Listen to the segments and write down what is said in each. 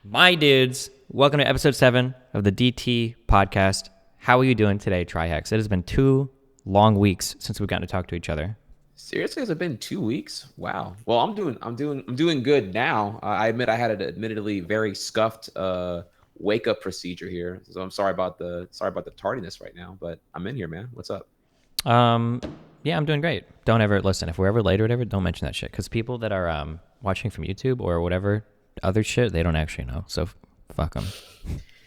My dudes, welcome to episode 7 of the DT podcast. How are you doing today, trihex? It has been 2 long weeks since we've gotten to talk to each other. Seriously, has it been 2 weeks? Wow. Well, I'm doing good now. I admit I had an admittedly very scuffed wake up procedure here, so I'm sorry about the tardiness right now. But I'm in here, man. What's up? Um, yeah, I'm doing great. Don't ever listen. If we're ever late or whatever, don't mention that shit because people that are watching from YouTube or whatever other shit, they don't actually know. So fuck them.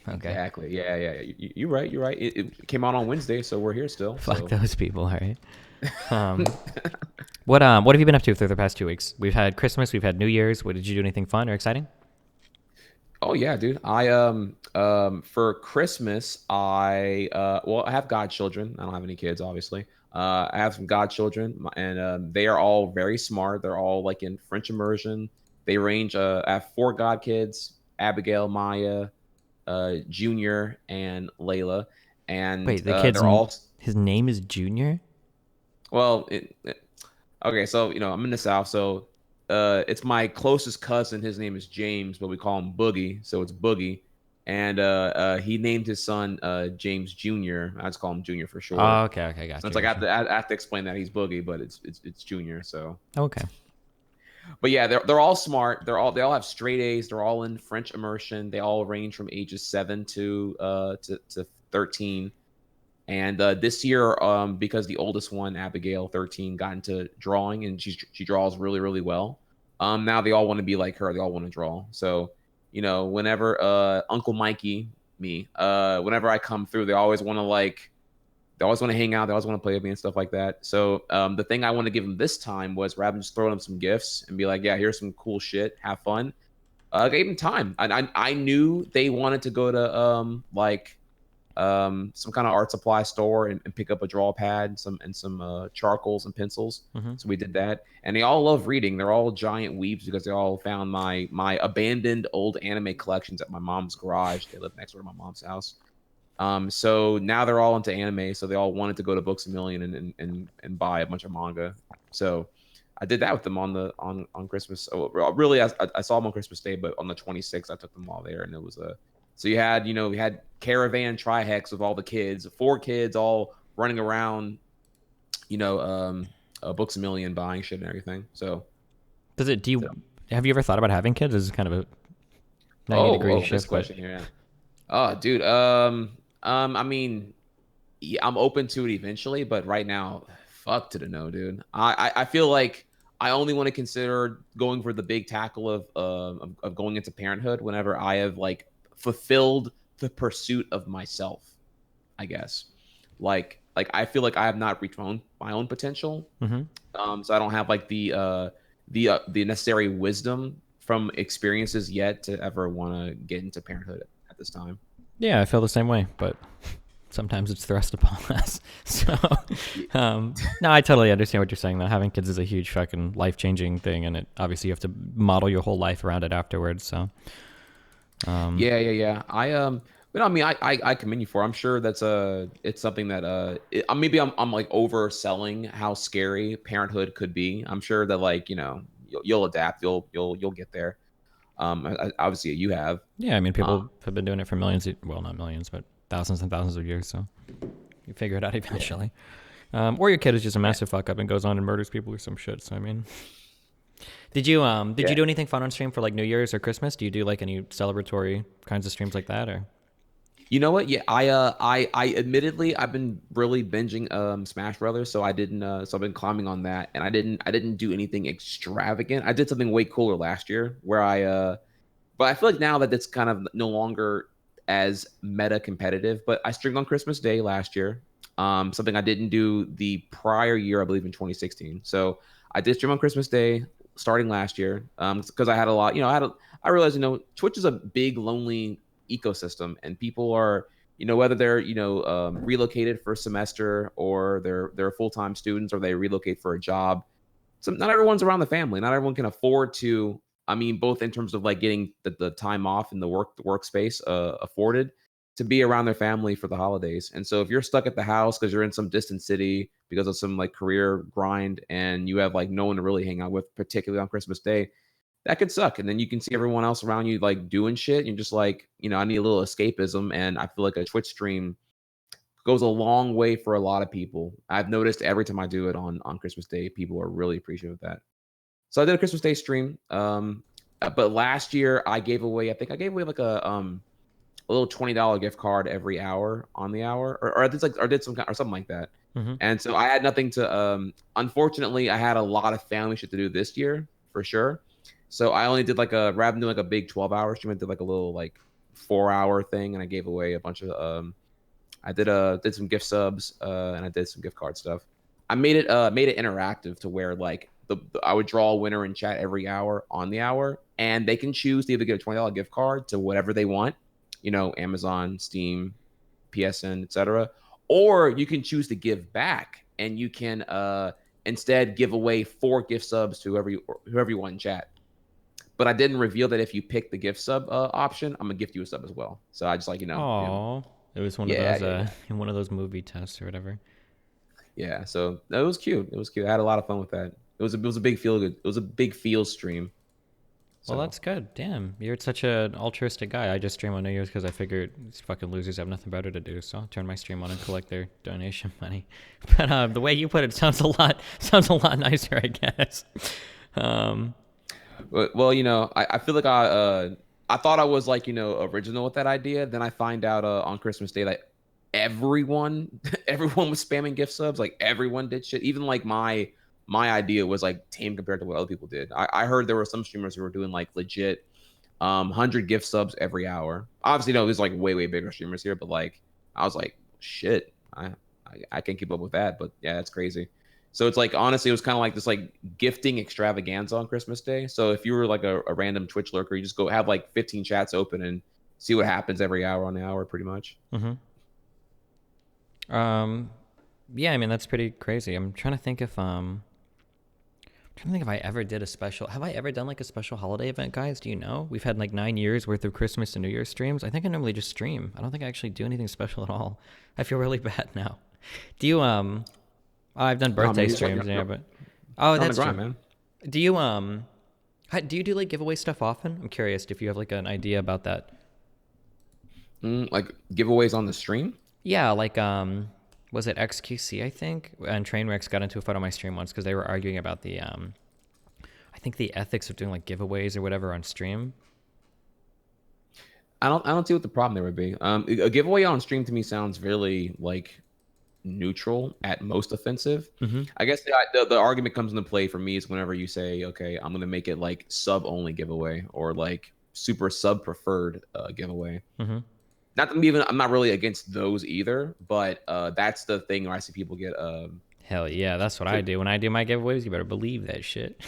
Okay, Exactly. Yeah. You're right. You're right. It came out on Wednesday, so we're here still. fuck So, those people. All right. Um, what have you been up to for the past 2 weeks? We've had Christmas. We've had New Year's. What did you do? Anything fun or exciting? oh yeah, dude. I for Christmas, I have godchildren. I don't have any kids, obviously. I have some godchildren, and they are all very smart. They're all like in French immersion. They range. I have 4 godkids: Abigail, Maya, Junior, and Layla, and Wait, the kid's they're all his name is Junior. well. Okay, so I'm in the South, so it's my closest cousin. His name is James, but we call him Boogie, so it's Boogie. And he named his son James Jr. I just call him Junior for Oh, short. okay, So gotcha, it's like gotcha. I have to explain that he's Boogie, but it's Junior. So, Okay. but yeah, they're all smart. They all have straight A's. They're all in French immersion. They all range from ages 7 to 13. And this year, because the oldest one, Abigail, 13, got into drawing, and she draws really, really well. Now they all want to be like her. They all want to draw. So, whenever Uncle Mikey, me, whenever I come through, they always want to hang out. They always want to play with me and stuff like that. So, the thing I want to give them this time was rather than just throwing them some gifts and be like, yeah, here's some cool shit, have fun. I gave them time. I knew they wanted to go to some kind of art supply store and pick up a draw pad, some charcoals and pencils. Mm-hmm. So we did that, and they all love reading. They're all giant weebs because they all found my abandoned old anime collections at my mom's garage. They live next door to my mom's house. So now they're all into anime. So they all wanted to go to Books a Million and buy a bunch of manga. So I did that with them on Christmas. Oh, really, I saw them on Christmas Day, but on the 26th, I took them all there, and it was a so we had caravan trihex with all the kids, 4 kids all running around, Books a Million buying shit and everything. So, Does it? Do so you have you ever thought about having kids? This is kind of a 90-degree this shift, but question here. Yeah. Oh, dude. I mean, yeah, I'm open to it eventually, but right now, fuck to the no, dude. I feel like I only want to consider going for the big tackle of going into parenthood whenever I have like fulfilled the pursuit of myself, I guess. Like I feel like I have not reached my own potential. mm-hmm. So I don't have like the necessary wisdom from experiences yet to ever want to get into parenthood at this time. Yeah, I feel the same way, but sometimes it's thrust upon us. So, no, I totally understand what you're saying. Though having kids is a huge fucking life changing thing, and it obviously you have to model your whole life around it afterwards. So, Yeah. But I mean, I commend you for. I'm sure it's something that maybe I'm like overselling how scary parenthood could be. I'm sure that like you'll adapt, you'll get there. Obviously you have. yeah, I mean, Uh, people have been doing it for millions. Well, not millions, but thousands and thousands of years. So you figure it out yeah, eventually. Or your kid is just a yeah. massive fuck up and goes on and murders people or some shit. So I mean, did you Yeah. do anything fun on stream for like New Year's or Christmas? Do you do like any celebratory kinds of streams like that or? You know what? Yeah, I admittedly I've been really binging Smash Brothers, so I've been climbing on that, and I didn't do anything extravagant. I did something way cooler last year where but I feel like now that it's kind of no longer as meta competitive. But I streamed on Christmas Day last year, something I didn't do the prior year, I believe in 2016. So I did stream on Christmas Day starting last year, because I had a lot, I realized, Twitch is a big lonely ecosystem, and people are, whether they're, relocated for a semester, or they're full-time students, or they relocate for a job. So not everyone's around the family. Not everyone can afford to. I mean, both in terms of like getting the time off and the workspace afforded to be around their family for the holidays. And so if you're stuck at the house because you're in some distant city because of some like career grind, and you have like no one to really hang out with, particularly on Christmas Day, that could suck. And then you can see everyone else around you like doing shit. And you're just like, I need a little escapism. And I feel like a Twitch stream goes a long way for a lot of people. I've noticed every time I do it on Christmas Day, people are really appreciative of that. So I did a Christmas Day stream. But last year I gave away, I think I gave away like a little $20 gift card every hour on the hour, or I did some kind or something like that. Mm-hmm. And so I had nothing to. Unfortunately, I had a lot of family shit to do this year for sure. So I only did rather than doing like a big 12-hour stream, I did like a little like 4-hour thing, and I gave away a bunch of. I did some gift subs, and I did some gift card stuff. I made it interactive to where like I would draw a winner in chat every hour on the hour, and they can choose to either get a $20 gift card to whatever they want, Amazon, Steam, PSN, etc. Or you can choose to give back, and you can instead give away 4 gift subs to whoever you want in chat. But I didn't reveal that if you pick the gift sub option, I'm gonna gift you a sub as well. So I just Oh, it was one of those one of those movie tests or whatever. Yeah, so it was cute. It was cute. I had a lot of fun with that. It was a big feel good. It was a big feel stream. So. Well, that's good. Damn, you're such an altruistic guy. I just stream on New Year's because I figured these fucking losers have nothing better to do, so I'll turn my stream on and collect their donation money. But the way you put it sounds a lot nicer, I guess. Well, I feel like I thought I was like original with that idea. Then I find out on Christmas Day that everyone was spamming gift subs. Like everyone did shit. Even like my idea was like tame compared to what other people did. I heard there were some streamers who were doing like legit 100 gift subs every hour. Obviously, no, there's like way bigger streamers here, but like I was like, shit, I can't keep up with that. But yeah, that's crazy. So it's like honestly, it was kind of like this like gifting extravaganza on Christmas Day. So if you were like a random Twitch lurker, you just go have like 15 chats open and see what happens every hour on the hour, pretty much. Mm-hmm. Yeah, I mean that's pretty crazy. I'm trying to think if I ever did a special. Have I ever done like a special holiday event, guys? Do you know? We've had like 9 years worth of Christmas and New Year streams. I think I normally just stream. I don't think I actually do anything special at all. I feel really bad now. Do you I've done birthday streams, yeah, but that's true, man. Do you do like giveaway stuff often? I'm curious if you have like an idea about that. Like giveaways on the stream? Yeah, like was it XQC, I think? And Trainwrecks got into a fight on my stream once because they were arguing about the I think the ethics of doing like giveaways or whatever on stream. I don't see what the problem there would be. A giveaway on stream to me sounds really like neutral, at most offensive. Mm-hmm. I guess the argument comes into play for me is whenever you say, okay, I'm gonna make it like sub only giveaway or like super sub preferred giveaway. Mm-hmm. Not that I'm not really against those either, but that's the thing where I see people get hell yeah, that's what I do when I do my giveaways. You better believe that shit.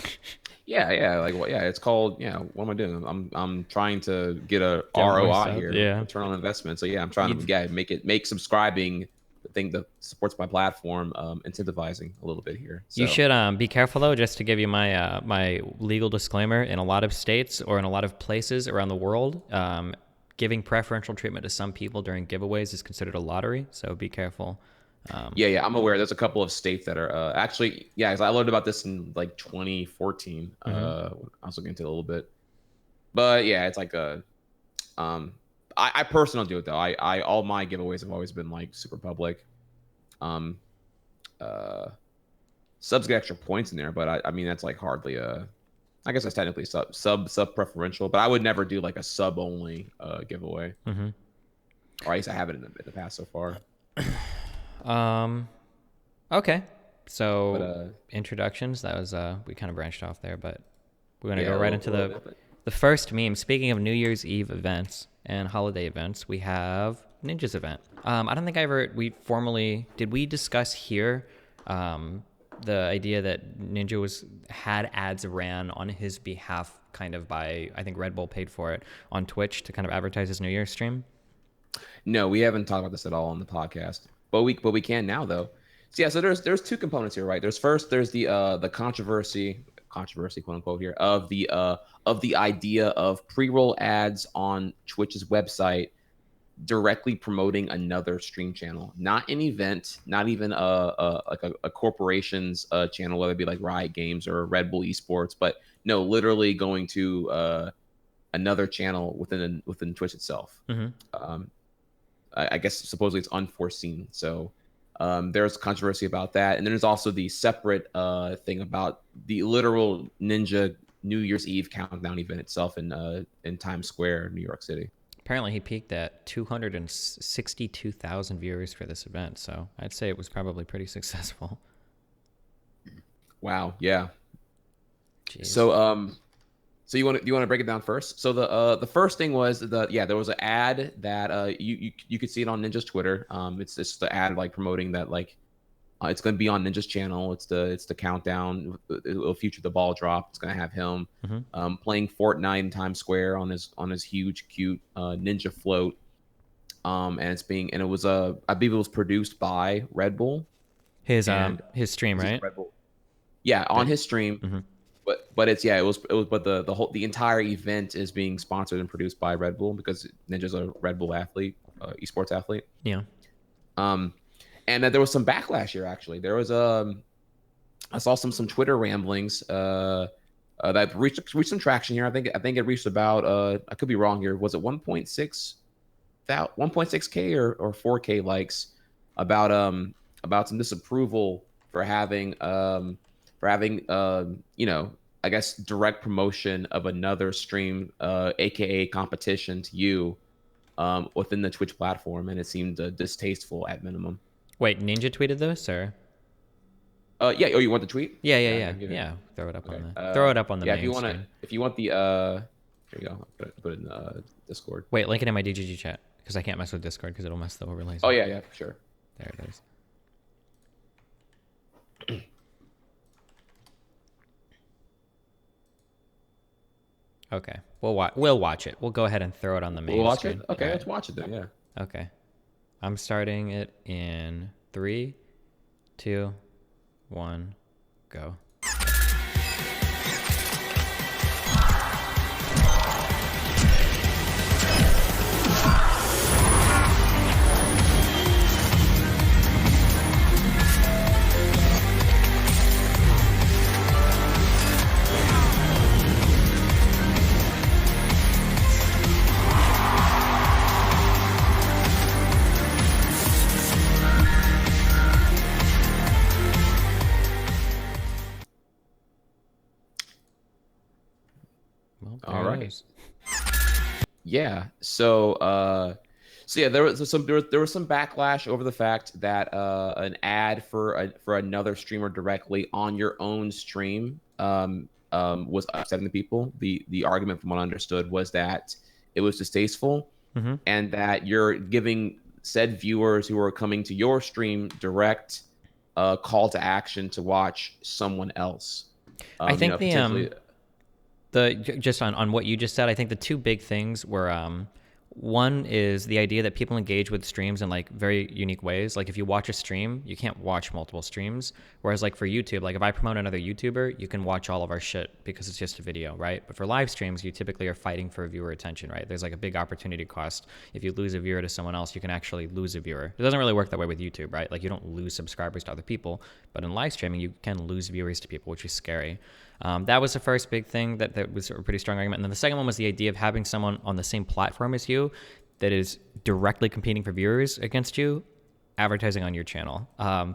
yeah, like it's called, what am I doing? I'm trying to get a ROI here, return on investment. So yeah, I'm trying to make subscribing the thing that supports my platform incentivizing a little bit here. So. You should be careful though, just to give you my my legal disclaimer. In a lot of states or in a lot of places around the world, giving preferential treatment to some people during giveaways is considered a lottery, so be careful. Yeah, I'm aware. There's a couple of states that are actually, because I learned about this in like 2014. I was looking into it a little bit, but yeah, it's like I personally don't do it though. I all my giveaways have always been like super public. Subs get extra points in there, but I mean that's like hardly I guess that's technically sub preferential, but I would never do like a sub only giveaway. Mm-hmm. Or at least I haven't in the past so far. Okay. So introductions. That was we kind of branched off there, but we're gonna go right into the first meme. Speaking of New Year's Eve events and holiday events, we have Ninja's event. I don't think did we discuss here the idea that Ninja had ads ran on his behalf, kind of by, I think Red Bull paid for it on Twitch to kind of advertise his New Year's stream? No, we haven't talked about this at all on the podcast, but we can now though. So yeah, so there's two components here, right? There's the controversy quote unquote here of the idea of pre-roll ads on Twitch's website directly promoting another stream channel, not an event, not even a corporation's channel, whether it be like Riot Games or Red Bull Esports, but no, literally going to another channel within Twitch itself. I guess supposedly it's unforeseen. So there's controversy about that, and then there's also the separate thing about the literal Ninja New Year's Eve countdown event itself in Times Square, New York City. Apparently, he peaked at 262,000 viewers for this event, so I'd say it was probably pretty successful. Wow, yeah. Jeez. So so you want to break it down first? So the first thing was there was an ad that you could see it on Ninja's Twitter. It's just the ad like promoting that like it's going to be on Ninja's channel. It's the countdown. It'll feature the ball drop. It's going to have him playing Fortnite in Times Square on his huge cute Ninja float. And it was I believe it was produced by Red Bull. His stream, right? Red Bull. Yeah, on his stream. But it was the entire event is being sponsored and produced by Red Bull because Ninja's a Red Bull athlete, esports athlete. Yeah. And there was some backlash here. Actually, there was I saw some Twitter ramblings that reached some traction here. I think it reached about I could be wrong here. Was it 1.6K or 4K likes about some disapproval for having I guess direct promotion of another stream, aka competition to you, within the Twitch platform, and it seemed distasteful at minimum. Wait, Ninja tweeted this, or? Yeah. Oh, you want the tweet? Yeah. Throw it up on the. Throw it up on the. Yeah, main if you want the here you go. Put it in Discord. Wait, link it in my DGG chat because I can't mess with Discord because it'll mess the overlays. Oh yeah, for sure. There it is. Okay, we'll watch it. We'll go ahead and throw it on the main. We'll watch screen. it. Okay, let's watch it then. Yeah. Okay, I'm starting it in 3, 2, 1, go. All right. Yeah. So yeah, there was some backlash over the fact that an ad for another streamer directly on your own stream was upsetting the people. The argument, from what I understood, was that it was distasteful and that you're giving said viewers who are coming to your stream direct call to action to watch someone else. I think just on what you just said, I think the two big things were one is the idea that people engage with streams in like very unique ways. Like if you watch a stream, you can't watch multiple streams. Whereas like for YouTube, like if I promote another YouTuber, you can watch all of our shit because it's just a video, right? But for live streams, you typically are fighting for viewer attention, right? There's like a big opportunity cost. If you lose a viewer to someone else, you can actually lose a viewer. It doesn't really work that way with YouTube, right? Like you don't lose subscribers to other people, but in live streaming, you can lose viewers to people, which is scary. That was the first big thing that was a pretty strong argument. And then the second one was the idea of having someone on the same platform as you that is directly competing for viewers against you, advertising on your channel.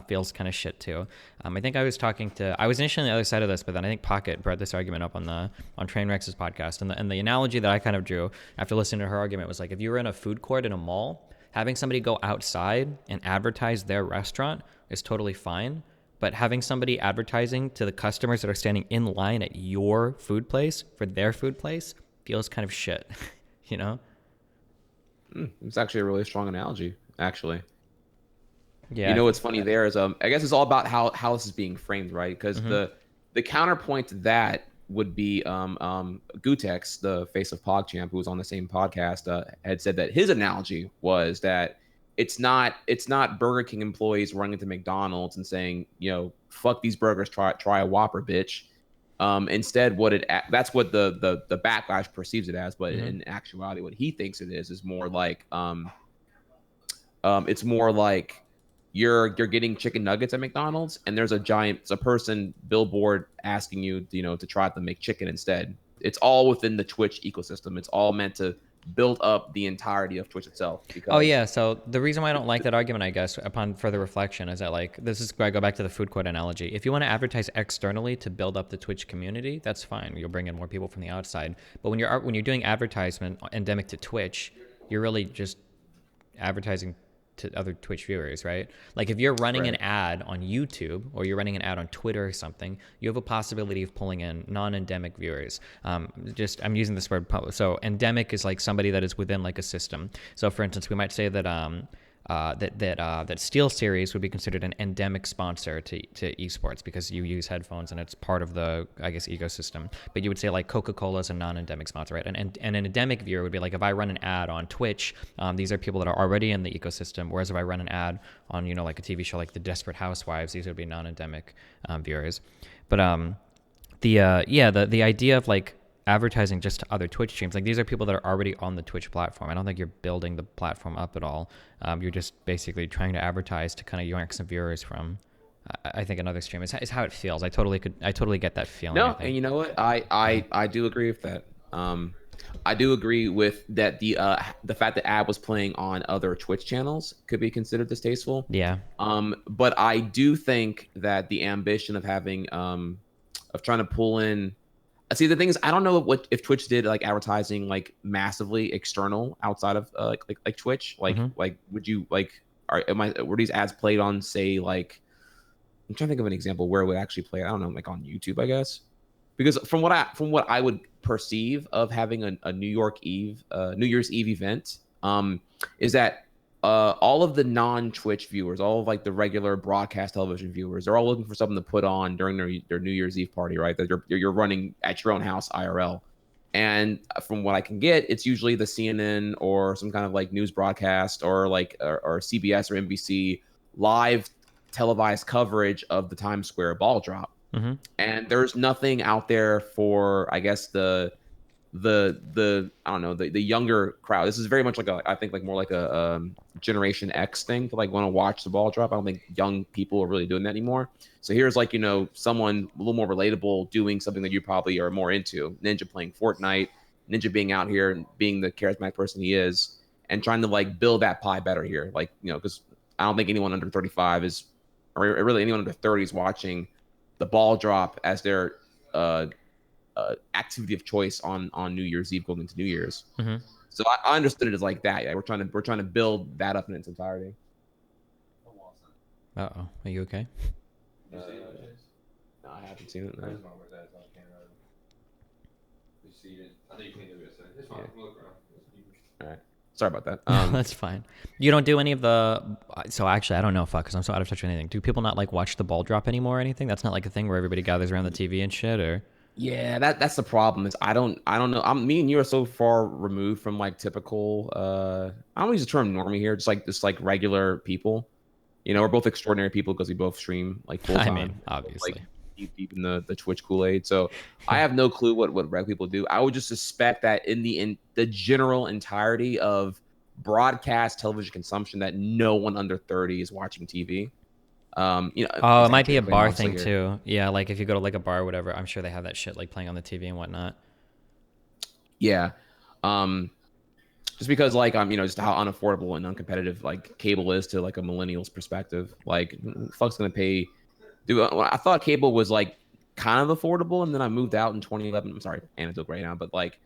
Feels kind of shit too. I think I was initially on the other side of this, but then I think Pocket brought this argument up on Trainwrex's podcast. And the analogy that I kind of drew after listening to her argument was like, if you were in a food court in a mall, having somebody go outside and advertise their restaurant is totally fine. But having somebody advertising to the customers that are standing in line at your food place for their food place feels kind of shit, you know? It's actually a really strong analogy, actually. Yeah. You know what's funny there is I guess it's all about how this is being framed, right? Because the counterpoint to that would be Gutex, the face of PogChamp, who was on the same podcast, had said that his analogy was that it's not Burger King employees running into McDonald's and saying, you know, fuck these burgers, try a Whopper, bitch. Instead, that's what the backlash perceives it as, but in actuality, what he thinks it is more like It's more like you're getting chicken nuggets at McDonald's, and there's a person billboard asking you, to try to make chicken instead. It's all within the Twitch ecosystem. It's all meant to build up the entirety of Twitch itself. Oh Because yeah, so the reason why I don't like that argument, I guess, upon further reflection, is that like this is where I go back to the food court analogy. If you want to advertise externally to build up the Twitch community, that's fine. You'll bring in more people from the outside. But when you're doing advertisement endemic to Twitch, you're really just advertising to other Twitch viewers, right? Like if you're running an ad on YouTube or you're running an ad on Twitter or something, you have a possibility of pulling in non-endemic viewers. I'm using this word. So endemic is like somebody that is within like a system. So for instance, we might say that that SteelSeries would be considered an endemic sponsor to esports because you use headphones and it's part of the, I guess, ecosystem. But you would say like Coca-Cola is a non-endemic sponsor, right? And an endemic viewer would be like if I run an ad on Twitch, these are people that are already in the ecosystem. Whereas if I run an ad on, like a TV show like The Desperate Housewives, these would be non-endemic viewers. But the idea of like advertising just to other Twitch streams, like these are people that are already on the Twitch platform. I don't think you're building the platform up at all. You're just basically trying to advertise to kind of yank some viewers from. I think another stream is how it feels. I totally get that feeling. No, and you know what? I do agree with that. I do agree with that. The fact that ad was playing on other Twitch channels could be considered distasteful. Yeah. But I do think that the ambition of having of trying to pull in. See, the thing is, I don't know what if Twitch did like advertising like massively external outside of like Twitch. Like would you like were these ads played on, say, like, I'm trying to think of an example where it would actually play. I don't know, like on YouTube, I guess. Because from what I would perceive of having a New Year's Eve event, is that all of the non-Twitch viewers, all of like the regular broadcast television viewers, they're all looking for something to put on during their New Year's Eve party, right? That you're running at your own house IRL. And from what I can get, it's usually the CNN or some kind of like news broadcast or like or CBS or NBC live televised coverage of the Times Square ball drop. Mm-hmm. And there's nothing out there for, I guess, the I don't know, the younger crowd. This is very much like I think like more like a Generation X thing to like want to watch the ball drop. I don't think young people are really doing that anymore. So here's like, someone a little more relatable doing something that you probably are more into. Ninja playing Fortnite, Ninja being out here and being the charismatic person he is, and trying to like build that pie better here. Like, because I don't think anyone under 35 is, or really anyone under 30 is watching the ball drop as their activity of choice on New Year's Eve going into New Year's. Mm-hmm. So I understood it as like that. Yeah, we're trying to build that up in its entirety. Uh-oh, are you okay? No, I haven't seen it. No. All right. Sorry about that. That's fine. You don't do any of the. So actually, I don't know, fuck, because I'm so out of touch with anything. Do people not like watch the ball drop anymore or anything? That's not like a thing where everybody gathers around the TV and shit, or. Yeah, that's the problem. Is I don't know. Me and you are so far removed from like typical. I don't use the term normie here. Just like regular people. We're both extraordinary people because we both stream like full time. I mean, obviously. Like deep in the Twitch Kool-Aid. So I have no clue what regular people do. I would just suspect that in the general entirety of broadcast television consumption, that no one under 30 is watching TV. It might be a bar thing too. Yeah, like if you go to like a bar or whatever, I'm sure they have that shit like playing on the TV and whatnot. Yeah. Just because like just how unaffordable and uncompetitive like cable is to like a millennial's perspective. Like, who the fuck's gonna pay? Dude, I thought cable was like kind of affordable, and then I moved out in 2011. I'm sorry, anecdote right now, but like,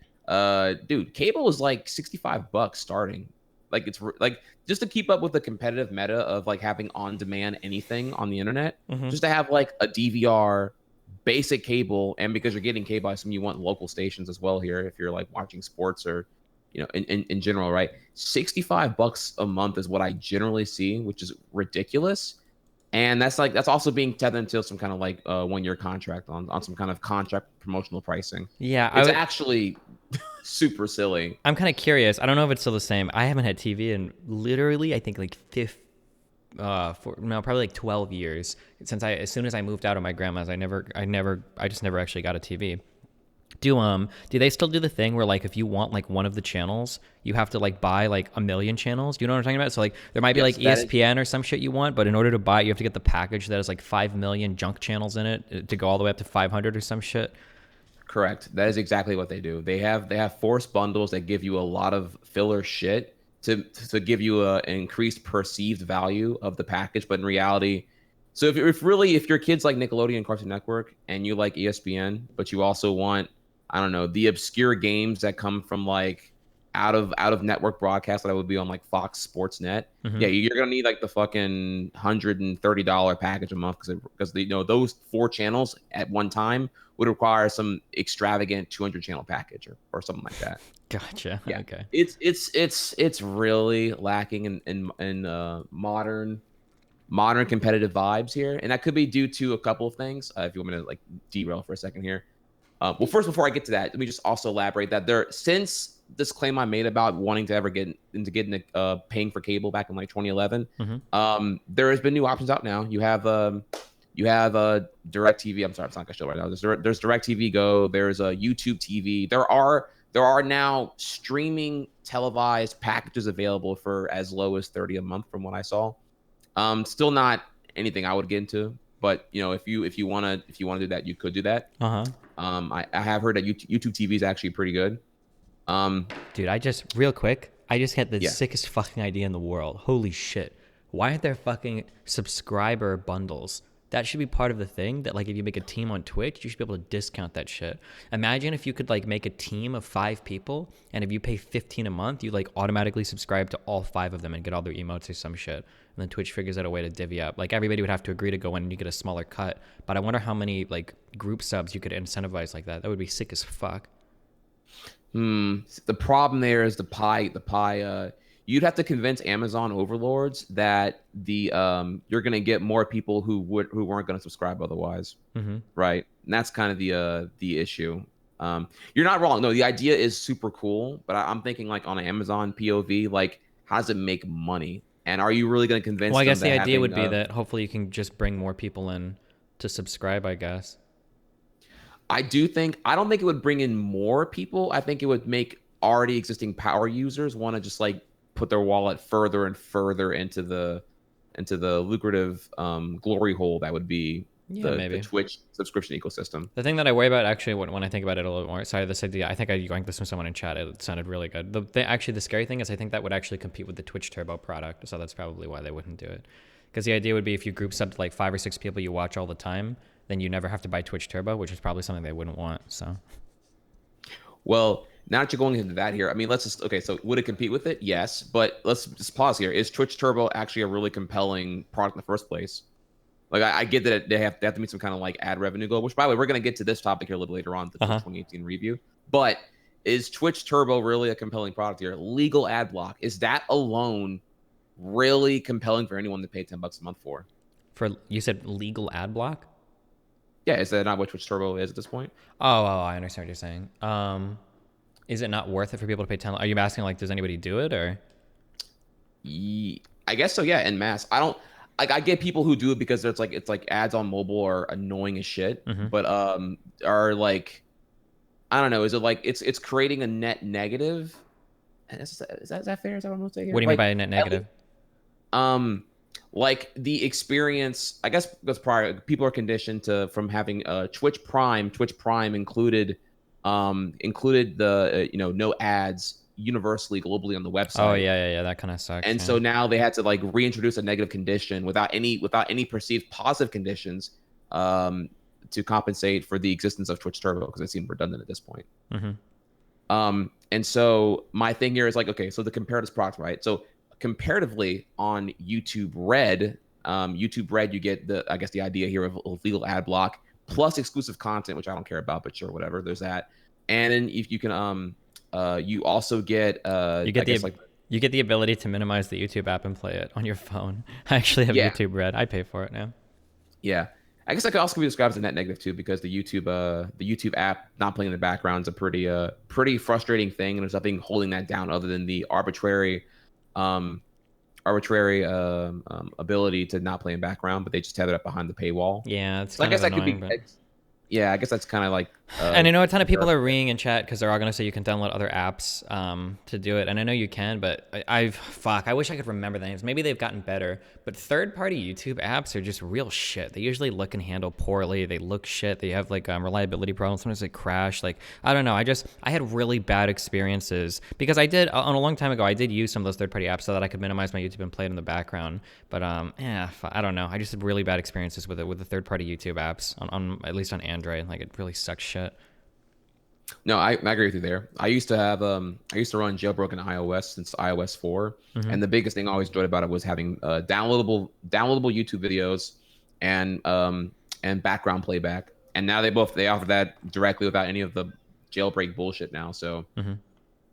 dude, cable is like $65 starting. Like, it's like just to keep up with the competitive meta of like having on demand anything on the internet, just to have like a DVR, basic cable, and because you're getting cable, I assume you want local stations as well here if you're like watching sports or in general, right? $65 a month is what I generally see, which is ridiculous. And that's also being tethered into some kind of like 1-year contract on some kind of contract promotional pricing. Yeah, it's actually super silly. I'm kind of curious. I don't know if it's still the same. I haven't had TV in literally, I think like probably like 12 years since as soon as I moved out of my grandma's. I just never actually got a TV. Do they still do the thing where like if you want like one of the channels, you have to like buy like a million channels? Do you know what I'm talking about? So like there might be Yes, like ESPN or some shit you want, but in order to buy it, you have to get the package that has like 5 million junk channels in it to go all the way up to 500 or some shit. correct. That is exactly what they do. They have forced bundles that give you a lot of filler shit to give you an increased perceived value of the package, but in reality, so if your kids like Nickelodeon, Cartoon Network, and you like ESPN, but you also want, I don't know, the obscure games that come from like out of network broadcast that would be on like Fox Sports Net. Mm-hmm. Yeah, you're gonna need like the fucking $130 package a month because those 4 channels at one time would require some extravagant 200 channel package or something like that. Gotcha. Yeah, Okay. it's really lacking in modern competitive vibes here, and that could be due to a couple of things. If you want me to like derail for a second here, well, first before I get to that, let me just also elaborate that since this claim I made about wanting to ever get into getting paying for cable back in like 2011, Mm-hmm. there has been new options out now. You have DirecTV. I'm sorry, it's not gonna show right now. There's DirecTV Go. There's a YouTube TV. There are now streaming televised packages available for as low as 30 a month from what I saw. Still not anything I would get into, but if you wanna do that, you could do that. Uh-huh. I have heard that YouTube TV is actually pretty good. Dude, real quick, I just had the Yeah. sickest fucking idea in the world. Holy shit. Why aren't there fucking subscriber bundles? That should be part of the thing that, like, if you make a team on Twitch, you should be able to discount that shit. Imagine if you could, like, make a team of 5 people, and if you pay 15 a month, you, like, automatically subscribe to all 5 of them and get all their emotes or some shit. And then Twitch figures out a way to divvy up. Like, everybody would have to agree to go in and you get a smaller cut. But I wonder how many, like, group subs you could incentivize like that. That would be sick as fuck. The problem there is the pie. You'd have to convince Amazon overlords that you're gonna get more people who weren't gonna subscribe otherwise, Mm-hmm. right? And that's kind of the issue. You're not wrong. No, the idea is super cool, but I'm thinking like on an Amazon POV, like how does it make money? And are you really gonna convince Well, I them guess the that idea having would be that hopefully you can just bring more people in to subscribe, I guess. I don't think it would bring in more people. I think it would make already existing power users want to just like put their wallet further and further into the lucrative glory hole that would be Yeah, the maybe. Twitch subscription ecosystem. The thing that I worry about, actually, when I think about it a little bit more, sorry, this idea, I think I yanked this from someone in chat. It sounded really good. Actually, the scary thing is I think that would actually compete with the Twitch Turbo product. So that's probably why they wouldn't do it. Because the idea would be if you group sub to like 5 or 6 people you watch all the time, then you never have to buy Twitch Turbo, which is probably something they wouldn't want. So, Well, now that you're going into that here, I mean, let's just okay. So would it compete with it? Yes, but let's just pause here. Is Twitch Turbo actually a really compelling product in the first place? Like I get that they have to meet some kind of like ad revenue goal. Which, by the way, we're gonna get to this topic here a little later on the Twitch 2018 review. But is Twitch Turbo really a compelling product here? Legal ad block, is that alone really compelling for anyone to pay $10 a month for? you said legal ad block? Yeah, is that not what Twitch Turbo is at this point? Oh, I understand what you're saying. Is it not worth it for people to pay 10? Are you asking like, does anybody do it or? I guess so. Yeah, en masse. I don't like. I get people who do it because it's like ads on mobile are annoying as shit. Mm-hmm. But are like, I don't know. Is it like it's creating a net negative? Is that fair? Is that what I'm gonna say here? What do you mean by a net negative? Like the experience, I guess, because prior people are conditioned from having Twitch Prime. Twitch Prime included the no ads universally globally on the website. Oh yeah, that kind of sucks. And so now they had to like reintroduce a negative condition without any perceived positive conditions to compensate for the existence of Twitch Turbo, because it seemed redundant at this point. Mm-hmm. And so my thing here is like, okay, so the comparative product, right? So comparatively on YouTube Red, you get I guess the idea here of legal ad block plus exclusive content, which I don't care about, but sure, whatever. There's that. And then if you can, you also get, you get the ability to minimize the YouTube app and play it on your phone. I actually have YouTube Red. I pay for it now. Yeah. I guess I could also be described as a net negative too, because the YouTube app not playing in the background is a pretty frustrating thing, and there's nothing holding that down other than the arbitrary ability to not play in background, but they just tether it up behind the paywall. Yeah, it's so I kind guess of that annoying. could be. Yeah, I guess that's kind of like And I know a ton of people are reading in chat because they're all going to say you can download other apps to do it. And I know you can, but I wish I could remember the names. Maybe they've gotten better. But third-party YouTube apps are just real shit. They usually look and handle poorly. They look shit. They have like reliability problems. Sometimes they crash. Like, I don't know. I had really bad experiences because I did, on a long time ago, I did use some of those third-party apps so that I could minimize my YouTube and play it in the background. But I don't know. I just had really bad experiences with it, with the third-party YouTube apps, on at least on Android. Like, it really sucks shit. No, I agree with you there. I used to run jailbroken iOS since iOS 4, and the biggest thing I always enjoyed about it was having downloadable YouTube videos and background playback. And now they offer that directly without any of the jailbreak bullshit now. So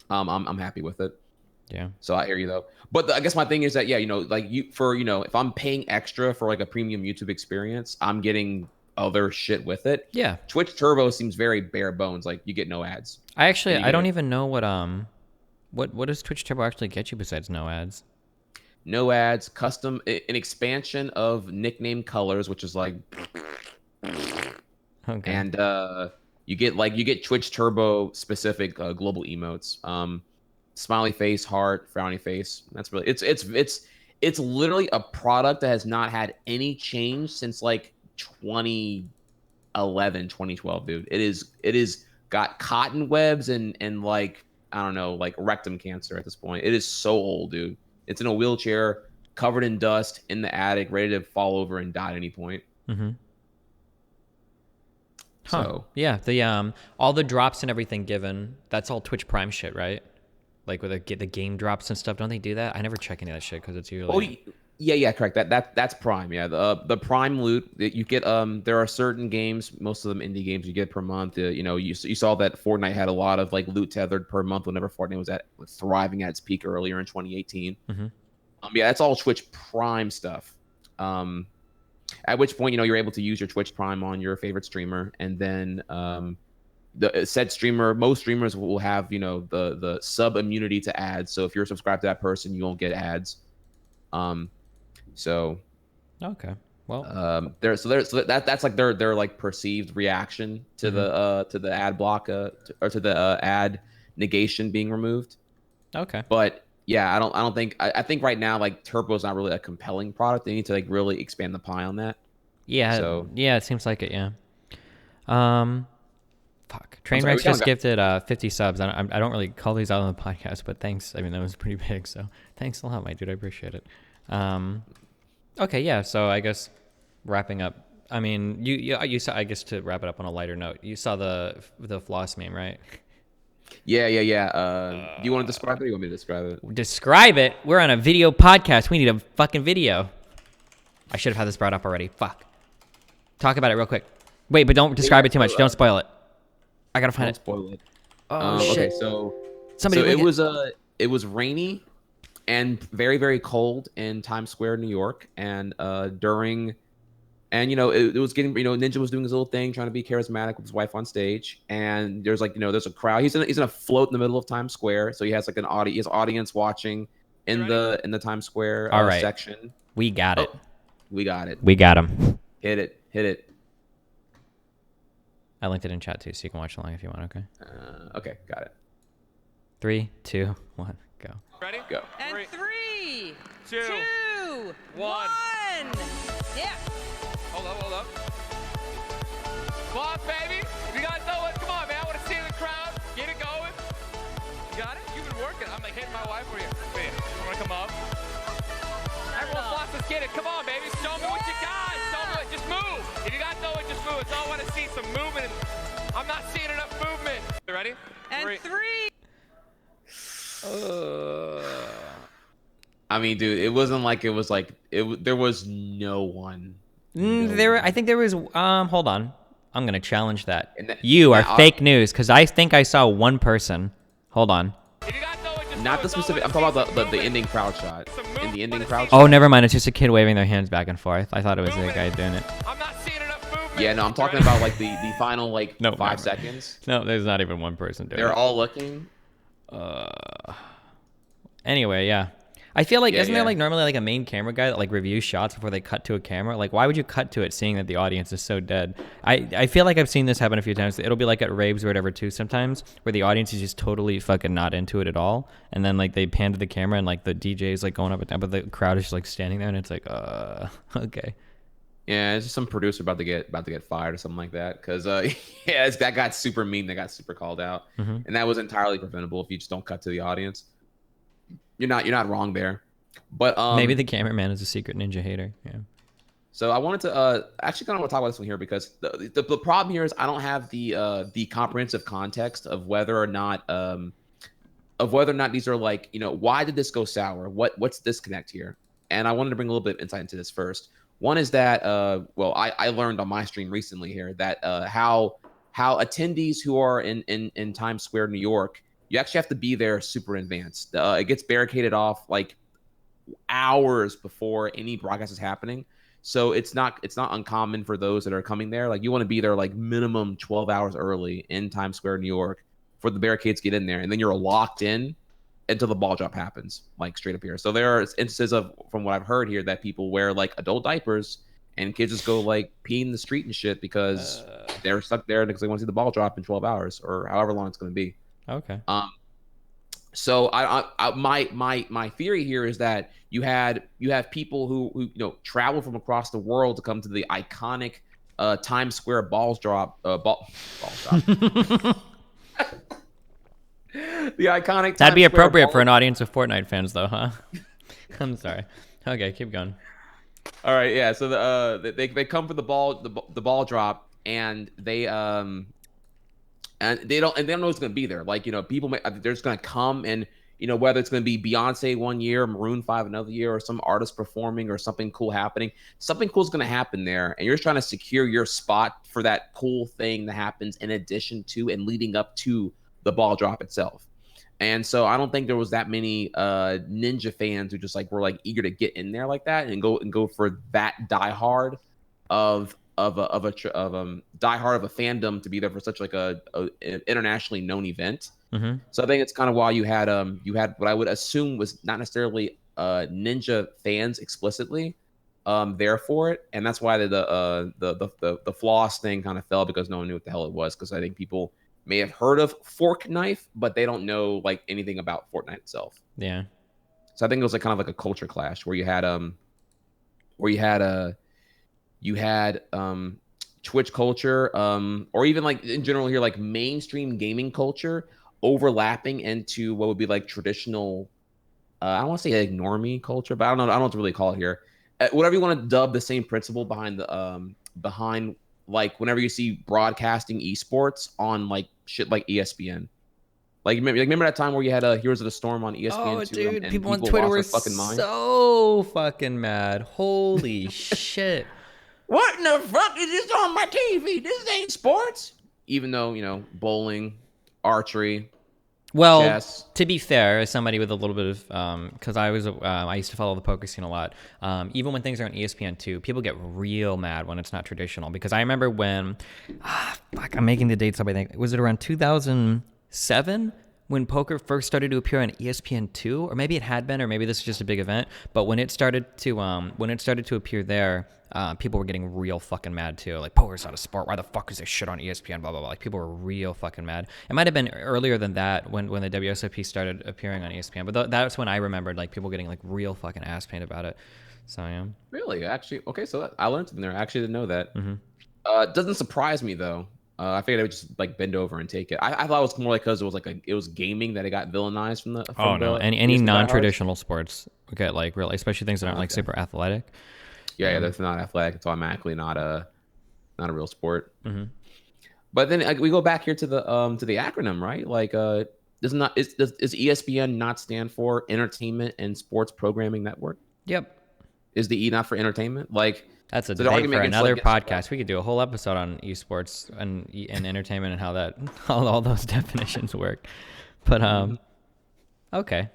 I'm happy with it. Yeah. So I hear you though. But I guess my thing is that if I'm paying extra for like a premium YouTube experience, I'm getting other shit with it. Yeah. Twitch Turbo seems very bare bones. Like you get no ads. I don't even know what does Twitch Turbo actually get you besides no ads? No ads, an expansion of nickname colors, which is like, okay. And you get Twitch Turbo specific global emotes, smiley face, heart, frowny face. That's really it's literally a product that has not had any change since like 2011, 2012, dude. It is got cotton webs and like, I don't know, like rectum cancer at this point. It is so old, dude. It's in a wheelchair, covered in dust, in the attic, ready to fall over and die at any point. Huh. So yeah, the all the drops and everything given, that's all Twitch Prime shit, right? Like with the game drops and stuff. Don't they do that? I never check any of that shit because it's usually. Oh yeah, correct. That's Prime. Yeah, the Prime loot that you get. There are certain games, most of them indie games, you get per month. You saw that Fortnite had a lot of like loot tethered per month whenever Fortnite was thriving at its peak earlier in 2018. Yeah, that's all Twitch Prime stuff. At which point, you're able to use your Twitch Prime on your favorite streamer, and then the said streamer, most streamers will have the sub immunity to ads. So if you're subscribed to that person, you won't get ads. So okay, well, that's like their like perceived reaction to the ad block or to the ad negation being removed. Okay, but yeah, I think right now like Turbo is not really a compelling product. They need to like really expand the pie on that. Yeah, so yeah, it seems like it. Yeah. Fuck. Trainwreck just gifted 50 subs. I don't really call these out on the podcast, but thanks. I mean, that was pretty big, so thanks a lot, my dude. I appreciate it. Okay, yeah. So I guess wrapping up. I mean, you saw. I guess to wrap it up on a lighter note, you saw the floss meme, right? Yeah. Do you want to describe it? Or you want me to describe it? Describe it. We're on a video podcast. We need a fucking video. I should have had this brought up already. Fuck. Talk about it real quick. Wait, but don't describe it too much. Don't spoil it. I gotta find it. Don't spoil it. Oh shit. Okay, so it was rainy and very, very cold in Times Square, New York, and it was getting, Ninja was doing his little thing, trying to be charismatic with his wife on stage, and there's there's a crowd. He's in a float in the middle of Times Square, so he has like his audience watching in the Times Square section. We got it. We got it. We got him. Hit it. I linked it in chat too, so you can watch along if you want. Okay. Okay, got it. 3, 2, 1, go. Ready? Go. And 3, 2, 1. Yeah. Hold up. Come on, baby. You guys know it. Come on, man. I want to see the crowd. Get it going. You got it? You've been working. I'm like hitting my wife for you. Wait, you want to come up? Everyone wants to get it. Come on, baby. Show me what you got. Show me what. Just move. If you got to know it, just move. It's all I want to see some movement. I'm not seeing enough movement. You ready? And 3. I mean, dude, it wasn't like it was like there was no one. I think there was. Hold on. I'm gonna challenge that. You are fake news because I think I saw one person. Hold on. Not the specific. I'm talking about the ending crowd shot. In the ending crowd shot. Oh, never mind. It's just a kid waving their hands back and forth. I thought it was the guy doing it. I'm not seeing enough movement. Yeah, no, I'm talking about like the final 5 seconds. No, there's not even one person doing it. They're all looking. Anyway, yeah. I feel like, Yeah, isn't there yeah. like normally like a main camera guy that like reviews shots before they cut to a camera? Like, why would you cut to it seeing that the audience is so dead? I feel like I've seen this happen a few times. It'll be like at raves or whatever too sometimes, where the audience is just totally fucking not into it at all. And then like they pan to the camera and like the DJ is like going up and down, but the crowd is just like standing there and it's like, okay. Yeah, it's just some producer about to get fired or something like that. Because yeah, that got super mean. That got super called out, and that was entirely preventable if you just don't cut to the audience. You're not wrong there. But Maybe the cameraman is a secret ninja hater. Yeah. So I wanted to actually kind of want to talk about this one here because the problem here is I don't have the comprehensive context of whether or not these are like, why did this go sour? What's disconnect here? And I wanted to bring a little bit of insight into this first. One is that I learned on my stream recently here that how attendees who are in Times Square, New York, you actually have to be there super advanced. It gets barricaded off like hours before any broadcast is happening. So it's not uncommon for those that are coming there. Like you want to be there like minimum 12 hours early in Times Square, New York, for the barricades to get in there, and then you're locked in until the ball drop happens, like straight up here. So there are instances of, from what I've heard here, that people wear like adult diapers and kids just go like pee in the street and shit because they're stuck there because they want to see the ball drop in 12 hours or however long it's going to be. Okay. So my theory here is that you have people who travel from across the world to come to the iconic Times Square ball drop. The iconic. That'd be Times Square appropriate ball. for an audience of Fortnite fans, though, huh? I'm sorry. Okay, keep going. All right, yeah. So they come for the ball drop, and they don't know what's gonna be there. Like people they're just gonna come and whether it's gonna be Beyonce one year, Maroon 5 another year, or some artist performing or something cool happening. Something cool is gonna happen there, and you're just trying to secure your spot for that cool thing that happens in addition to and leading up to the ball drop itself. And so I don't think there was that many Ninja fans who just were eager to get in there like that and go for that diehard of a fandom to be there for such a internationally known event. Mm-hmm. So I think it's kind of why you had what I would assume was not necessarily Ninja fans explicitly there for it, and that's why the floss thing kind of fell because no one knew what the hell it was, because I think people may have heard of Fork Knife, but they don't know anything about Fortnite itself. Yeah. So I think it was kind of like a culture clash where you had Twitch culture, or even in general here, mainstream gaming culture overlapping into what would be traditional, I don't want to say normie culture, but I don't know what to really call it here. Whatever you want to dub the same principle behind whenever you see broadcasting esports on shit like ESPN. Remember that time where you had Heroes of the Storm on ESPN? Oh, dude, and people on Twitter were mind? so fucking mad. Holy shit. What in the fuck is this on my TV? This ain't sports. Even though, bowling, archery, well, chess. To be fair, as somebody with a little bit of, because I used to follow the poker scene a lot. Even when things are on ESPN2, people get real mad when it's not traditional. Because I remember when, I'm making the dates up. I think was it around 2007 when poker first started to appear on ESPN2, or maybe it had been, or maybe this is just a big event. But when it started to appear there, people were getting real fucking mad too. Poker's not a sport. Why the fuck is this shit on ESPN? Blah blah blah. People were real fucking mad. It might have been earlier than that when the WSOP started appearing on ESPN. But that's when I remembered people getting real fucking ass pain about it. So yeah. Really, actually, okay. So I learned something there. I actually didn't know that. Mm-hmm. It doesn't surprise me though. I figured I would just bend over and take it. I thought it was more because it was it was gaming that it got villainized from the. Any non-traditional sports get really, especially things that aren't super athletic. Yeah, that's not athletic. It's automatically not a real sport. Mm-hmm. But then we go back here to the acronym, right? Does ESPN not stand for Entertainment and Sports Programming Network? Yep. Is the E not for entertainment? That's a debate for another podcast. We could do a whole episode on esports and entertainment and how all those definitions work. But okay,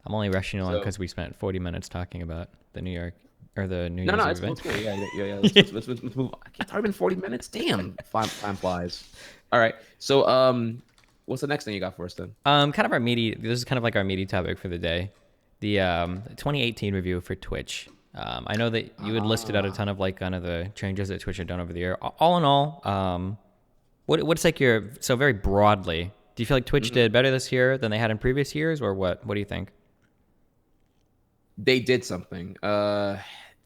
I'm only rushing along because we spent 40 minutes talking about the New Year's event. It's cool. Yeah. Let's move on. It's already been 40 minutes. Damn, time flies. All right. So what's the next thing you got for us then? Kind of our meaty. This is kind of our meaty topic for the day. the 2018 review for Twitch. I know that you had listed out a ton of like kind of the changes that Twitch had done over the year. All in all, what's like so very broadly, do you feel like Twitch did better this year than they had in previous years, or what? What do you think? They did something.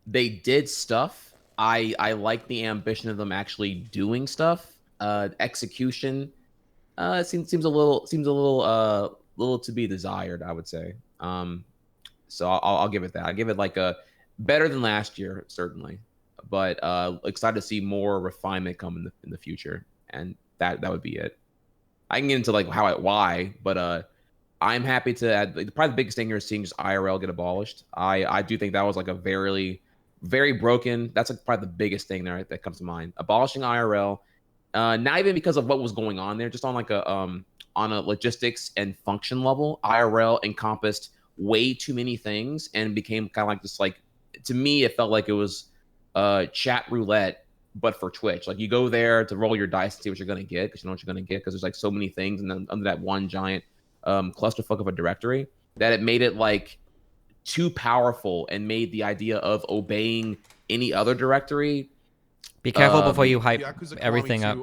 They did stuff. I like the ambition of them actually doing stuff. Execution seems a little to be desired, I would say. So I'll give it that. I give it like a better than last year, certainly, but excited to see more refinement come in the future, and that would be it. I can get into like why, but I'm happy to add. Probably the biggest thing here is seeing just IRL get abolished. I do think that was like a very, very broken. That's like probably the biggest thing there that comes to mind. Abolishing IRL, not even because of what was going on there, just on like on a logistics and function level. IRL encompassed way too many things and became kind of like this. Like, to me, it felt like it was chat roulette, but for Twitch. Like, you go there to roll your dice and see what you're gonna get, because you know what you're gonna get, because there's like so many things, and then under that one giant clusterfuck of a directory, that it made it like too powerful and made the idea of obeying any other directory. Be careful before you hype everything up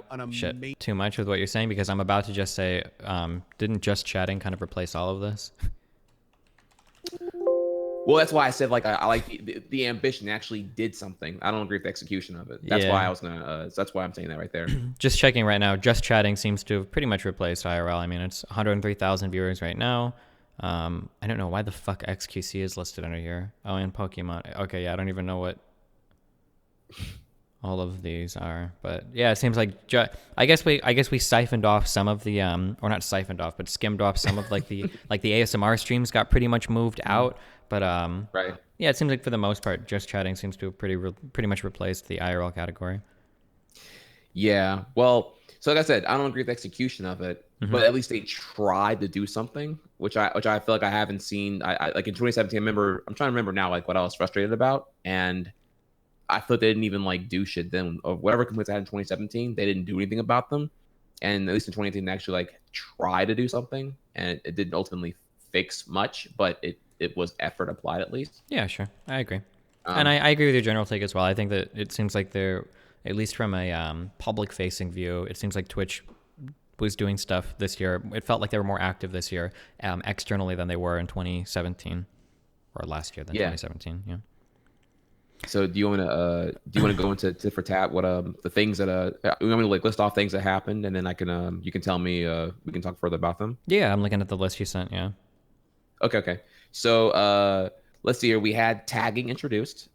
too much with what you're saying, because I'm about to just say, didn't just chatting kind of replace all of this? Well, that's why I said like I like the ambition actually did something. I don't agree with the execution of it. That's why I was gonna. That's why I'm saying that right there. Just checking right now. Just chatting seems to have pretty much replaced IRL. I mean, it's 103,000 viewers right now. I don't know why the fuck XQC is listed under here. Oh, and Pokemon. Okay, yeah, I don't even know what all of these are, but yeah, it seems like I guess we siphoned off some of the or not siphoned off, but skimmed off some of like the the ASMR streams got pretty much moved out. But right. Yeah, it seems like for the most part, just chatting seems to have pretty much replaced the IRL category. Yeah. Well, so like I said, I don't agree with the execution of it, but at least they tried to do something, which I feel like I haven't seen. I like in 2017. I'm trying to remember now like what I was frustrated about, and I thought they didn't even like do shit then. Or whatever complaints I had in 2017, they didn't do anything about them. And at least in 2018, they actually like try to do something, and it didn't ultimately fix much, but it was effort applied at least. Yeah, sure. I agree. And I agree with your general take as well. I think that it seems like they're, at least from a public-facing view, it seems like Twitch was doing stuff this year. It felt like they were more active this year externally than they were in 2017, or last year than 2017. Yeah. So do you want to go into tit for tat? What the things that you want me to like list off things that happened, and then I can you can tell me we can talk further about them. Yeah, I'm looking at the list you sent. Yeah. Okay. So let's see here. We had tagging introduced,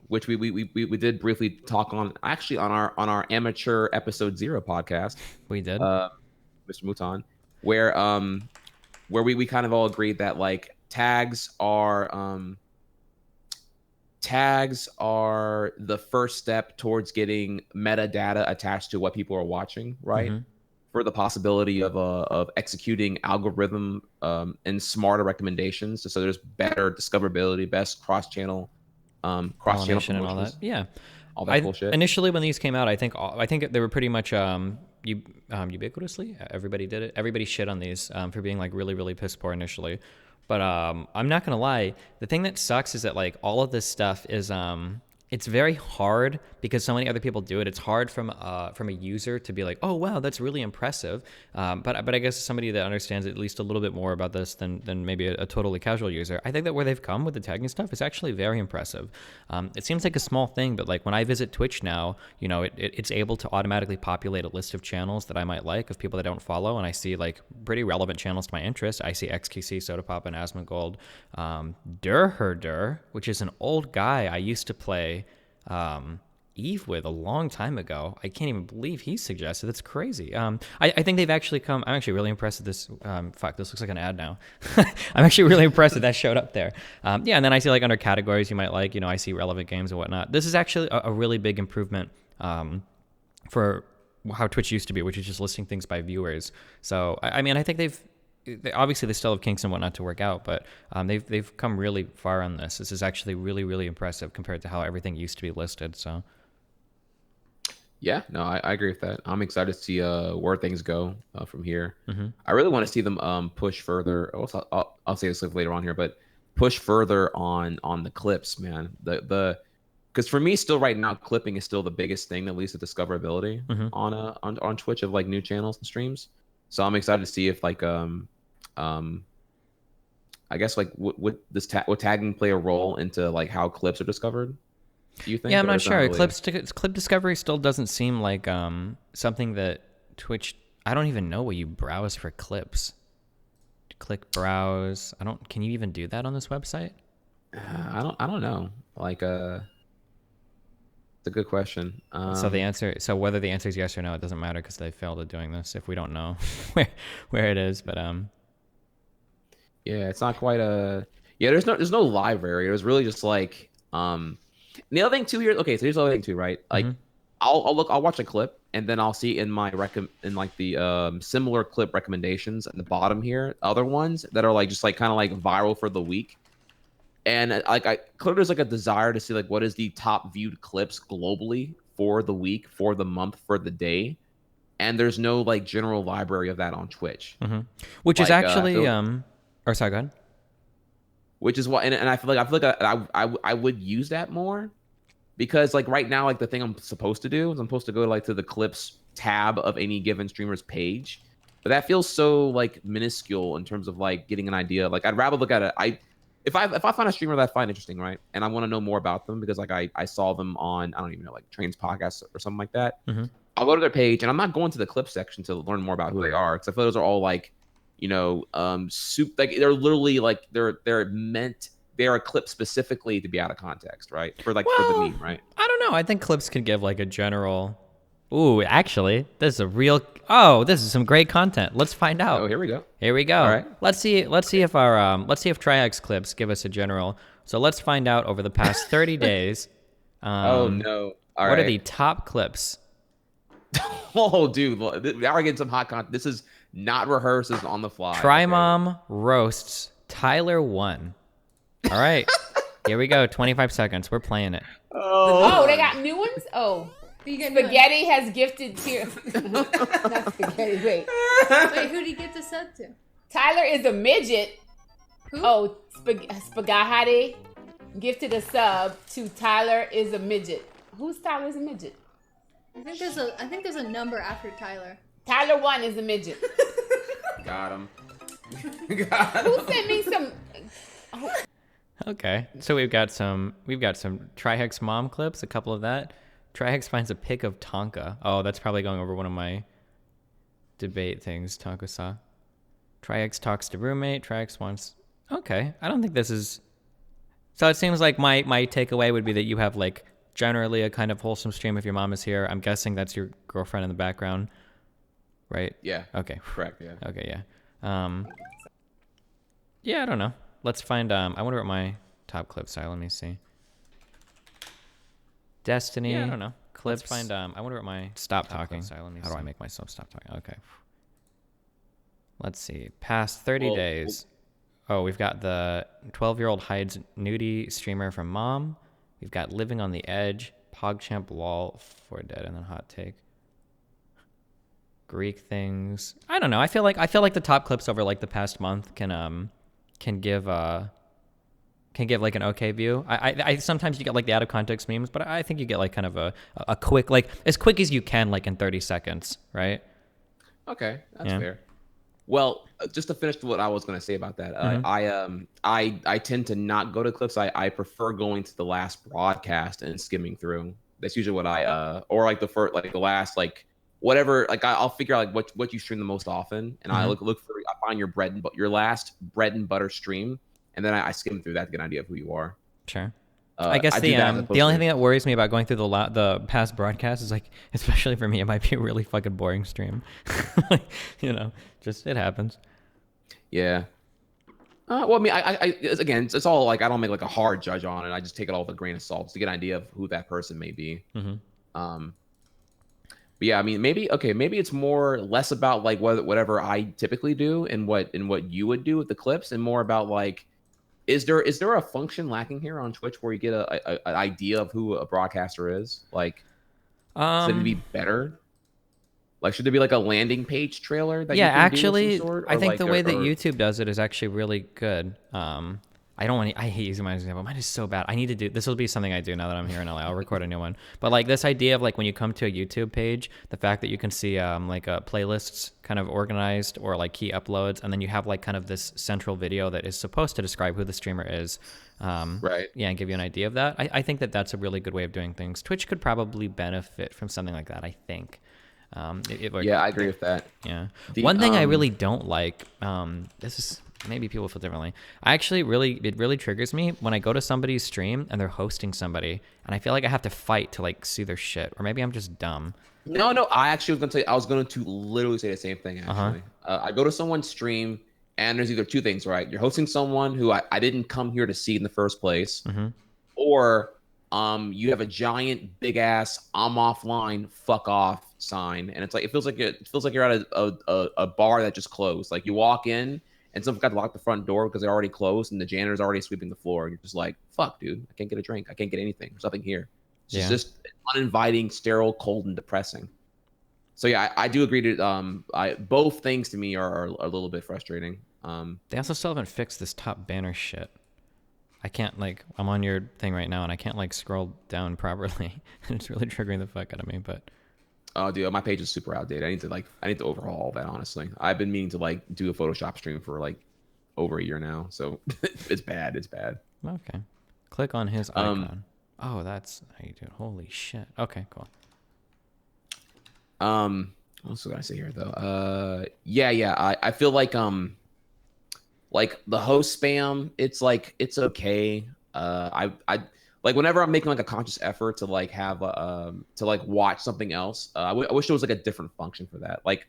which we did briefly talk on, actually on our amateur episode 0 podcast. We did, Mr. Mouton, where we kind of all agreed that like tags are the first step towards getting metadata attached to what people are watching, right? For the possibility of executing algorithm and smarter recommendations, so there's better discoverability, best cross-channel promotions and all that. Yeah, all that bullshit. Initially, when these came out, I think they were pretty much ubiquitously. Everybody did it. Everybody shit on these for being like really, really piss poor initially. But I'm not gonna lie. The thing that sucks is that like all of this stuff is it's very hard because so many other people do it. It's hard from a user to be like, oh wow, that's really impressive. But I guess somebody that understands at least a little bit more about this than maybe a totally casual user, I think that where they've come with the tagging stuff is actually very impressive. It seems like a small thing, but like when I visit Twitch now, you know, it's able to automatically populate a list of channels that I might like of people that I don't follow, and I see like pretty relevant channels to my interest. I see XQC, Soda Pop, and Asmongold, Durherder, which is an old guy I used to play Eve with a long time ago. I can't even believe he suggested. That's crazy. I think they've actually come. I'm actually really impressed with this. Fuck, this looks like an ad now. I'm actually really impressed that showed up there. Yeah, and then I see like under categories you might like, you know, I see relevant games and whatnot. This is actually a really big improvement for how Twitch used to be, which is just listing things by viewers. So I mean, I think obviously they still have kinks and whatnot to work out, but they've come really far on this. This is actually really, really impressive compared to how everything used to be listed. So yeah, no, I agree with that. I'm excited to see where things go from here. I really want to see them push further. Also, I'll say this later on here, but push further on the clips, man. Because for me, still right now, clipping is still the biggest thing that leads to discoverability on Twitch of like new channels and streams. So I'm excited to see if like I guess like would tagging play a role into like how clips are discovered? Do you think? Yeah, I'm Or not is that sure. really- Clip discovery still doesn't seem like something that Twitch. I don't even know what you browse for clips. Click browse. Can you even do that on this website? I don't know. Like it's a good question. So whether the answer is yes or no, it doesn't matter because they failed at doing this if we don't know where it is. But yeah, it's not quite a there's no library. It was really just like the other thing too here. Okay, so here's the other thing too, right? Like I'll watch a clip and then I'll see in my the similar clip recommendations at the bottom here, other ones that are like just like kind of like viral for the week. And like clearly there's like a desire to see like what is the top viewed clips globally for the week, for the month, for the day. And there's no like general library of that on Twitch. which is Like, actually or sorry, go ahead. Which is why, and I feel like I would use that more, because like right now, like the thing I'm supposed to do is I'm supposed to go like to the clips tab of any given streamer's page, but that feels so like minuscule in terms of like getting an idea. Like I'd rather look at it. If I find a streamer that I find interesting, right, and I want to know more about them because like I saw them on, I don't even know, like Train's podcast or something like that. I'll go to their page and I'm not going to the clip section to learn more about who they are, because I feel those are all like, you know, like they're literally like they're a clip specifically to be out of context, right? For the meme, right? I don't know. I think clips could give like a general. Ooh, actually, this is a real. Oh, this is some great content. Let's find out. Oh, here we go. Here we go. All right. Let's see if trihex clips give us a general. So let's find out over the past 30 days. Oh no! What are the top clips? Oh, dude, now we're getting some hot content. This is not rehearsed. This is on the fly. Trimom roasts Tyler 1. All right. Here we go. 25 seconds. We're playing it. Oh, they got new ones? Oh. Spaghetti has gifted tier. Not spaghetti, wait. Wait, who do you get the sub to? Tyler is a midget. Who? Oh, Spaghetti gifted a sub to Tyler is a midget. Who's Tyler is a midget? I think there's a number after Tyler. Tyler 1 is a midget. Got him. Who sent me some? Oh. Okay. So we've got some Trihex mom clips, a couple of that. Trihex finds a pic of Tonka. Oh, that's probably going over one of my debate things, Tonka saw. Trihex talks to roommate. Trihex wants... Okay. I don't think this is... So it seems like my takeaway would be that you have like generally a kind of wholesome stream if your mom is here. I'm guessing that's your girlfriend in the background, right? Yeah. Okay. Correct. Yeah. Okay. Yeah. Yeah. I don't know. Let's find. I wonder what my top clips are. Let me see. Destiny. Yeah, I don't know. Clips. Let's find. I wonder what my stop talking. How do I make myself stop talking? Okay. Let's see. Past 30 days. Oh, we've got the 12-year-old hides nudie streamer from mom. We've got living on the edge, PogChamp lol, 4 dead, and then hot take. Greek things. I don't know. I feel like the top clips over like the past month can give like an okay view. I sometimes you get like the out of context memes, but I think you get like kind of a quick, like as quick as you can, like in 30 seconds, right? Okay, that's fair. Well, just to finish what I was going to say about that, I tend to not go to clips. I prefer going to the last broadcast and skimming through. That's usually what or like the first, like the last, like whatever. Like I'll figure out like what you stream the most often, and I look for. I find your last bread and butter stream, and then I skim through that to get an idea of who you are. Sure. I guess the only thing that worries me about going through the past broadcast is like, especially for me, it might be a really fucking boring stream. You know, just it happens. Yeah. Well, I mean, I again, it's all like I don't make like a hard judge on it. I just take it all with a grain of salt to get an idea of who that person may be. But yeah, I mean, maybe it's less about like whatever I typically do and what you would do with the clips, and more about like, is there a function lacking here on Twitch where you get an idea of who a broadcaster is? Like, should it be better? Like, should there be like a landing page trailer? That yeah, you can actually, do of some sort? I think like, the way that YouTube does it is actually really good. I don't want to, I hate using mine as an example. Mine is so bad. I need to do, this will be something I do now that I'm here in LA. I'll record a new one. But like this idea of like when you come to a YouTube page, the fact that you can see like playlists kind of organized or like key uploads, and then you have like kind of this central video that is supposed to describe who the streamer is. Right. Yeah, and give you an idea of that. I think that that's a really good way of doing things. Twitch could probably benefit from something like that, I think. Yeah, I agree with that. Yeah. One thing I really don't like, this is, maybe people feel differently. It really triggers me when I go to somebody's stream and they're hosting somebody and I feel like I have to fight to like see their shit, or maybe I'm just dumb. No, I actually was going to tell you, I was going to literally say the same thing, actually. I go to someone's stream and there's either two things, right? You're hosting someone who I didn't come here to see in the first place, or you have a giant, big ass, I'm offline, fuck off sign. And it's like, it feels like you're at a bar that just closed. Like you walk in, and someone forgot to lock the front door because they're already closed and the janitor's already sweeping the floor. And you're just like, fuck, dude, I can't get a drink. I can't get anything. There's nothing here. It's just uninviting, sterile, cold, and depressing. So yeah, I do agree to both things to me are a little bit frustrating. They also still haven't fixed this top banner shit. I can't like, I'm on your thing right now and I can't like scroll down properly. It's really triggering the fuck out of me, but. Oh, dude, my page is super outdated. I need to overhaul all that, honestly. I've been meaning to like do a Photoshop stream for like over a year now, so it's bad. It's bad. Okay. Click on his icon. Oh, that's how you do it. Holy shit. Okay, cool. What else was I say here though? Yeah. I feel like the host spam. It's like it's okay. I like whenever I'm making like a conscious effort to like have to like watch something else, I wish there was like a different function for that. Like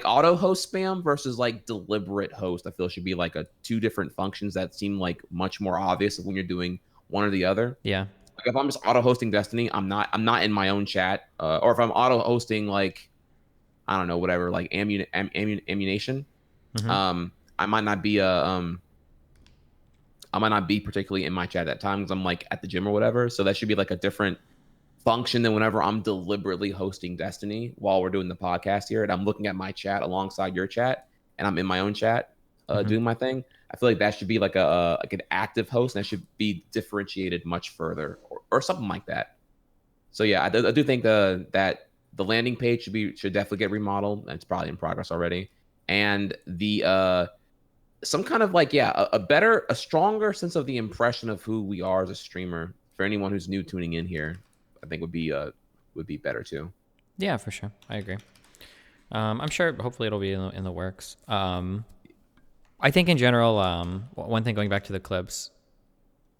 auto host spam versus like deliberate host, I feel should be like two different functions that seem like much more obvious when you're doing one or the other. Yeah. Like if I'm just auto hosting Destiny, I'm not in my own chat. Or if I'm auto hosting like, I don't know, whatever, like ammunition. I might not be particularly in my chat at that time because I'm like at the gym or whatever. So that should be like a different function than whenever I'm deliberately hosting Destiny while we're doing the podcast here and I'm looking at my chat alongside your chat and I'm in my own chat doing my thing. I feel like that should be like an active host and that should be differentiated much further or something like that. So yeah, I do think that the landing page should definitely get remodeled. And it's probably in progress already. And the some kind of like a stronger sense of the impression of who we are as a streamer for anyone who's new tuning in here, I think would be better too. Yeah, for sure. I agree. I'm sure hopefully it'll be in the works. I think in general, one thing going back to the clips,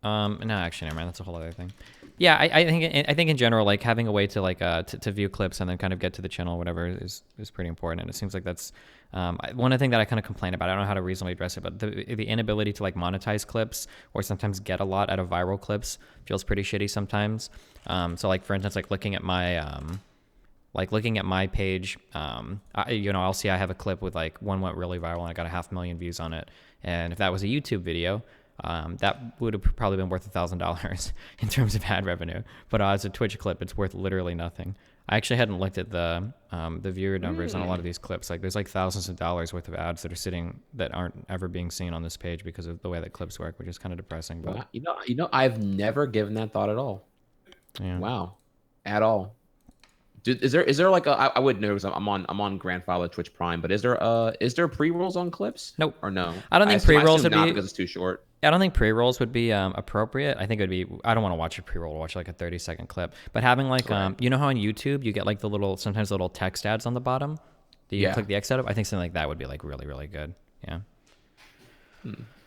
no, actually, never mind. That's a whole other thing. Yeah, I think in general, like having a way to like to view clips and then kind of get to the channel, or whatever, is pretty important. And it seems like that's one of the things that I kind of complain about. I don't know how to reasonably address it, but the inability to like monetize clips or sometimes get a lot out of viral clips feels pretty shitty sometimes. So like for instance, like looking at my page, I'll see I have a clip with like one went really viral and I got 500,000 views on it. And if that was a YouTube video, that would have probably been worth $1,000 in terms of ad revenue. But as a Twitch clip, it's worth literally nothing. I actually hadn't looked at the viewer numbers on a lot of these clips. Like there's like thousands of dollars worth of ads that aren't ever being seen on this page because of the way that clips work, which is kind of depressing. But I've never given that thought at all. Yeah. Wow, at all. Is there like I wouldn't know because I'm on grandfather Twitch Prime, but is there pre-rolls on clips? Nope. Or no? I don't think pre-rolls would be because it's too short. I don't think pre-rolls would be appropriate. I think it would be. I don't want to watch a pre-roll. Watch like a 30-second clip. But having like you know how on YouTube you get like sometimes little text ads on the bottom that you click the X out of. I think something like that would be like really really good. Yeah.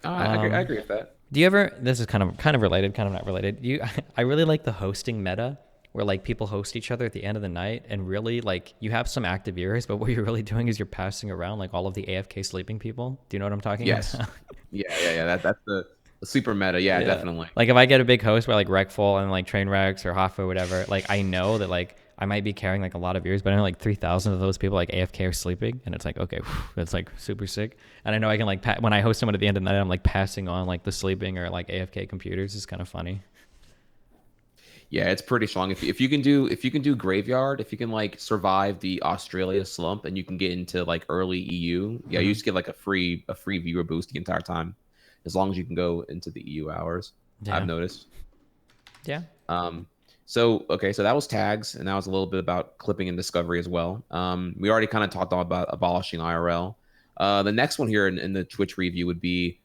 I agree with that. Do you ever? This is kind of related, kind of not related. I really like the hosting meta, where like people host each other at the end of the night and really like you have some active viewers, but what you're really doing is you're passing around like all of the AFK sleeping people. Do you know what I'm talking about? Yeah. That's the super meta. Yeah, definitely. Like if I get a big host by like Wreckful and like Trainwrecks or Hoffa or whatever, like I know that like I might be carrying like a lot of viewers, but I know like 3,000 of those people like AFK are sleeping, and it's like, okay, that's like super sick. And I know I can like when I host someone at the end of the night, I'm like passing on like the sleeping or like AFK computers. It's kind of funny. Yeah, it's pretty strong. If you can do Graveyard, if you can like survive the Australia slump and you can get into like early EU, you just get like a free viewer boost the entire time. as long as you can go into the EU hours. Yeah. I've noticed. Yeah. So that was tags, and that was a little bit about clipping and discovery as well. We already kind of talked about abolishing IRL. The next one here in the Twitch review would be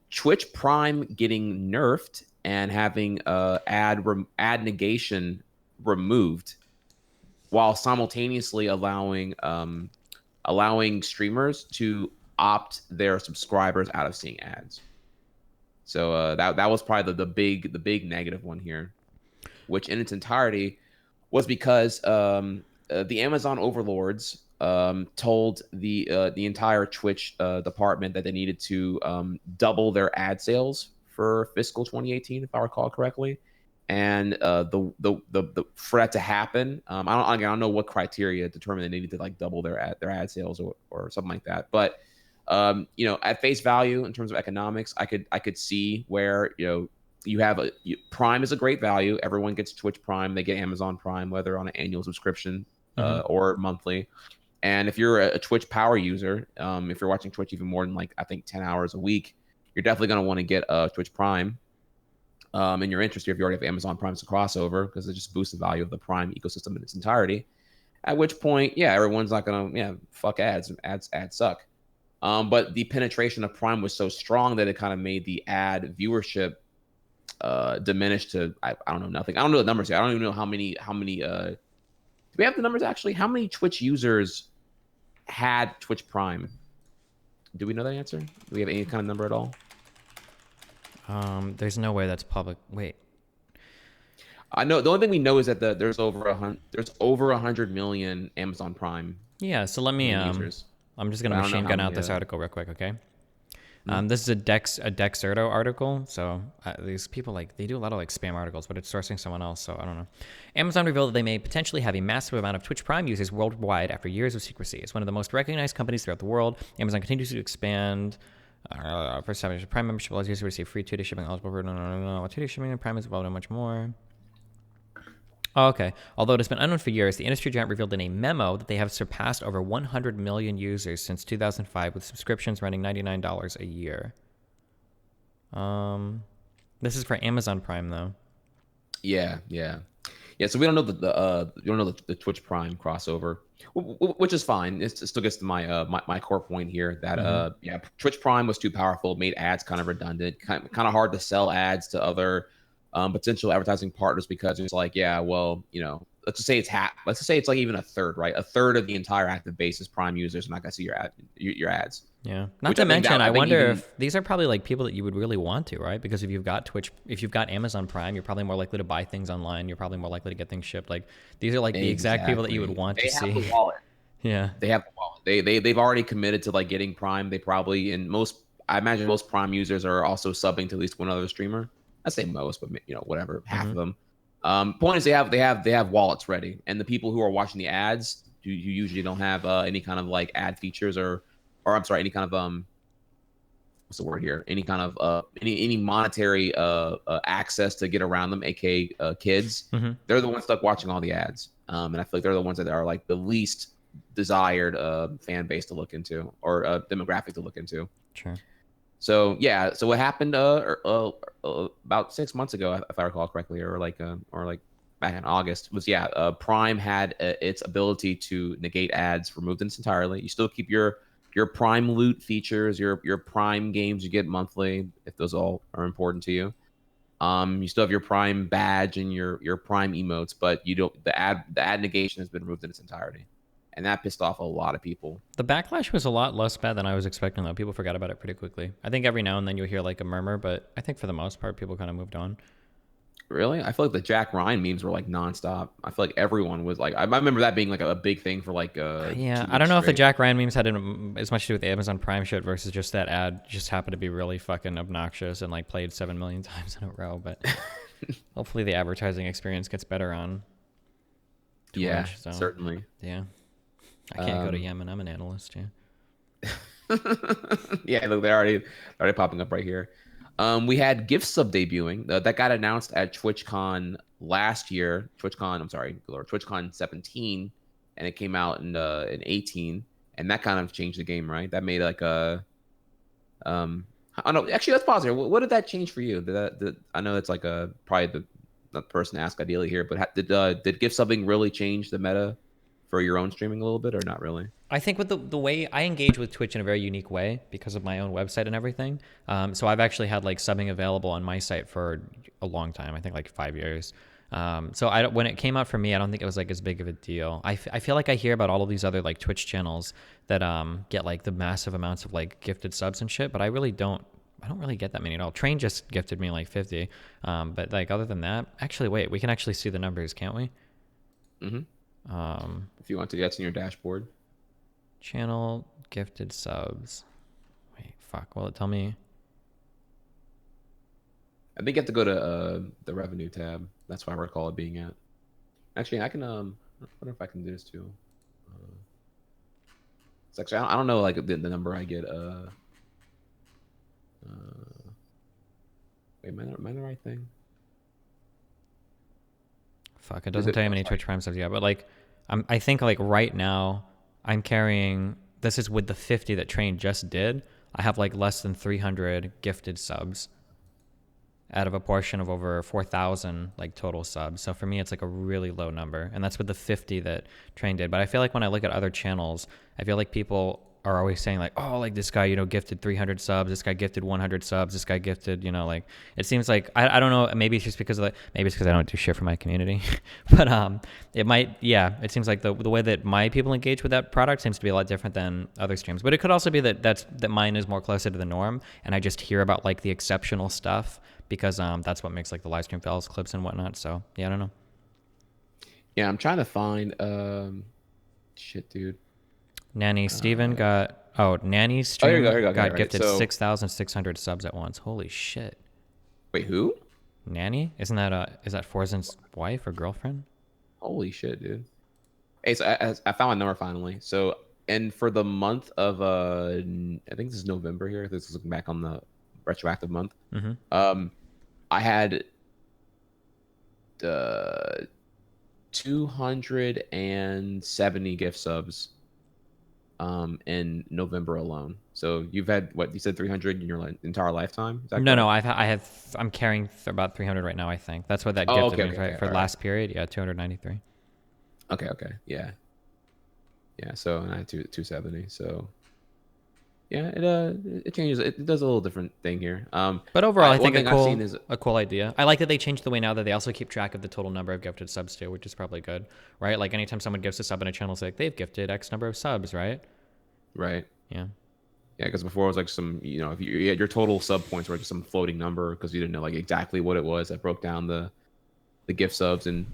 Twitch Prime getting nerfed and having ad negation removed, while simultaneously allowing streamers to opt their subscribers out of seeing ads. So that was probably the big negative one here, which in its entirety was because the Amazon overlords told the entire Twitch department that they needed to double their ad sales for fiscal 2018, if I recall correctly. And for that to happen, I don't know what criteria determined they needed to like double their ad sales or something like that. But at face value in terms of economics, I could see where you have Prime is a great value. Everyone gets Twitch Prime. They get Amazon Prime, whether on an annual subscription or monthly. And if you're a Twitch Power user, if you're watching Twitch even more than like I think 10 hours a week, you're definitely going to want to get Twitch Prime. And you're interested if you already have Amazon Prime as a crossover, because it just boosts the value of the Prime ecosystem in its entirety. At which point, everyone's not going to fuck ads. Ads suck. But the penetration of Prime was so strong that it kind of made the ad viewership diminished to I don't know, nothing. I don't know the numbers here. I don't even know how many do we have the numbers actually? How many Twitch users had Twitch Prime? Do we know that answer? Do we have any kind of number at all? There's no way that's public. Wait. I know the only thing we know is that there's over 100 million Amazon Prime. Yeah, so let me users. I'm just gonna machine gun out this article real quick, okay? This is a Dexerto article. So these people they do a lot of spam articles, but it's sourcing someone else, so I don't know. Amazon revealed that they may potentially have a massive amount of Twitch Prime users worldwide after years of secrecy. It's one of the most recognized companies throughout the world. Amazon continues to expand. First time Prime membership allows users to receive free 2-day shipping eligible for 2-day shipping and Prime is involved in much more. Oh, okay. Although it has been unknown for years, the industry giant revealed in a memo that they have surpassed over 100 million users since 2005, with subscriptions running $99 a year. This is for Amazon Prime, though. Yeah. So we don't know the Twitch Prime crossover, which is fine. It still gets to my core point here that Twitch Prime was too powerful, made ads kind of redundant, kind of hard to sell ads to other potential advertising partners, because it's let's just say it's like even a third, right? A third of the entire active base is Prime users, and not gonna see your ads. Yeah. Not to mention, I wonder if these are probably people that you would really want to, right? Because if you've got Amazon Prime, you're probably more likely to buy things online. You're probably more likely to get things shipped. These are the exact people that you would want to see. They have the wallet. Yeah. They have the wallet. They've already committed to getting Prime. They probably, I imagine most Prime users are also subbing to at least one other streamer. I say most, but whatever, half of them. Point is, they have wallets ready, and the people who are watching the ads, who usually don't have any kind of ad features or I'm sorry, any kind of what's the word here? Any kind of any monetary access to get around them, aka kids. They're the ones stuck watching all the ads, and I feel like they're the ones that are the least desired fan base to look into, or demographic to look into. Sure. So so what happened about 6 months ago, if I recall correctly, or back in August, was Prime had its ability to negate ads removed in its entirely. You still keep your Prime loot features, your Prime games you get monthly, if those all are important to you. You still have your Prime badge and your Prime emotes, but you don't. The ad negation has been removed in its entirety. And that pissed off a lot of people. The backlash was a lot less bad than I was expecting, though. People forgot about it pretty quickly. I think every now and then you'll hear a murmur, but I think for the most part, people kind of moved on. Really? I feel like the Jack Ryan memes were nonstop. I feel like everyone was I remember that being a big thing for yeah, I don't know if the Jack Ryan memes had as much to do with the Amazon Prime shit versus just that ad just happened to be really fucking obnoxious and played 7 million times in a row. But hopefully the advertising experience gets better on Twitch. Yeah, certainly. Yeah. I can't go to Yemen. I'm an analyst. Yeah. Yeah, look, they're already popping up right here. We had gift sub debuting that got announced at TwitchCon last year. TwitchCon 17, and it came out in 18, and that kind of changed the game, right? That made I know. Actually, let's pause here. What did that change for you? I know it's like probably the not the person to ask ideally here, but did gift subbing really change the meta for your own streaming a little bit, or not really? I think with the way I engage with Twitch in a very unique way because of my own website and everything. So I've actually had like subbing available on my site for a long time. I think like 5 years. So when it came out for me, I don't think it was like as big of a deal. I feel like I hear about all of these other like Twitch channels that get like the massive amounts of like gifted subs and shit, but I don't really get that many at all. Train just gifted me like 50. But like other than that, actually, wait, we can actually see the numbers, can't we? If you want to, that's in your dashboard. Channel gifted subs. Wait, fuck. Will it tell me? I think you have to go to the revenue tab. That's why I recall it being at. Actually, I can I wonder if I can do this too. It's actually I don't know like the number I get. Wait, am I the right thing? Fuck, it doesn't tell you how many Twitch Prime subs you have, but like, I think like right now I'm carrying. This is with the 50 that Train just did. I have like less than 300 gifted subs out of a portion of over 4,000 like total subs. So for me, it's like a really low number, and that's with the 50 that Train did. But I feel like when I look at other channels, I feel like people are always saying like, oh, like this guy, gifted 300 subs, this guy gifted 100 subs, this guy gifted, like it seems like, I don't know, maybe it's just because of maybe it's because I don't do shit for my community, but it might, yeah, it seems like the way that my people engage with that product seems to be a lot different than other streams. But it could also be that mine is more closer to the norm, and I just hear about like the exceptional stuff because that's what makes like the live stream fails, clips and whatnot. So yeah, I don't know. Yeah, I'm trying to find shit, dude. Nanny Steven Nanny stream here you go. got Right. gifted So, 6,600 subs at once. Holy shit. wait, who? Nanny? Is that Forzen's wife or girlfriend? Holy shit, dude. Hey, so I found my number finally. So, and for the month of I think this is November here. This is looking back on the retroactive month. I had 270 gift subs in November alone. So you've had what you said 300 in your entire lifetime? Is that No, correct? I'm carrying about 300 right now, I think. That's what that Oh, gifted okay, me, okay, right? For all last period, yeah, 293. Okay, yeah. So and I had 270. So yeah, it changes. It does a little different thing here. But overall, I think one thing I've seen is a cool idea. I like that they changed the way now that they also keep track of the total number of gifted subs too, which is probably good, right? Like anytime someone gives a sub in a channel, it's like they've gifted X number of subs, right? right. Yeah. Yeah, because before it was like some, if you had your total sub points were just some floating number because you didn't know like exactly what it was that broke down the gift subs, and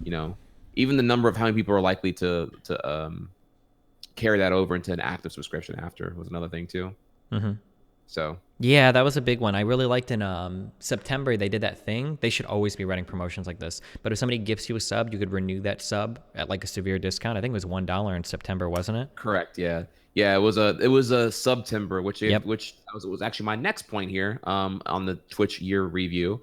even the number of how many people are likely to carry that over into an active subscription after was another thing too. So yeah, that was a big one. I really liked in September they did that thing. They should always be running promotions like this. But if somebody gifts you a sub, you could renew that sub at like a severe discount. I think it was $1 in September, wasn't it? correct, yeah. It was a September, which Yep. was actually my next point here on the Twitch year review.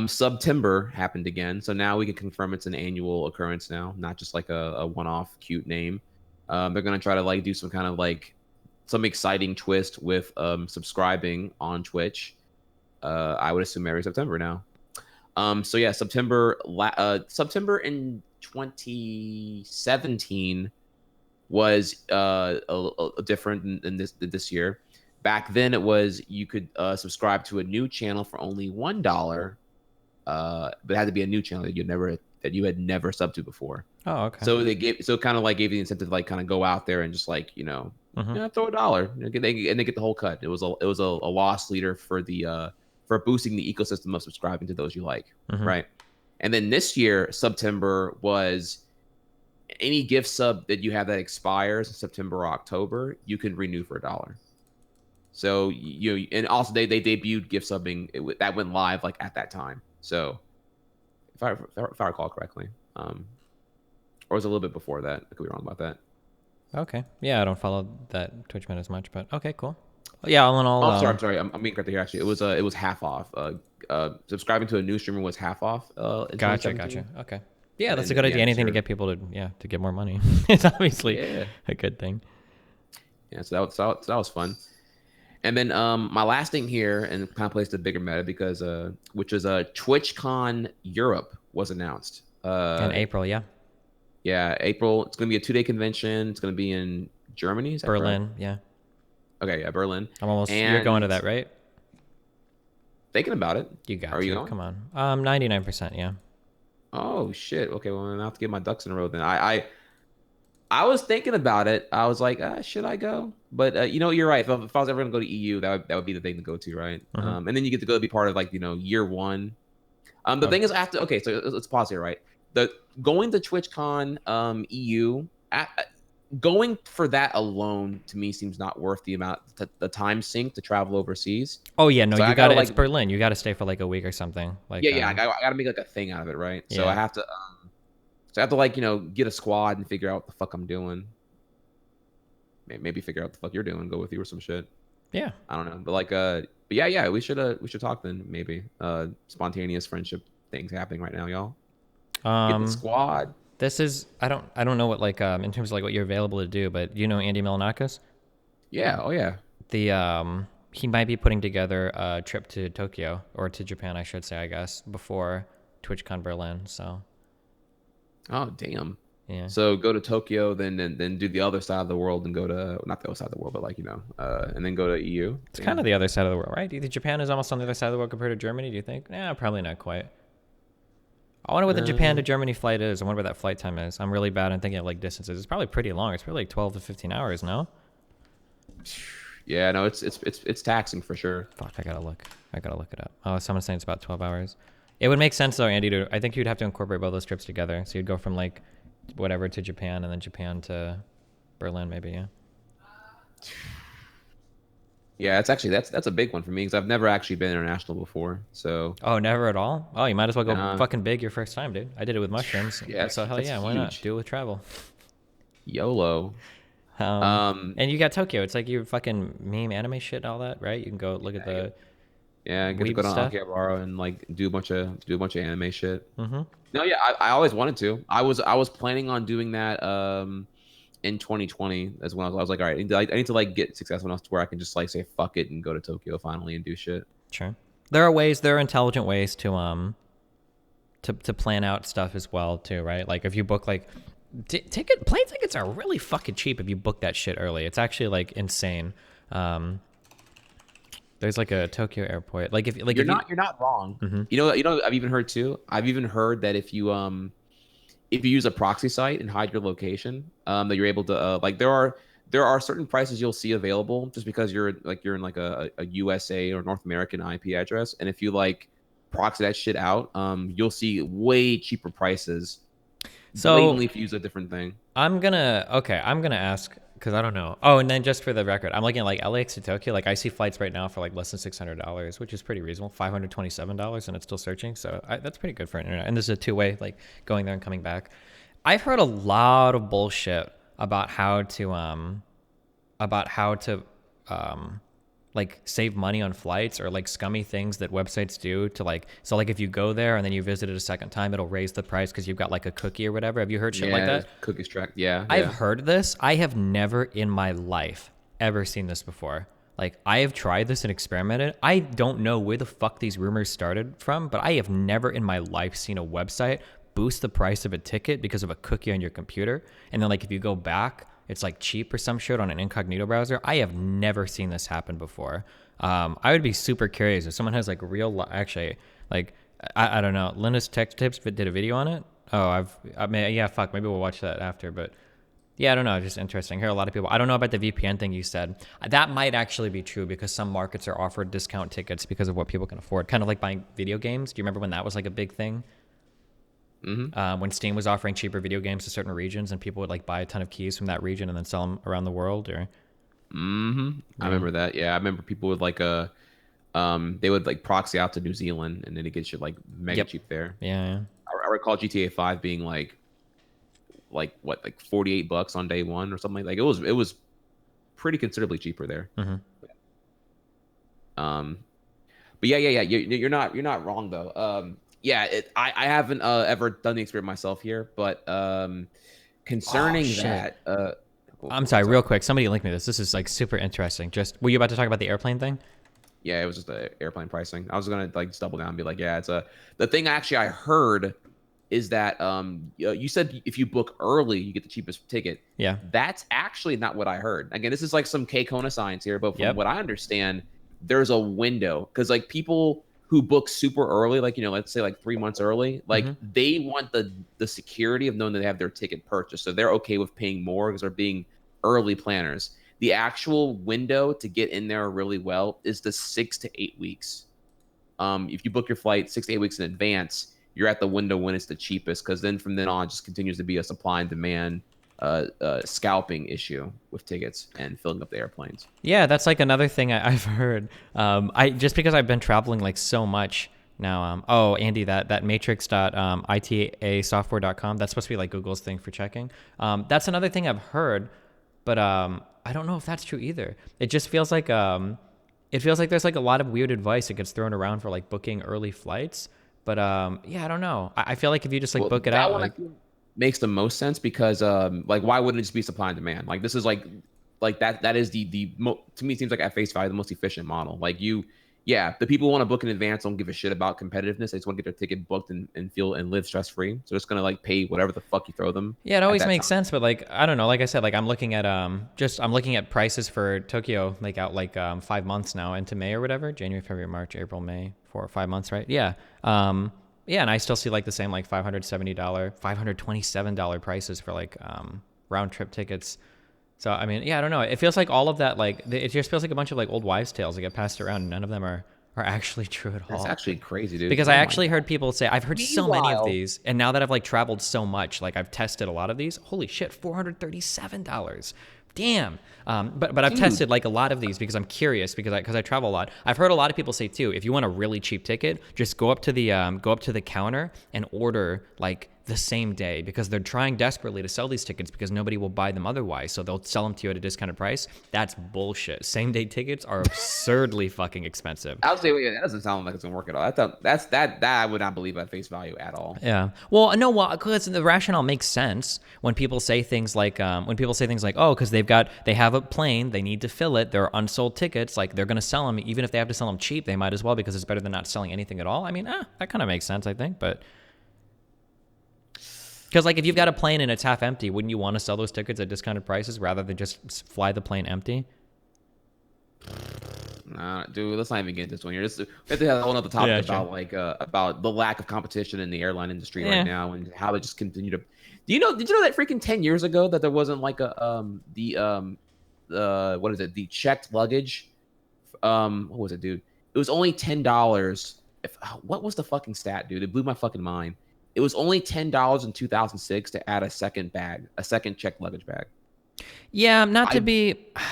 September happened again, so now we can confirm it's an annual occurrence now, not just like a one-off cute name. They're gonna try to like do some kind of like some exciting twist with subscribing on Twitch. I would assume every September now. So yeah, September in 2017 was a different than this year. Back then, it was you could subscribe to a new channel for only $1, but it had to be a new channel that you had never subbed to before. Oh, okay. So they gave the incentive to like kind of go out there and just like throw $1 and they get the whole cut. It was a loss leader for the for boosting the ecosystem of subscribing to those you like, right? And then this year, September was any gift sub that you have that expires in September or October, you can renew for $1. So and also they debuted gift subbing that went live like at that time. So if I recall correctly, or was it a little bit before that? I could be wrong about that. Okay. Yeah, I don't follow that Twitch meta as much, but okay, cool. Yeah, all in all. I'm sorry. I'm being correct here. Actually, it was half off. Subscribing to a new streamer was half off. In Gotcha. 2017. Okay. Yeah, that's a good idea. Anything to get people to get more money. It's obviously a good thing. Yeah, so that was fun. And then my last thing here, and kind of plays the bigger meta because which is TwitchCon Europe was announced. In April, yeah. Yeah, April. It's gonna be a 2-day convention. It's gonna be in Germany. Is that Berlin, correct? yeah. Okay, yeah, Berlin. You're going to that, right? Thinking about it. You got Are to. you going? Come on. 99%, yeah. Oh shit. Okay, well, I have to get my ducks in a row then. I was thinking about it. I was like, should I go? But you're right. If I was ever gonna go to EU, that would be the thing to go to, right? Mm-hmm. And then you get to go be part of like year one. The thing is, I have to. Okay, so let's pause here, right? The going to TwitchCon EU, going for that alone to me seems not worth the amount, the time sink to travel overseas. Oh yeah, no, So you I got to. gotta, It's Berlin. You got to stay for like a week or something. Like I gotta make like a thing out of it, right? So Yeah. I have to. So I have to like get a squad and figure out what the fuck I'm doing. Maybe figure out what the fuck you're doing. Go with you or some shit. Yeah. I don't know, but like but yeah, we should talk then maybe. Spontaneous friendship things happening right now, y'all. Get the squad. This is I don't know what like in terms of like what you're available to do, but you know Andy Milanakis? Yeah. Oh yeah. The he might be putting together a trip to Tokyo or to Japan, I should say, I guess, before TwitchCon Berlin. So. Oh damn. Yeah. So go to Tokyo, then do the other side of the world, and go to not the other side of the world, but like and then go to EU. It's kind of the other side of the world, right? Do you think Japan is almost on the other side of the world compared to Germany? Do you think? Nah, probably not quite. I wonder what the Japan to Germany flight is. I wonder what that flight time is. I'm really bad at thinking of like distances. It's probably pretty long. It's probably like 12 to 15 hours, no? Yeah, no, it's taxing for sure. Fuck, I gotta look it up. Oh, someone's saying it's about 12 hours. It would make sense though, Andy. I think you'd have to incorporate both those trips together. So you'd go from like whatever to Japan and then Japan to Berlin, maybe. Yeah. Yeah, it's actually that's a big one for me because I've never actually been international before. So. Oh, never at all? Oh, you might as well go fucking big your first time, dude. I did it with mushrooms. Yeah, so hell yeah, why not? Do it with travel. YOLO. And you got Tokyo. It's like you fucking meme anime shit, all that, right? You can go look at the. Yeah, get to go to stuff. Akihabara and like do a bunch of anime shit. Mm-hmm. No, yeah, I always wanted to. I was planning on doing that in 2020 as when I was like, all right, I need to like get successful enough to where I can just like say fuck it and go to Tokyo finally and do shit. Sure. There are intelligent ways to plan out stuff as well too, right? Like if you book like plane tickets are really fucking cheap if you book that shit early. It's actually like insane. There's like a Tokyo airport. Like if like you're not wrong. Mm-hmm. You know I've even heard too. I've even heard that if you use a proxy site and hide your location, that you're able to like there are certain prices you'll see available just because you're in like a USA or North American IP address, and if you like proxy that shit out, you'll see way cheaper prices. So blatantly if you use a different thing. I'm gonna ask because I don't know. Oh, and then just for the record, I'm looking at like LAX to Tokyo. Like I see flights right now for like less than $600, which is pretty reasonable. $527, and it's still searching. So that's pretty good for internet. And this is a two-way, like going there and coming back. I've heard a lot of bullshit about how to like save money on flights or like scummy things that websites do to like, so like if you go there and then you visit it a second time, it'll raise the price because you've got like a cookie or whatever. Have you heard shit like that? Cookies tracked. Yeah. I've heard this. I have never in my life ever seen this before. Like I have tried this and experimented. I don't know where the fuck these rumors started from, but I have never in my life seen a website boost the price of a ticket because of a cookie on your computer. And then like if you go back, it's like cheap or some shit on an incognito browser. I have never seen this happen before. I would be super curious if someone has like actually, like, I don't know. Linus Tech Tips did a video on it. Oh, maybe we'll watch that after. But yeah, I don't know. Just interesting. I hear a lot of people. I don't know about the VPN thing you said. That might actually be true because some markets are offered discount tickets because of what people can afford. Kind of like buying video games. Do you remember when that was like a big thing? Mm-hmm. When Steam was offering cheaper video games to certain regions and people would like buy a ton of keys from that region and then sell them around the world, or I remember that. Yeah, I remember people would like they would like proxy out to New Zealand and then it gets you like mega cheap there. Yeah. I recall GTA 5 being like what, like $48 on day one or something like it was pretty considerably cheaper there. Mm-hmm. But yeah, you're not wrong though. I haven't ever done the experiment myself here, but concerning that, I'm sorry, real quick. Somebody link me this. This is like super interesting. Just were you about to talk about the airplane thing? Yeah, it was just the airplane pricing. I was gonna like just double down and be like, yeah, it's the thing actually I heard is that you said if you book early you get the cheapest ticket. Yeah. That's actually not what I heard. Again, this is like some K-Kona science here, but from Yep. what I understand, there's a window because like people who book super early, like let's say like 3 months early, like they want the security of knowing that they have their ticket purchased, so they're okay with paying more because they're being early planners. The actual window to get in there really well is the 6 to 8 weeks. If you book your flight 6 to 8 weeks in advance, you're at the window when it's the cheapest, because then from then on it just continues to be a supply and demand scalping issue with tickets and filling up the airplanes. Yeah, that's like another thing I've heard. I just because I've been traveling like so much now. Oh, Andy, that matrix.itasoftware.com, that's supposed to be like Google's thing for checking. That's another thing I've heard, but I don't know if that's true either. It just feels like there's like a lot of weird advice that gets thrown around for like booking early flights. But yeah, I don't know. I feel like if you just like book it out, like, makes the most sense because like why wouldn't it just be supply and demand? Like this is like that is to me it seems like at face value the most efficient model. Like the people who want to book in advance don't give a shit about competitiveness. They just want to get their ticket booked and feel and live stress free. So they're just gonna like pay whatever the fuck you throw them. Yeah, it always makes sense, but like I don't know. Like I said, like I'm looking at prices for Tokyo like out like 5 months now into May or whatever, January, February, March, April, May, 4 or 5 months, right? Yeah. Yeah, and I still see like the same like $570, $527 prices for like round trip tickets. So I mean, yeah, I don't know. It feels like all of that, like it just feels like a bunch of like old wives' tales that get passed around, and none of them are actually true at all. That's actually crazy, dude. Because I actually heard people say, I've heard so many of these, and now that I've like traveled so much, like I've tested a lot of these. Holy shit, $437. Damn. But I've tested like a lot of these because I'm curious because I travel a lot. I've heard a lot of people say too, if you want a really cheap ticket, just go up to the counter and order like the same day, because they're trying desperately to sell these tickets because nobody will buy them otherwise. So they'll sell them to you at a discounted price. That's bullshit. Same day tickets are absurdly fucking expensive. I would say that doesn't sound like it's gonna work at all. That I would not believe at face value at all. Yeah. Well, no, because the rationale makes sense when people say things like, oh, because they have a plane, they need to fill it, there are unsold tickets, like they're gonna sell them, even if they have to sell them cheap, they might as well because it's better than not selling anything at all. I mean, that kind of makes sense, I think, but. Because like if you've got a plane and it's half empty, wouldn't you want to sell those tickets at discounted prices rather than just fly the plane empty? Nah, dude, let's not even get into this one here. We have to have a whole other topic about the lack of competition in the airline industry right now and how they just continue to. Did you know that freaking 10 years ago that there wasn't like the checked luggage? What was it, dude? It was only $10. What was the fucking stat, dude? It blew my fucking mind. It was only $10 in 2006 to add a second checked luggage bag. Yeah,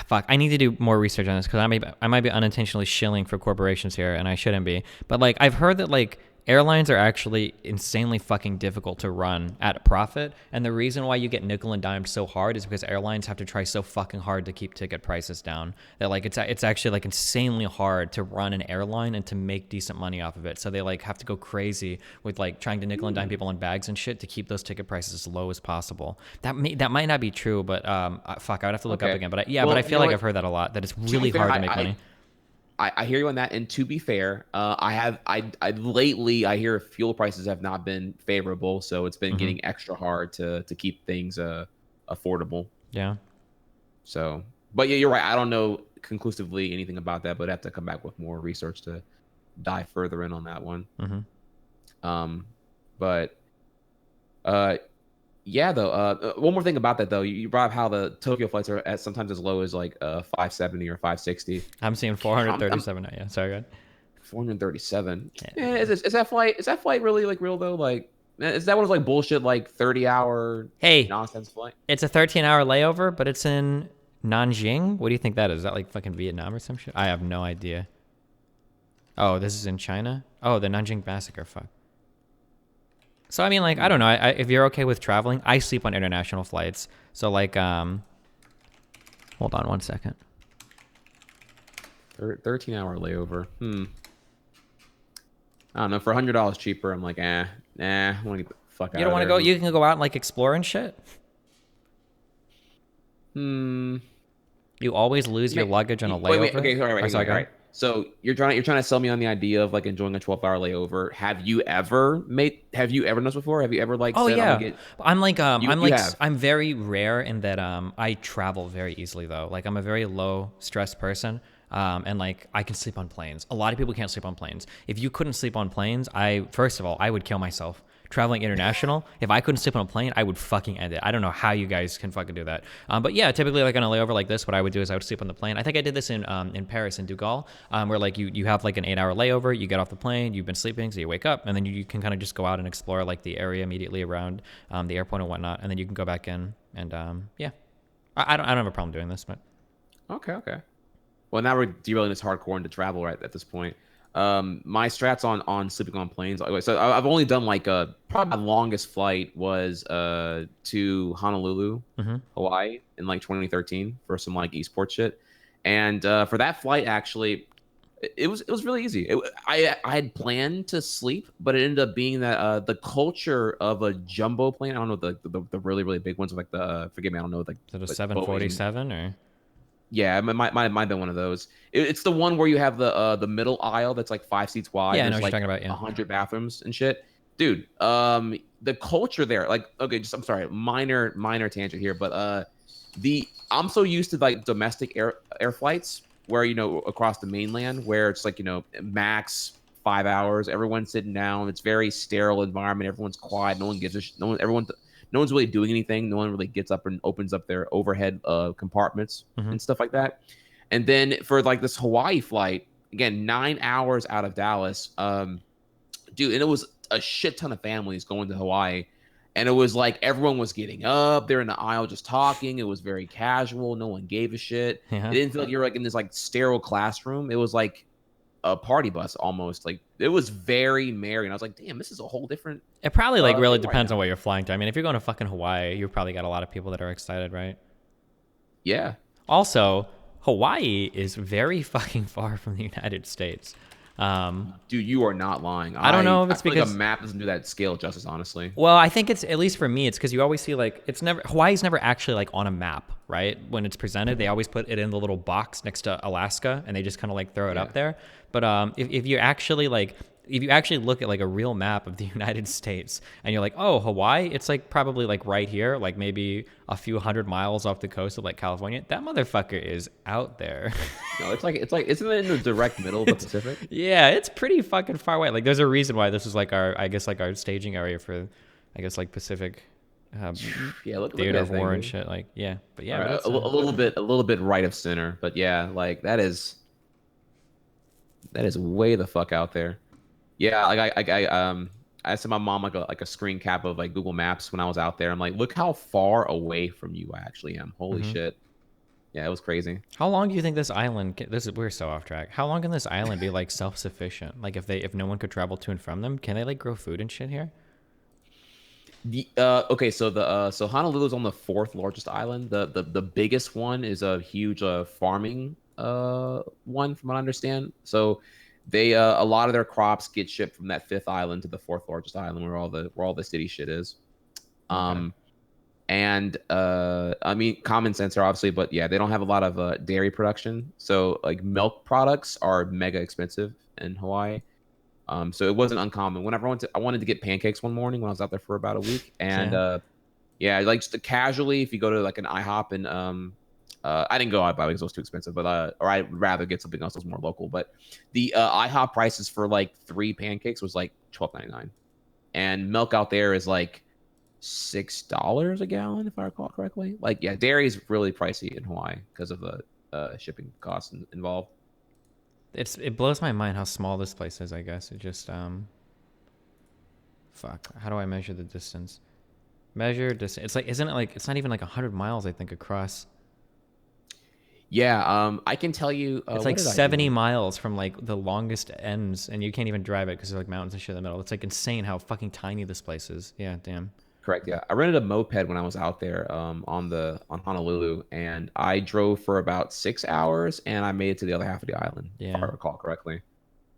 fuck. I need to do more research on this because I might be unintentionally shilling for corporations here, and I shouldn't be. But like, I've heard that like airlines are actually insanely fucking difficult to run at a profit, and the reason why you get nickel and dimed so hard is because airlines have to try so fucking hard to keep ticket prices down that like it's actually like insanely hard to run an airline and to make decent money off of it. So they like have to go crazy with like trying to nickel and dime people on bags and shit to keep those ticket prices as low as possible. That might not be true, but fuck, I would have to look up again. But but I feel like I've heard that a lot. That it's really hard to make money. I hear you on that, and to be fair, lately I hear fuel prices have not been favorable, so it's been getting extra hard to keep things affordable. Yeah. So, but yeah, you're right. I don't know conclusively anything about that, but I have to come back with more research to dive further in on that one. Yeah, though. One more thing about that, though. You brought up how the Tokyo flights are at sometimes as low as like 570 or 560. I'm seeing 437 now. Yeah, sorry, go ahead. 437. Yeah, is that flight really like real though? Like, is that one of like bullshit like 30-hour nonsense flight? It's a 13-hour layover, but it's in Nanjing. What do you think that is? Is that like fucking Vietnam or some shit? I have no idea. Oh, this is in China. Oh, the Nanjing massacre. Fuck. So, I mean, like, I don't know. If you're okay with traveling, I sleep on international flights. So, like, hold on one second. 13-hour layover. I don't know. For $100 cheaper, I'm like, I want to get the fuck out of there. You don't want to go? You can go out and, like, explore and shit? Hmm. You always lose your luggage on a layover. Wait. Okay, all right, Sorry, all right. So you're trying to sell me on the idea of like enjoying a 12-hour layover. Have you ever done this before? Have you ever like Oh said I'm yeah, gonna get I'm have? I'm very rare in that I travel very easily though. Like I'm a very low stress person. And like I can sleep on planes. A lot of people can't sleep on planes. If you couldn't sleep on planes, first of all, I would kill myself. Traveling international, if I couldn't sleep on a plane, I would fucking end it. I don't know how you guys can fucking do that. But yeah, typically like on a layover like this, what I would do is I would sleep on the plane. I think I did this in Paris in Dougal, where like you have like an 8-hour layover, you get off the plane, you've been sleeping, so you wake up, and then you can kind of just go out and explore like the area immediately around the airport and whatnot, and then you can go back in and yeah, I don't have a problem doing this, but Okay. Well, now we're derailing this hardcore into travel right at this point. My strats on sleeping on planes. So I've only done like probably my longest flight was to Honolulu, Hawaii in like 2013 for some like esports shit. And for that flight, actually, it was really easy. I had planned to sleep, but it ended up being that the culture of a jumbo plane. I don't know the really really big ones like the forgive me, I don't know like is it a like 747 or? yeah, it might have been one of those. It's the one where you have the middle aisle that's like 5 seats wide. Yeah, I know There's what like you're talking about. Yeah. 100 bathrooms and shit. Dude, the culture there, like, okay, I'm sorry, minor tangent here, but I'm so used to like domestic air flights where across the mainland where it's like max 5 hours, everyone's sitting down, it's very sterile environment, everyone's quiet, no one gives a no one's really doing anything. No one really gets up and opens up their overhead compartments and stuff like that. And then for like this Hawaii flight, again, 9 hours out of Dallas, dude, and it was a shit ton of families going to Hawaii. And it was like everyone was getting up. They're in the aisle just talking. It was very casual. No one gave a shit. Yeah. It didn't feel like you were like in this like sterile classroom. It was like a party bus almost. Like it was very merry. And I was like, damn, this is a whole different. It probably like really thing depends right on what you're flying to. I mean, if you're going to fucking Hawaii, you've probably got a lot of people that are excited, right? Yeah. Also, Hawaii is very fucking far from the United States. Dude, you are not lying. I don't know if it's I feel because like a map doesn't do that scale justice, honestly. Well, I think it's, at least for me, it's because you always see like Hawaii's never actually like on a map, right? When it's presented, they always put it in the little box next to Alaska, and they just kind of like throw it up there. But if you actually look at like a real map of the United States and you're like, oh, Hawaii, it's like probably like right here, like maybe a few 100 miles off the coast of like California. That motherfucker is out there. No, it's like isn't it in the direct middle of the Pacific? Yeah, it's pretty fucking far away. Like there's a reason why this is like our staging area for, I guess, like Pacific theater of war and shit. Like but right, a little bit right of center, but yeah, like that is way the fuck out there. Yeah, like I sent my mom like a screen cap of like Google Maps when I was out there. I'm like, look how far away from you I actually am. Holy shit. Yeah, it was crazy. How long do you think this island? We're so off track. How long can this island be like self-sufficient? Like if no one could travel to and from them, can they like grow food and shit here? Okay, so Honolulu's on the 4th largest island. The biggest one is a huge farming one, from what I understand. So they a lot of their crops get shipped from that 5th island to the 4th largest island where all the city shit is. Okay. And I mean, common sense are obviously, but yeah, they don't have a lot of dairy production. So like milk products are mega expensive in Hawaii. So it wasn't uncommon. Whenever I wanted to get pancakes one morning when I was out there for about a week, and yeah, like just casually, if you go to like an IHOP and I didn't go out because it was too expensive, but or I'd rather get something else that was more local. But the IHOP prices for like 3 pancakes was like $12.99, and milk out there is like $6 a gallon, if I recall correctly. Like, yeah, dairy is really pricey in Hawaii because of the shipping costs involved. It blows my mind how small this place is. I guess it just fuck. How do I measure the distance? Measure distance. It's like, isn't it like, it's not even like 100 miles, I think, across. Yeah, I can tell you. It's like 70 miles from like the longest ends, and you can't even drive it because there's like mountains and shit in the middle. It's like insane how fucking tiny this place is. Yeah, damn. Correct. Yeah, I rented a moped when I was out there on Honolulu, and I drove for about 6 hours, and I made it to the other half of the island. Yeah, if I recall correctly.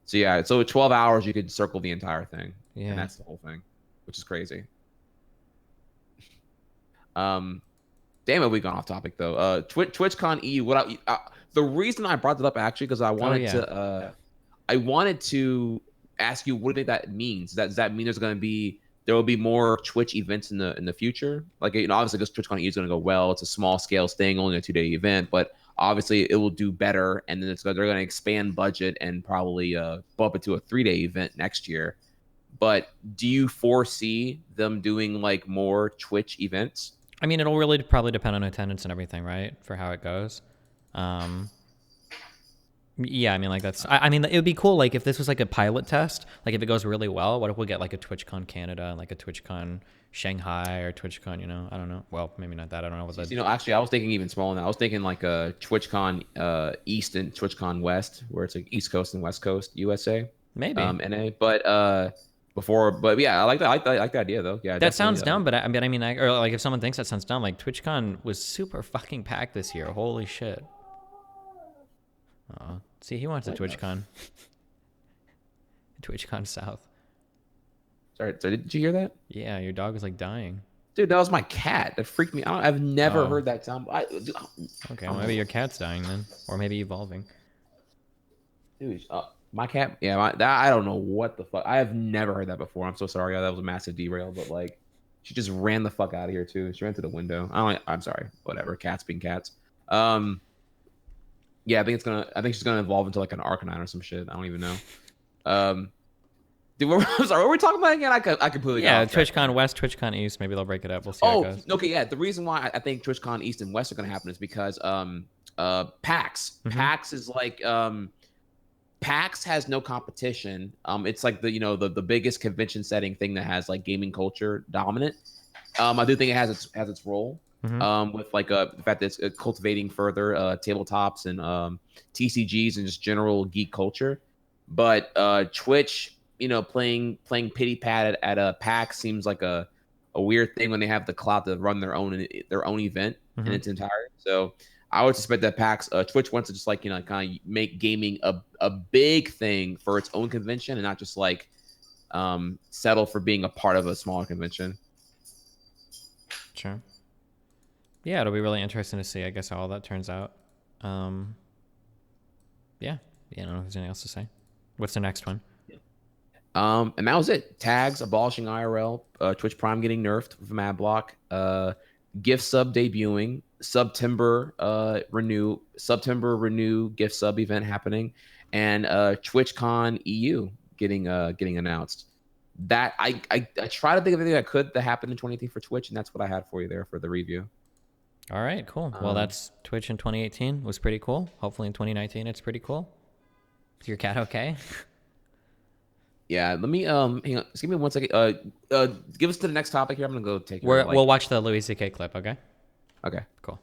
So yeah, so 12 hours you could circle the entire thing. Yeah, and that's the whole thing, which is crazy. Damn it, we gone off topic though. TwitchCon EU. The reason I brought it up actually because I wanted to ask you what do you think that means. Does that mean there will be more Twitch events in the future? Like, obviously because TwitchCon EU is going to go well. It's a small scale thing, only a 2-day event, but obviously it will do better. And then they're going to expand budget and probably bump it to a 3-day event next year. But do you foresee them doing like more Twitch events? I mean, it'll really probably depend on attendance and everything, right? For how it goes. Yeah, I mean, like I mean, it would be cool, like, if this was like a pilot test, like if it goes really well, what if we get like a TwitchCon Canada and like a TwitchCon Shanghai or TwitchCon, I don't know. Well, maybe not that. I don't know what that. Actually, I was thinking even smaller than that. I was thinking like a TwitchCon East and TwitchCon West, where it's like East Coast and West Coast USA. Maybe. NA, but yeah, I like that. I like the idea though. Yeah, that sounds dumb, but I mean, or like if someone thinks that sounds dumb, like TwitchCon was super fucking packed this year. Holy shit. Oh, see, he wants a TwitchCon. TwitchCon South. Sorry, did you hear that? Yeah, your dog is like dying. Dude, that was my cat. That freaked me out. I've never heard that sound. Okay, well, maybe your cat's dying then, or maybe evolving. Dude, my cat. Yeah, I don't know what the fuck. I have never heard that before. I'm so sorry. That was a massive derail, but like, she just ran the fuck out of here too. She ran through the window. I'm sorry. Whatever. Cats being cats. Yeah, I think she's gonna evolve into like an Arcanine or some shit. I don't even know. Dude, I'm sorry, what were we talking about again? I completely got TwitchCon West, TwitchCon East. Maybe they'll break it up. We'll see how it goes. Okay, yeah. The reason why I think TwitchCon East and West are gonna happen is because PAX. Mm-hmm. PAX is like PAX has no competition. It's like the biggest convention setting thing that has like gaming culture dominant. I do think it has its role. Mm-hmm. With like the fact that it's cultivating further tabletops and TCGs and just general geek culture. But Twitch, playing pity pat at a PAX seems like a weird thing when they have the clout to run their own event in its entirety. So I would suspect that PAX Twitch wants to just like kind of make gaming a big thing for its own convention and not just like settle for being a part of a smaller convention. Sure. Yeah, it'll be really interesting to see, I guess, how all that turns out. Yeah, I don't know if there's anything else to say. What's the next one? And that was it. Tags abolishing IRL, Twitch Prime getting nerfed with Madblock, gift sub debuting, September renew gift sub event happening, and TwitchCon EU getting announced. That I try to think of everything that could that happened in 2018 for Twitch, and that's what I had for you there for the review. All right, cool. Well, that's Twitch in 2018 was pretty cool. Hopefully in 2019 it's pretty cool. Is your cat okay? Yeah, let me hang on. Just give me 1 second. Give us to the next topic here. I'm gonna go take. We'll watch the Louis C.K. clip. Okay. Okay. Cool.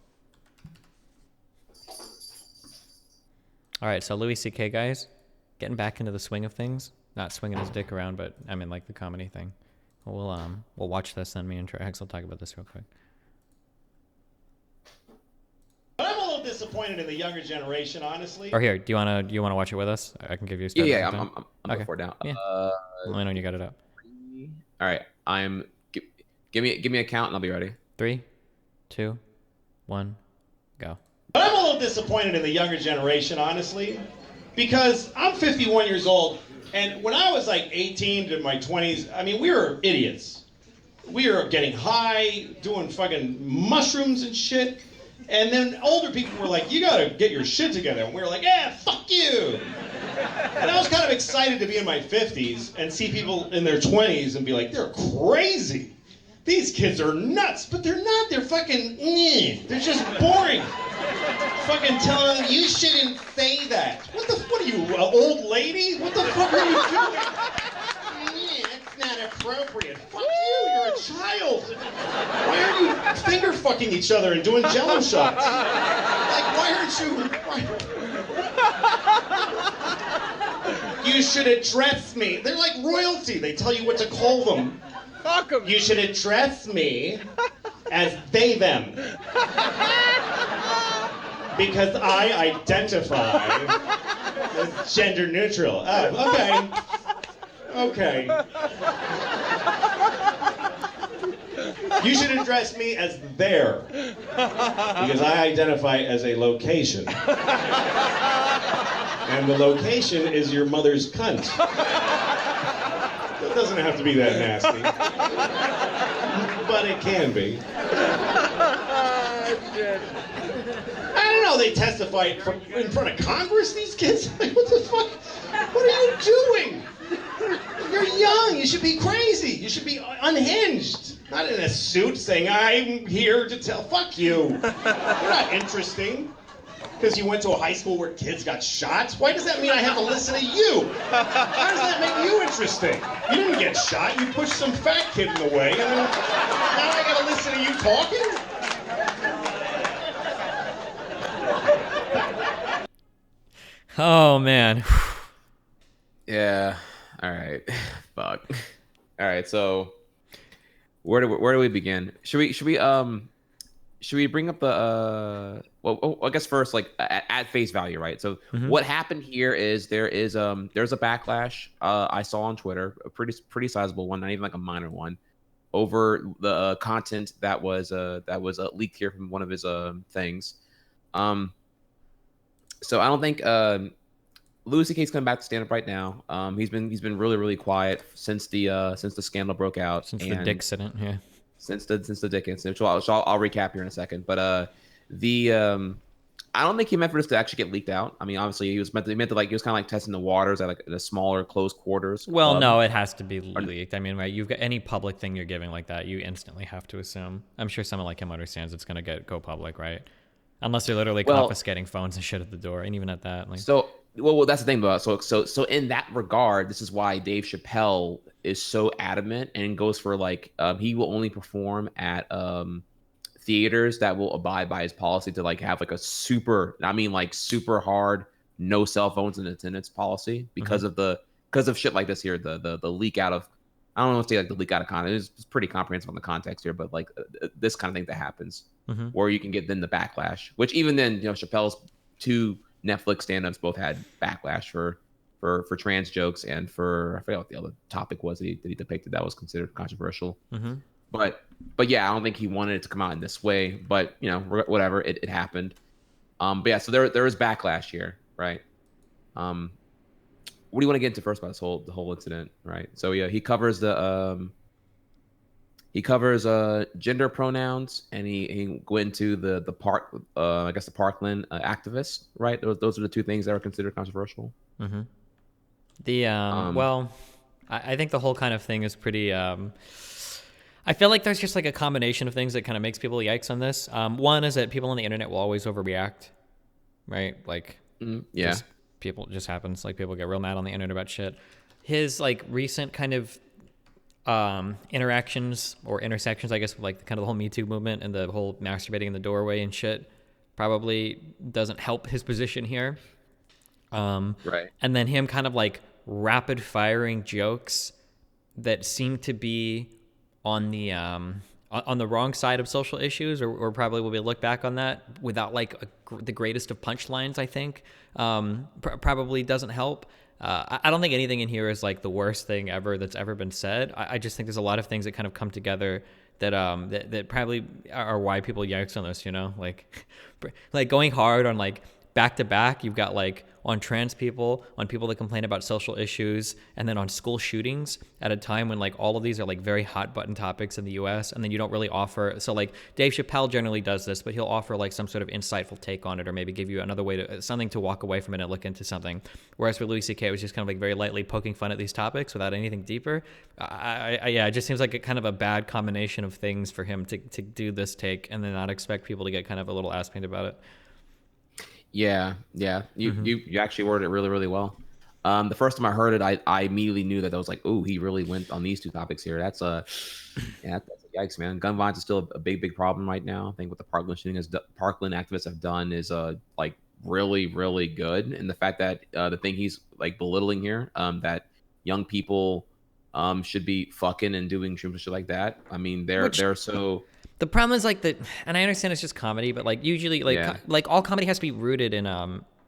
All right, so Louis C.K. guys, getting back into the swing of things. Not swinging his dick around, but I mean like the comedy thing. We'll watch this, then me and trihex will talk about this real quick. But I'm a little disappointed in the younger generation, honestly. Or here, do you wanna watch it with us? I can give you a start. Yeah, I'm okay. Before down. Yeah. Let me know when you got it up. All right, give me a count and I'll be ready. 3, 2, 1, go. But I'm a little disappointed in the younger generation, honestly, because I'm 51 years old, and when I was like 18 to my 20s, I mean, we were idiots. We were getting high, doing fucking mushrooms and shit. And then older people were like, you gotta get your shit together. And we were like, yeah, fuck you. And I was kind of excited to be in my 50s and see people in their 20s and be like, they're crazy. These kids are nuts, but they're not. They're fucking, they're just boring. Fucking telling them, you shouldn't say that. What are you, an old lady? What the fuck are you doing? It's not appropriate. Fuck you, you're a child. Why are you finger fucking each other and doing jello shots? Like, why aren't you... You should address me. They're like royalty. They tell you what to call them. Fuck 'em. You should address me as they, them. Because I identify as gender neutral. Oh, okay. Okay. You should address me as there. Because I identify as a location. And the location is your mother's cunt. It doesn't have to be that nasty. But it can be. I don't know, they testify in front of Congress, these kids? Like, what the fuck? What are you doing? You're young, you should be crazy. You should be unhinged. Not in a suit saying, I'm here to tell, fuck you. You're not interesting. Because you went to a high school where kids got shot? Why does that mean I have to listen to you? How does that make you interesting? You didn't get shot, you pushed some fat kid in the way, and then now I gotta listen to you talking? Oh man. Yeah. All right. Fuck. All right. So, where do we begin? Should we bring up the well, I guess first, like at face value, right? So what happened here is there's a backlash I saw on Twitter, a pretty sizable one, not even like a minor one, over the content that was leaked here from one of his things. So I don't think Louis C.K.'s coming back to stand up right now. He's been really quiet since the scandal broke out. Since the Dick incident, yeah. Since the Dick incident, which I'll recap here in a second. But I don't think he meant for this to actually get leaked out. I mean, obviously he was meant to like, he was kind of like testing the waters at like a smaller close quarters. Well, no, it has to be leaked. I mean, right? You've got any public thing you're giving like that, you instantly have to assume. I'm sure someone like him understands it's going to go public, right? Unless they're literally confiscating phones and shit at the door, and even at that, like. So, well, that's the thing about so in that regard, this is why Dave Chappelle is so adamant and goes for like he will only perform at theaters that will abide by his policy to like have like a super hard no cell phones in attendance policy because of shit like this here, the leak out of, I don't know if they like the leak out of context. It's pretty comprehensive on the context here, but like this kind of thing that happens where you can get then the backlash, which even then, Chappelle's two Netflix stand-ups both had backlash for trans jokes and for, I forget what the other topic was that he depicted that was considered controversial. But yeah, I don't think he wanted it to come out in this way, but whatever, it happened. But yeah, so there is backlash here, right? What do you want to get into first about the whole incident, right? So yeah, he covers gender pronouns, and he went into the I guess the Parkland activists, right? Those are the two things that are considered controversial. Well, I think the whole kind of thing is pretty. I feel like there's just like a combination of things that kind of makes people yikes on this. One is that people on the internet will always overreact, right? Like, people just happens. Like, people get real mad on the internet about shit. His like recent kind of interactions or intersections, I guess, with like kind of the whole Me Too movement and the whole masturbating in the doorway and shit probably doesn't help his position here. Right. And then him kind of like rapid firing jokes that seem to be on the wrong side of social issues, or probably will be looked back on that without like the greatest of punchlines, I think, probably doesn't help. I don't think anything in here is like the worst thing ever that's ever been said. I just think there's a lot of things that kind of come together that that probably are why people yikes on this, like going hard on like back to back. You've got like on trans people, on people that complain about social issues, and then on school shootings at a time when like all of these are like very hot button topics in the US, and then you don't really offer. So like Dave Chappelle generally does this, but he'll offer like some sort of insightful take on it, or maybe give you another way to something to walk away from it and look into something. Whereas for Louis C.K., it was just kind of like very lightly poking fun at these topics without anything deeper. Yeah, it just seems like a kind of a bad combination of things for him to do this take and then not expect people to get kind of a little ass painted about it. Yeah. You actually worded it really, really well. The first time I heard it, I immediately knew that I was like, oh, he really went on these two topics here. That's a yikes, man. Gun violence is still a big problem right now. I think what the Parkland shooting Parkland activists have done is like really, really good. And the fact that the thing he's like belittling here, that young people should be fucking and doing shit like that. I mean, they're so. The problem is like and I understand it's just comedy, but like usually like all comedy has to be rooted in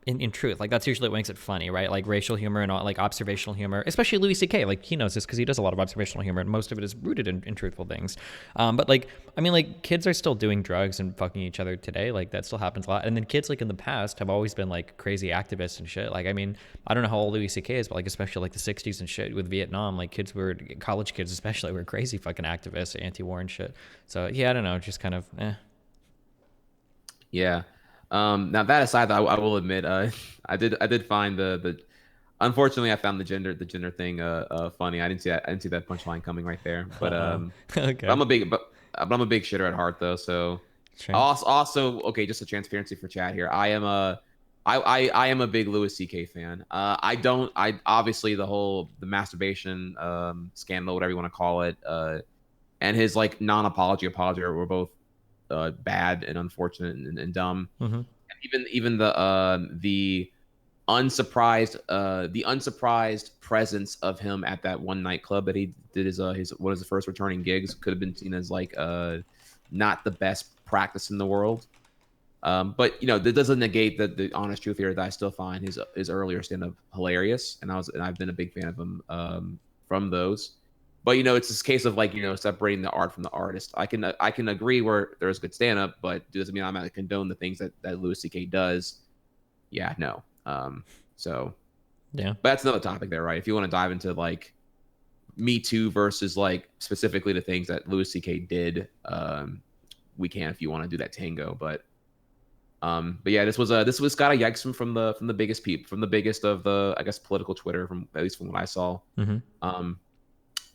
in truth. Like, that's usually what makes it funny, right? Like racial humor and all, like observational humor, especially Louis C.K. Like, he knows this because he does a lot of observational humor, and most of it is rooted in truthful things. But like, I mean, like, kids are still doing drugs and fucking each other today. Like, that still happens a lot. And then kids, like, in the past have always been like crazy activists and shit. Like, I mean, I don't know how old Louis C.K. is, but like, especially like the 60s and shit with Vietnam, like college kids especially were crazy fucking activists, anti-war and shit. So yeah, I don't know, just kind of Yeah. Now that aside, though, I will admit, I did find the unfortunately I found the gender thing funny. I didn't see that punchline coming right there. But okay. but I'm a big shitter at heart though. So Sure. also okay, just a transparency for chat here. I am a big Louis C.K. fan. I obviously the masturbation scandal, whatever you want to call it, and his like apology were both bad and unfortunate and dumb. Mm-hmm. And even the unsurprised presence of him at that one nightclub that he did his one of his first returning gigs could have been seen as like not the best practice in the world. But you know, that doesn't negate the honest truth here that I still find his earlier stand-up hilarious, and I've been a big fan of him from those. But you know, it's this case of like, you know, separating the art from the artist. I can agree where there's good stand-up, but doesn't mean I'm going to condone the things that Louis C.K. does. Yeah, no. So yeah, but that's another topic there, right? If you want to dive into like Me Too versus like specifically the things that Louis C.K. did, we can if you want to do that tango. But yeah, this was got a yikes from the biggest of the, I guess, political Twitter, from at least from what I saw. Mm-hmm.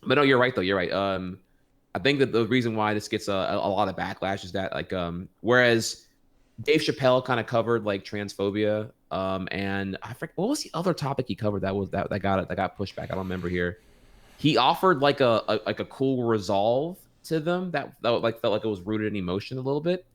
But no, you're right though. You're right. I think that the reason why this gets a lot of backlash is that like whereas Dave Chappelle kind of covered like transphobia, and I forget what was the other topic he covered that got pushed back. I don't remember here. He offered like a cool resolve to them that like felt like it was rooted in emotion a little bit.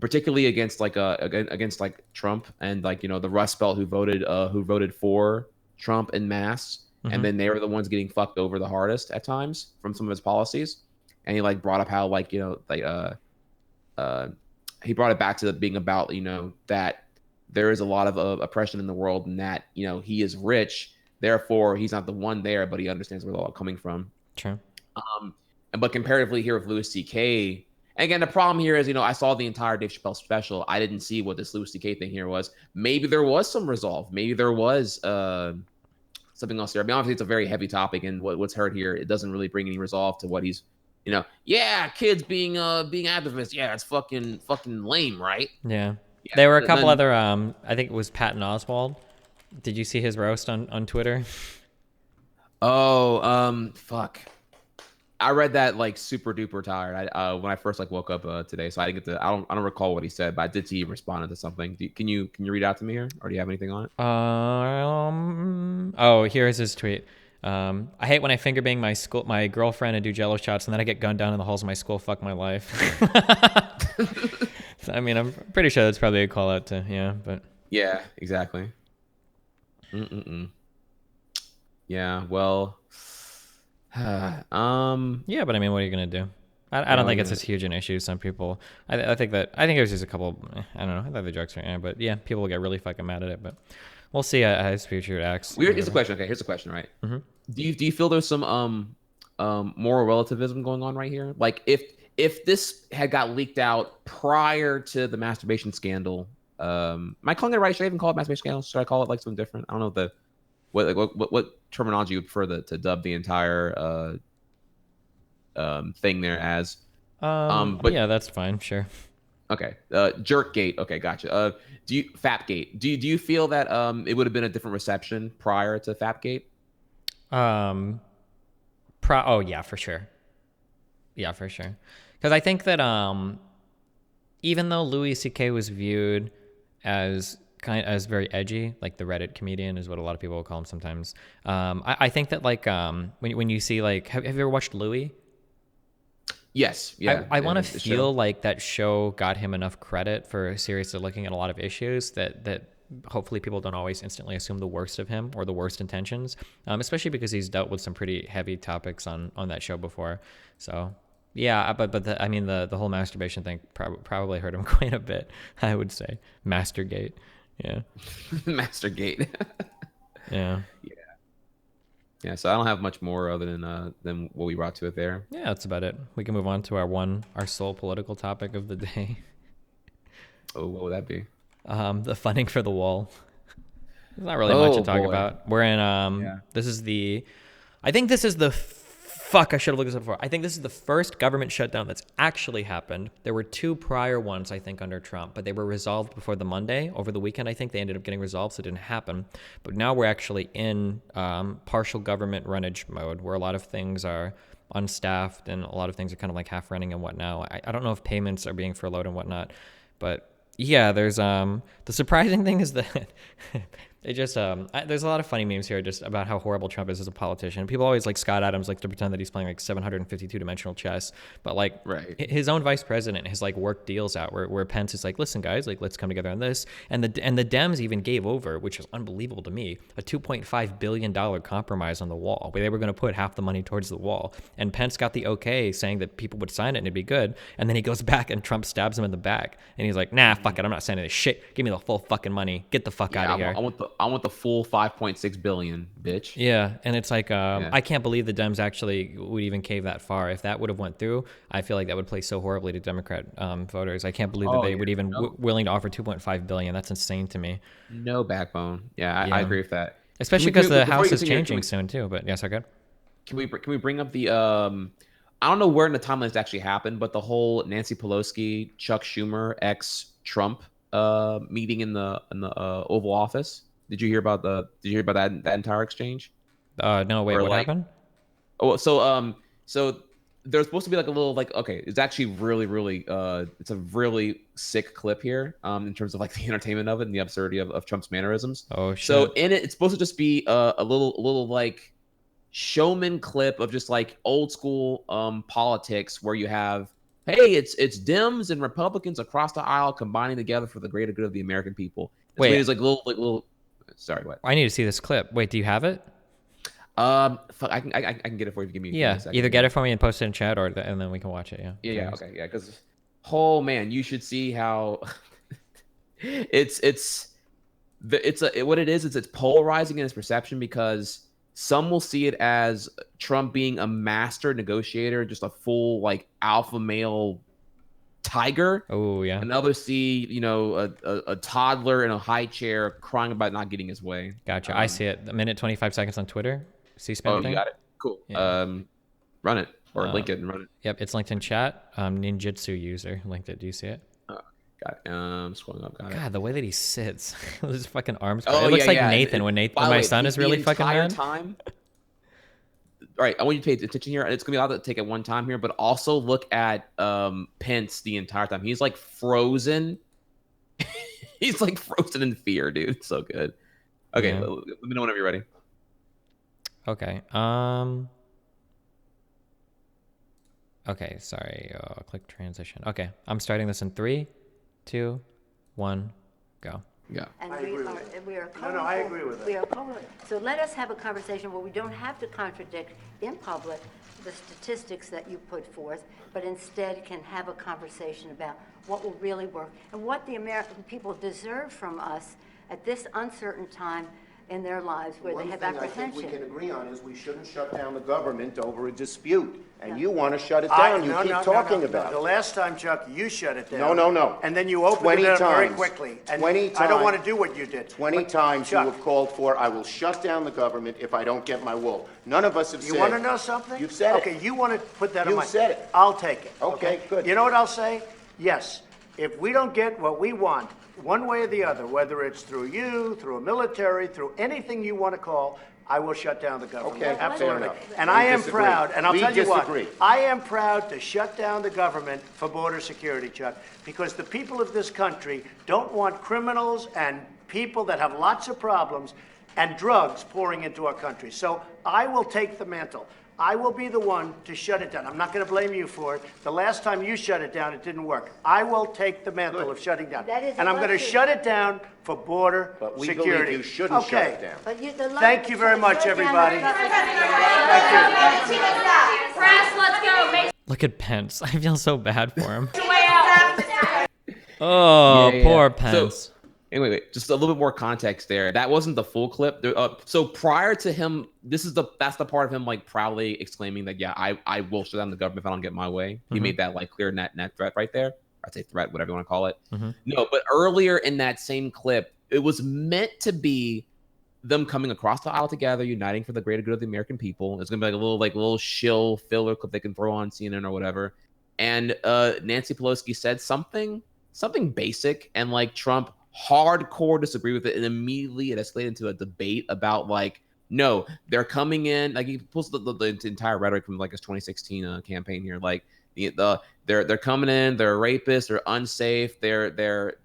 Particularly against like Trump and like, you know, the Rust Belt who voted for Trump en masse. Mm-hmm. And then they were the ones getting fucked over the hardest at times from some of his policies. And he like brought up how like, you know, like he brought it back to being about, you know, that there is a lot of oppression in the world, and that, you know, he is rich, therefore he's not the one there, but he understands where they're all coming from. True. But comparatively here with Louis C.K., and again, the problem here is, you know, I saw the entire Dave Chappelle special. I didn't see what this Louis C.K. thing here was. Maybe there was some resolve. Maybe there was something else there. I mean, obviously it's a very heavy topic, and what's heard here, it doesn't really bring any resolve to what he's, you know, yeah, kids being activists, yeah, it's fucking lame, right? Yeah. There were a couple other I think it was Patton Oswalt. Did you see his roast on Twitter? Oh, fuck. I read that like super duper tired. When I first like woke up today, so I didn't get to. I don't recall what he said, but I did see he responded to something. Can you read out to me here, or do you have anything on it? Oh, here's his tweet. I hate when I finger bang my girlfriend and do Jello shots, and then I get gunned down in the halls of my school. Fuck my life. So, I mean, I'm pretty sure that's probably a call out to, yeah, but yeah, exactly. Yeah, well. Yeah, but I mean, what are you gonna do? I don't think it's as huge an issue. Some people, I think it was just a couple. I don't know. I thought the jokes were, but yeah, people will get really fucking mad at it. But we'll see how his future acts. Here's a question. Okay, here's a question. Right? Mm-hmm. Do you feel there's some moral relativism going on right here? Like if this had got leaked out prior to the masturbation scandal, am I calling it right? Should I even call it masturbation scandal? Should I call it like something different? I don't know what terminology you prefer to dub the entire thing there as. But yeah, that's fine. Sure. Okay. Jerkgate. Okay, gotcha. Fapgate. Do you feel that it would have been a different reception prior to Fapgate? Oh yeah, for sure. Yeah, for sure. Because I think that even though Louis C.K. was viewed as very edgy, like the Reddit comedian is what a lot of people will call him sometimes. I think that like when you see like, have you ever watched Louis? Yes. Yeah. I want to feel like that show got him enough credit for seriously looking at a lot of issues that hopefully people don't always instantly assume the worst of him or the worst intentions, especially because he's dealt with some pretty heavy topics on that show before. So Yeah, but I mean the whole masturbation thing probably hurt him quite a bit. I would say Mastergate. Yeah. Mastergate. Yeah. Yeah. So I don't have much more other than what we brought to it there. Yeah, that's about it. We can move on to our sole political topic of the day. Oh, what would that be? The funding for the wall. There's not really much to talk about. We're in I think this is the fuck, I should have looked this up before. I think this is the first government shutdown that's actually happened. There were 2 prior ones, I think, under Trump, but they were resolved before the Monday. Over the weekend, I think they ended up getting resolved, so it didn't happen. But now we're actually in partial government runnage mode, where a lot of things are unstaffed and a lot of things are kind of like half running and whatnot. I don't know if payments are being furloughed and whatnot, but yeah, there's the surprising thing is that it just there's a lot of funny memes here just about how horrible Trump is as a politician. People always like Scott Adams like to pretend that he's playing like 752 dimensional chess, but like his own vice president has like worked deals out where Pence is like, listen guys, like let's come together on this, and the Dems even gave over, which is unbelievable to me, a $2.5 billion compromise on the wall where they were going to put half the money towards the wall, and Pence got the okay saying that people would sign it and it'd be good, and then he goes back and Trump stabs him in the back and he's like, nah, fuck it, I'm not signing this shit, give me the full fucking money, get the fuck out of here. I want the full 5.6 billion, bitch. Yeah, and it's like I can't believe the Dems actually would even cave that far. If that would have went through, I feel like that would play so horribly to Democrat voters. I can't believe that they would even willing to offer 2.5 billion. That's insane to me. No backbone. Yeah, I agree with that. Especially because the House is changing soon too. But yes, okay. Can we bring up the I don't know where in the timeline this actually happened, but the whole Nancy Pelosi, Chuck Schumer, ex-Trump meeting in the Oval Office. Did you hear about that entire exchange? No, wait, what happened? Oh, so there's supposed to be like a little like, okay, it's actually really it's a really sick clip here in terms of like the entertainment of it and the absurdity of Trump's mannerisms. Oh shit. So in it, it's supposed to just be a little like showman clip of just like old school politics where you have, hey, it's Dems and Republicans across the aisle combining together for the greater good of the American people. Wait, it's like little. Sorry, what? I need to see this clip. Wait, do you have it? Fuck, I can get it for you. Give me a second. Either get it for me and post it in chat, and then we can watch it. Yeah. Okay. Yeah, because oh man, you should see how it's polarizing in its perception because some will see it as Trump being a master negotiator, just a full like alpha male tiger. Oh yeah. And others see, a toddler in a high chair crying about not getting his way. Gotcha. I see it. A minute 25 seconds on Twitter. C-SPAN thing. You got it. Cool. Yeah. Run it or link it and run it. Yep, it's linked in chat. Ninjutsu user linked it. Do you see it? Got it. Scrolling up. Got it. God, the way that he sits, with his fucking arms. It looks like Nathan when my son is really fucking mad. Time. All right, I want you to pay attention here. It's gonna be a lot to take at one time here, but also look at Pence the entire time. He's like frozen. He's like frozen in fear, dude. It's so good. Okay, let me know whenever you're ready. Okay. Okay, sorry. Click transition. Okay, I'm starting this in 3, 2, 1, go. Yeah. And I agree with No, I agree with it. We are colorful. So let us have a conversation where we don't have to contradict in public the statistics that you put forth, but instead can have a conversation about what will really work and what the American people deserve from us at this uncertain time in their lives where they have apprehension. One thing I think we can agree on is we shouldn't shut down the government over a dispute. And you want to shut it down. You keep talking about it. The last time, Chuck, you shut it down. No. And then you opened it up very quickly. And 20 times. I don't want to do what you did. 20 times you have called for, I will shut down the government if I don't get my wool. None of us have said. You want to know something? You've said it. Okay, you want to put that on my... You've said it. I'll take it. Okay, good. You know what I'll say? Yes. If we don't get what we want, one way or the other, whether it's through you, through a military, through anything you want to call, I will shut down the government. Okay, absolutely. fair enough. And We I am disagree. proud, and I'll We tell you disagree. what, I am proud to shut down the government for border security, Chuck, because the people of this country don't want criminals and people that have lots of problems and drugs pouring into our country. So I will take the mantle. I will be the one to shut it down. I'm not going to blame you for it. The last time you shut it down, it didn't work. I will take the mantle of shutting down. And I'm going to shut it down for border But we security. believe you shouldn't shut it down. But Thank you very much, everybody. Thank you. Press, let's go. Look at Pence. I feel so bad for him. Oh, poor Pence. Anyway, just a little bit more context there. That wasn't the full clip. So prior to him, that's the part of him like proudly exclaiming that, yeah, I will shut down the government if I don't get my way. He made that like clear net threat right there. I'd say threat, whatever you want to call it. No, but earlier in that same clip, it was meant to be them coming across the aisle together, uniting for the greater good of the American people. It's gonna be like a little shill filler clip they can throw on CNN or whatever. And Nancy Pelosi said something basic, and like Trump hardcore disagree with it, and immediately it escalated into a debate about like, no, they're coming in. Like he pulls the entire rhetoric from like his 2016 campaign here, like they're coming in, they're rapists, they're unsafe, they're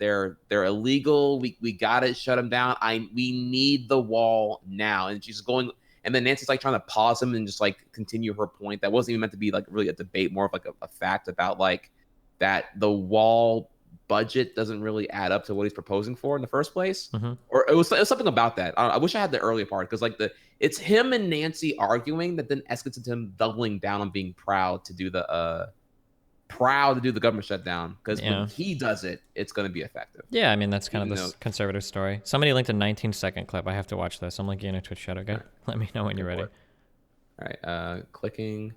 illegal. We gotta shut them down. We need the wall now. And she's going, and then Nancy's like trying to pause him and just like continue her point that wasn't even meant to be like really a debate, more of like a fact about like that the wall budget doesn't really add up to what he's proposing for in the first place. Or it was something about that. I wish I had the earlier part, because like it's him and Nancy arguing that then escalates into him doubling down on being proud to do the government shutdown, because when he does it, it's going to be effective. Yeah, I mean, that's kind of the conservative story. Somebody linked a 19-second clip. I have to watch this. I'm linking in a Twitch chat, okay? Right. Let me know when you're ready. All right, clicking.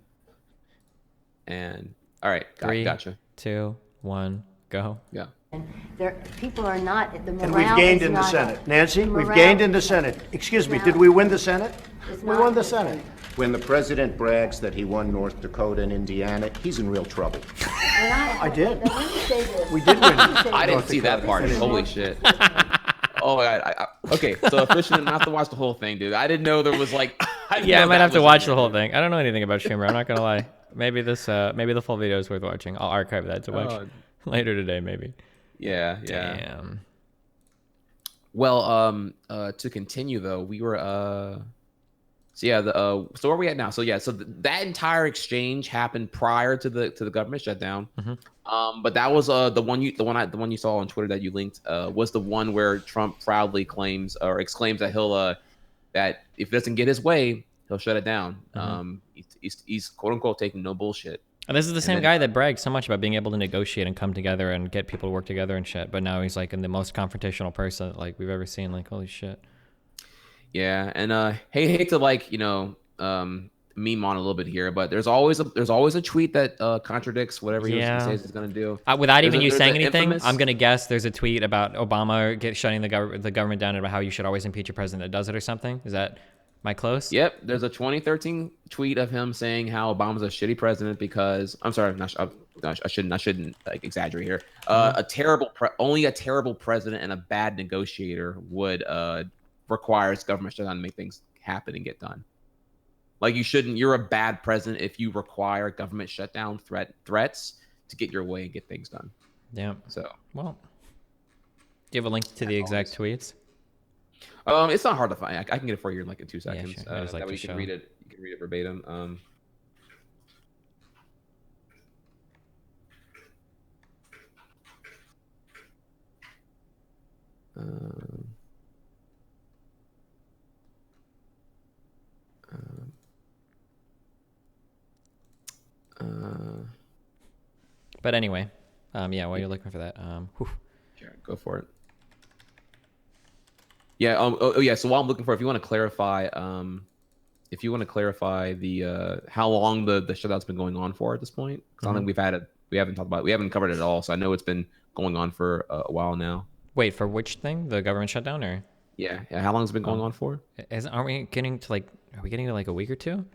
And all right, 3, gotcha. 2, 1, go. Yeah. People are not, the morale And we've gained in the Senate. Nancy, we've gained in the Senate. Excuse me, did we win the Senate? We won the Senate. When the president brags that he won North Dakota and Indiana, he's in real trouble. I did. We did win. I didn't see that part. Holy shit. Oh my God. Okay, so officially, I'm gonna have to watch the whole thing, dude. I didn't know there was like. I might have to watch the whole thing. I don't know anything about Schumer. I'm not gonna lie. Maybe the full video is worth watching. I'll archive that to watch later today, maybe. Yeah. Damn. Well, to continue though, we were so where are we at now? So that entire exchange happened prior to the government shutdown. But that was the one you saw on Twitter that you linked was the one where Trump proudly claims or exclaims that that if he doesn't get his way, he'll shut it down. He's quote unquote taking no bullshit. And this is the same guy that brags so much about being able to negotiate and come together and get people to work together and shit. But now he's like in the most confrontational person like we've ever seen. Like, holy shit. Yeah, and hate to like meme on a little bit here, but there's always a tweet that contradicts whatever he says he's gonna do. Without even you saying anything, I'm gonna guess there's a tweet about Obama shutting the government down, about how you should always impeach a president that does it or something. Am I close? Yep. There's a 2013 tweet of him saying how Obama's a shitty president because I shouldn't like exaggerate here. Only a terrible president and a bad negotiator would requires government shutdown to make things happen and get done. Like you're a bad president if you require government shutdown threats to get your way and get things done. Yeah. So do you have a link to the exact tweets? It's not hard to find. I can get it for you in like in 2 seconds. Yeah, sure. That way you can read it. You can read it verbatim. But anyway, while you're looking for that, Sure, go for it. Yeah. So while I'm looking for, if you want to clarify the how long the shutdown's been going on for at this point, because I don't think we haven't covered it at all. So I know it's been going on for a while now. Wait, for which thing? The government shutdown, or? Yeah. How long has it been going on for? Are we getting to like a week or two?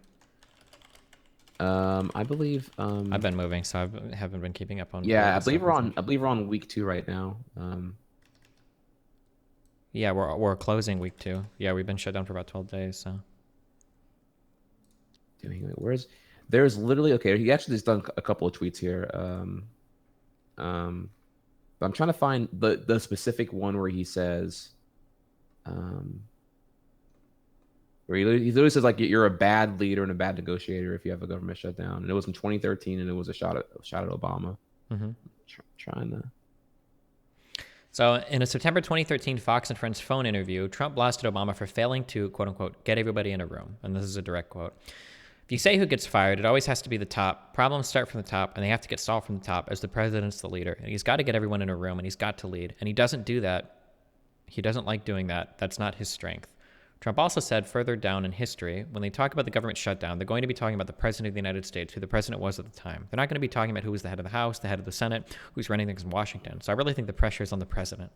I believe. I've been moving, so I haven't been keeping up on. Yeah, I believe we're on week 2 right now. Yeah, we're closing week 2. Yeah, we've been shut down for about 12 days. So. There's literally he actually has done a couple of tweets here. I'm trying to find the specific one where he says, where he literally says like you're a bad leader and a bad negotiator if you have a government shutdown, and it was in 2013, and it was a shot at Obama. Trying to. So in a September 2013 Fox and Friends phone interview, Trump blasted Obama for failing to, quote unquote, get everybody in a room. And this is a direct quote. if you say who gets fired, it always has to be the top. Problems start from the top, and they have to get solved from the top as the president's the leader. And he's got to get everyone in a room, and he's got to lead. And he doesn't do that. He doesn't like doing that. That's not his strength. Trump also said further down in history, when they talk about the government shutdown, they're going to be talking about the president of the United States, who the president was at the time. They're not going to be talking about who was the head of the House, the head of the Senate, who's running things in Washington. So I really think the pressure is on the president.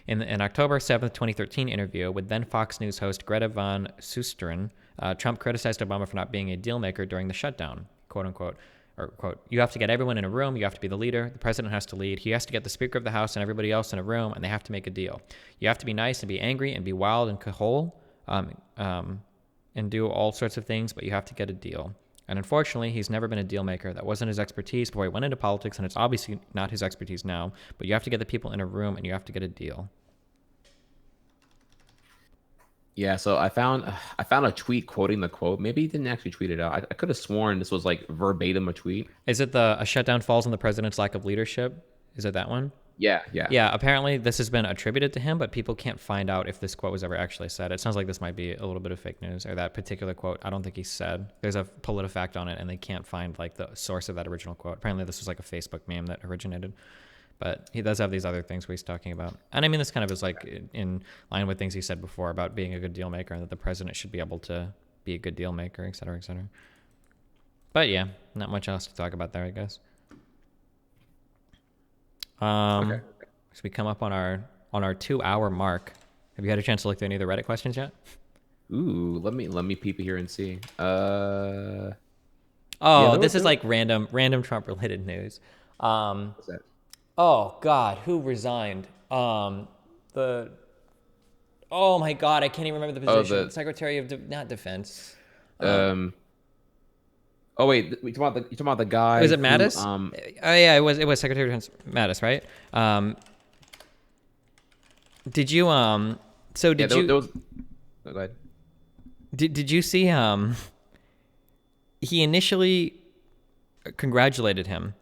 In an October 7th, 2013 interview with then Fox News host Greta Van Susteren, Trump criticized Obama for not being a deal maker during the shutdown, quote unquote, or quote, you have to get everyone in a room, you have to be the leader, the president has to lead, he has to get the Speaker of the House and everybody else in a room, and they have to make a deal. You have to be nice and be angry and be wild and cajole, and do all sorts of things, but you have to get a deal. And unfortunately, he's never been a deal maker. That wasn't his expertise before he went into politics, and it's obviously not his expertise now, but you have to get the people in a room and you have to get a deal. Yeah, so I found a tweet quoting the quote. Maybe he didn't actually tweet it out. I could have sworn this was like verbatim a tweet. Is it a shutdown falls on the president's lack of leadership? Is it that one? Yeah. Apparently this has been attributed to him, but people can't find out if this quote was ever actually said. It sounds like this might be a little bit of fake news, or that particular quote I don't think he said. There's a PolitiFact on it, and they can't find like the source of that original quote. Apparently this was like a Facebook meme that originated. But he does have these other things where he's talking about. And I mean, this kind of is like in line with things he said before about being a good deal maker, and that the president should be able to be a good deal maker, et cetera, et cetera. But yeah, not much else to talk about there, I guess. Okay. So we come up on our 2-hour mark. Have you had a chance to look through any of the Reddit questions yet? Ooh, let me peep it here and see. This is like random Trump related news. What's that? Oh God, who resigned? Oh my God, I can't even remember the position. Secretary of not Defense. Oh wait, you talking about the guy? Was it Mattis? Oh yeah, it was Secretary of Defense Mattis, right? Did you go ahead. Did you see he initially congratulated him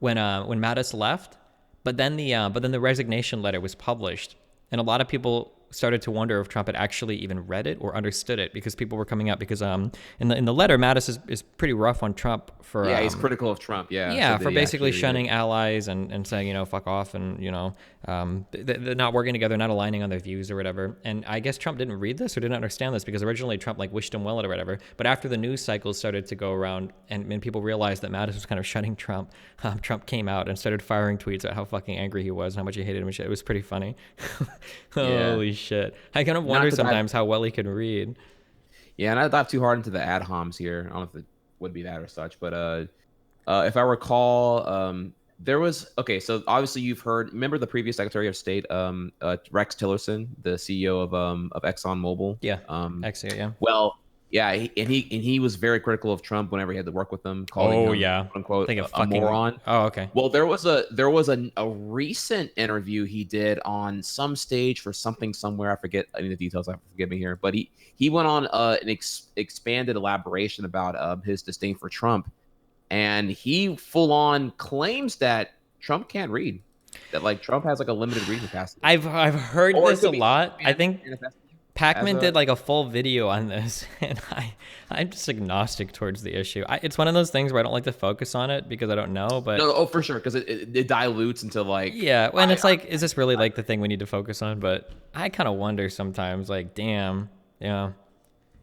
when Mattis left? But then the resignation letter was published, and a lot of people started to wonder if Trump had actually even read it or understood it, because people were coming out because in the letter, Mattis is pretty rough on Trump for he's critical of Trump, for basically shunning allies and saying fuck off, and they're not working together, not aligning on their views or whatever. And I guess Trump didn't read this or didn't understand this, because originally Trump wished him well or whatever, but after the news cycles started to go around and people realized that Mattis was kind of shunning Trump, Trump came out and started firing tweets at how fucking angry he was and how much he hated him and shit. It was pretty funny. Holy shit. I kind of wonder sometimes how well he can read. Yeah, and I dive too hard into the ad homs here. I don't know if it would be that or such, but if I recall, there was so obviously you've heard, remember the previous Secretary of State, Rex Tillerson, the CEO of ExxonMobil? Yeah. Yeah. Well, yeah, he was very critical of Trump whenever he had to work with him, calling him, quote unquote, a moron. Oh, okay. Well, there was a recent interview he did on some stage for something somewhere. I forget any of the details. Forgive me here, but he went on an expanded elaboration about his disdain for Trump, and he full on claims that Trump can't read, that Trump has a limited reading capacity. I've heard this a lot. I think Pacman did a full video on this, and I'm just agnostic towards the issue. It's one of those things where I don't like to focus on it because I don't know, but for sure, because it dilutes into and it's is this really the thing we need to focus on? But I kind of wonder sometimes, damn, yeah.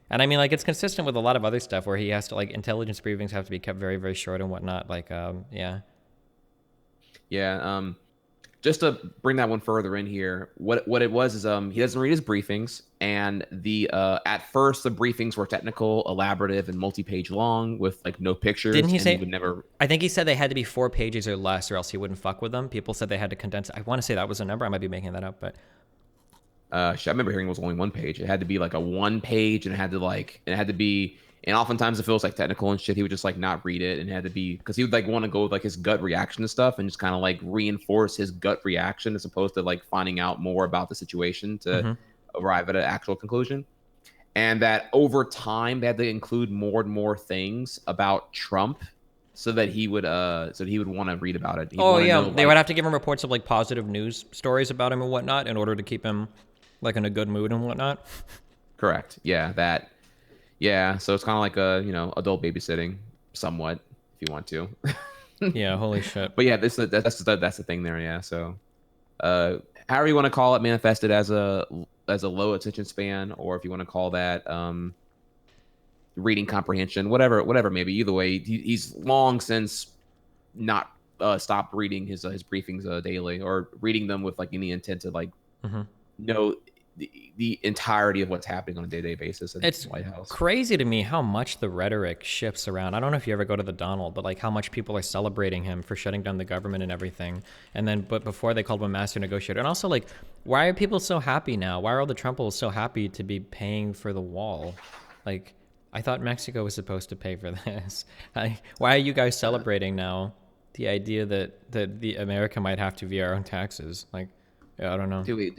And I mean, it's consistent with a lot of other stuff where he has to intelligence briefings have to be kept very, very short and whatnot. Just to bring that one further in here, what it was is he doesn't read his briefings, and at first the briefings were technical, elaborative, and multi-page long with no pictures. Didn't he say? He would never. I think he said they had to be 4 pages or less, or else he wouldn't fuck with them. People said they had to condense. I want to say that was a number. I might be making that up, but. I remember hearing it was only 1 page. It had to be a 1 page, and it had to be. And oftentimes if it was technical and shit, he would just not read it, and it had to be because he would want to go with his gut reaction to stuff and just kind of reinforce his gut reaction as opposed to finding out more about the situation to arrive at an actual conclusion. And that over time they had to include more and more things about Trump so that he would want to read about it. They would have to give him reports of positive news stories about him and whatnot in order to keep him in a good mood and whatnot. Correct. Yeah, that. Yeah, so it's kind of like a adult babysitting, somewhat, if you want to. Yeah, holy shit. But yeah, that's the thing there. Yeah, so however you want to call it, manifested as a low attention span, or if you want to call that reading comprehension, whatever maybe. Either way, he's long since not stopped reading his briefings daily, or reading them with like any intent to like know the entirety of what's happening on a day-to-day basis in It's the White House. crazy to me how much the rhetoric shifts around. I don't know if you ever go to the Donald, but like how much people are celebrating him for shutting down the government and everything. And then, but before they called him a master negotiator. And also, like, why are people so happy now? Why are all the Trumpers so happy to be paying for the wall? Like, I thought Mexico was supposed to pay for this. Why are you guys celebrating now the idea that the America might have to via our own taxes? Like, yeah, I don't know. Did we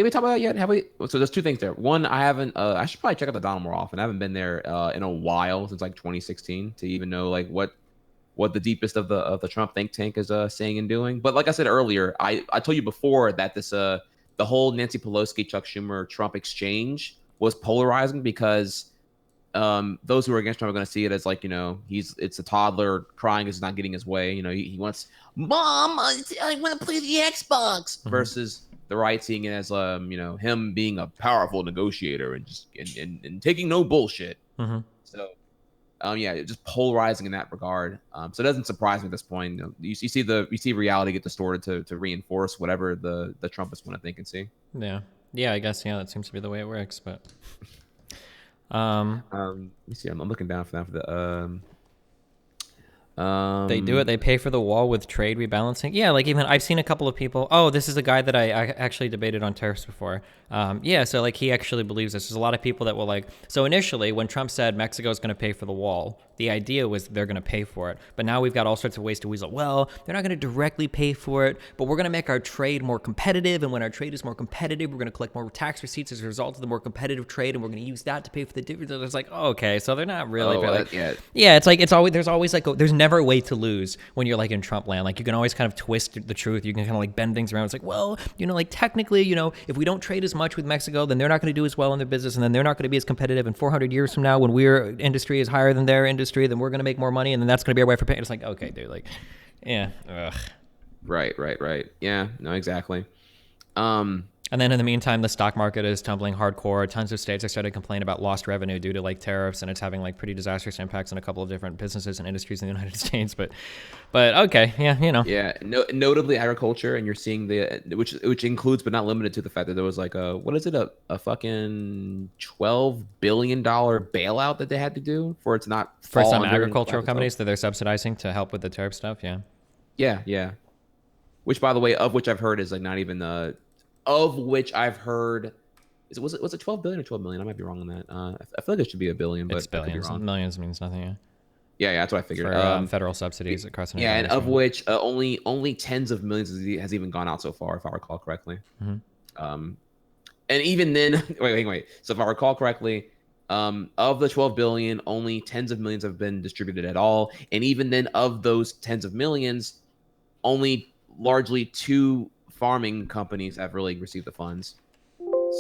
talk about that yet? Have we? So there's two things there. One, I haven't. I should probably check out the Donald more often. I haven't been there in a while, since like 2016, to even know like what the deepest of the Trump think tank is saying and doing. But like I said earlier, I told you before that this the whole Nancy Pelosi, Chuck Schumer, Trump exchange was polarizing, because those who are against Trump are going to see it as like, it's a toddler crying because he's not getting his way. He wants, Mom, I want to play the Xbox, versus the right seeing it as him being a powerful negotiator and just and taking no bullshit. So yeah, just polarizing in that regard. So it doesn't surprise me at this point. You see reality get distorted to reinforce whatever the Trumpists want to think and see. Yeah, I guess that seems to be the way it works. But let me see. I'm looking down for the they do it. They pay for the wall with trade rebalancing. Yeah, like even I've seen a couple of people. Oh, this is a guy that I actually debated on tariffs before. Yeah, so like he actually believes this. There's a lot of people that will like. So initially, when Trump said Mexico is going to pay for the wall, the idea was they're going to pay for it. But now we've got all sorts of ways to weasel. Well, they're not going to directly pay for it, but we're going to make our trade more competitive. And when our trade is more competitive, we're going to collect more tax receipts as a result of the more competitive trade, and we're going to use that to pay for the difference. It's like, oh, okay, so they're not really. Yeah, it's like there's always like there's never a way to lose when you're like in Trump land. Like you can always kind of twist the truth. You can kind of like bend things around. It's like, well, like technically, if we don't trade as much with Mexico, then they're not going to do as well in their business, and then they're not going to be as competitive. And 400 years from now, when our industry is higher than their industry, then we're going to make more money, and then that's going to be our way for paying. It's like, okay, dude, like, yeah, ugh. Right. Yeah, no, exactly. And then in the meantime, the stock market is tumbling hardcore. Tons of states are starting to complain about lost revenue due to like tariffs, and it's having like pretty disastrous impacts on a couple of different businesses and industries in the United States. But okay, yeah, Yeah, notably agriculture, and you're seeing which includes but not limited to the fact that there was like a fucking $12 billion bailout that they had to do for it to not for some agricultural companies that they're subsidizing to help with the tariff stuff. Yeah. Which, by the way, of which I've heard is like not even of which I've heard, was it 12 billion or 12 million? I might be wrong on that. I feel like it should be a billion, but it's billions. Millions means nothing. Yeah, that's what I figured. For federal subsidies across the and of which only tens of millions has even gone out so far, if I recall correctly. And even then, wait. So if I recall correctly, of the 12 billion, only tens of millions have been distributed at all. And even then, of those tens of millions, only largely 2 farming companies have really received the funds.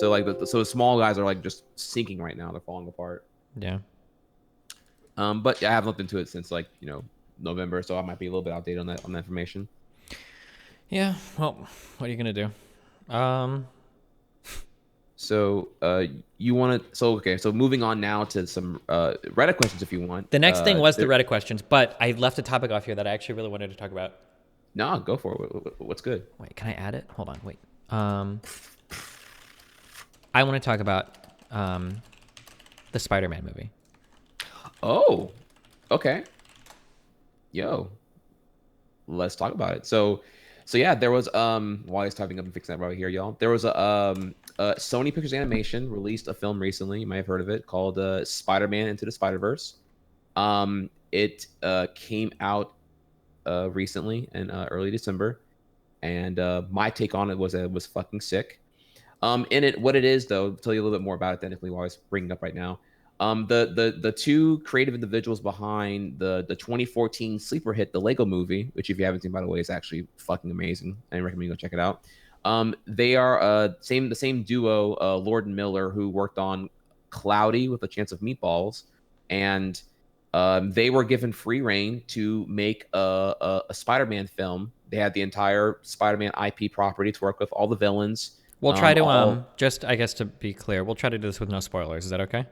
So like the small guys are like just sinking right now. They're falling apart. Yeah. But I haven't looked into it since like November, so I might be a little bit outdated on that information. Yeah. Well, what are you gonna do? So you want to? So okay. So moving on now to some Reddit questions, if you want. The next thing was the Reddit questions, but I left a topic off here that I actually really wanted to talk about. No, go for it. What's good? Wait, can I add it? Hold on, wait. I want to talk about the Spider-Man movie. Oh, okay. Yo, let's talk about it. So yeah, there was while he's typing up and fixing that right here, y'all. There was a Sony Pictures Animation released a film recently. You might have heard of it, called Spider-Man Into the Spider-Verse. It came out recently in early December, and my take on it was that it was fucking sick. In it, what it is though, I'll tell you a little bit more about it technically while I was bringing it up right now. The 2 creative individuals behind the 2014 sleeper hit, the Lego Movie, which if you haven't seen, by the way, is actually fucking amazing. I recommend you go check it out. They are the same duo, Lord and Miller, who worked on Cloudy with a Chance of Meatballs, and they were given free reign to make a Spider-Man film. They had the entire Spider-Man IP property to work with, all the villains. We'll try to just, I guess, to be clear, we'll try to do this with no spoilers. Is that okay?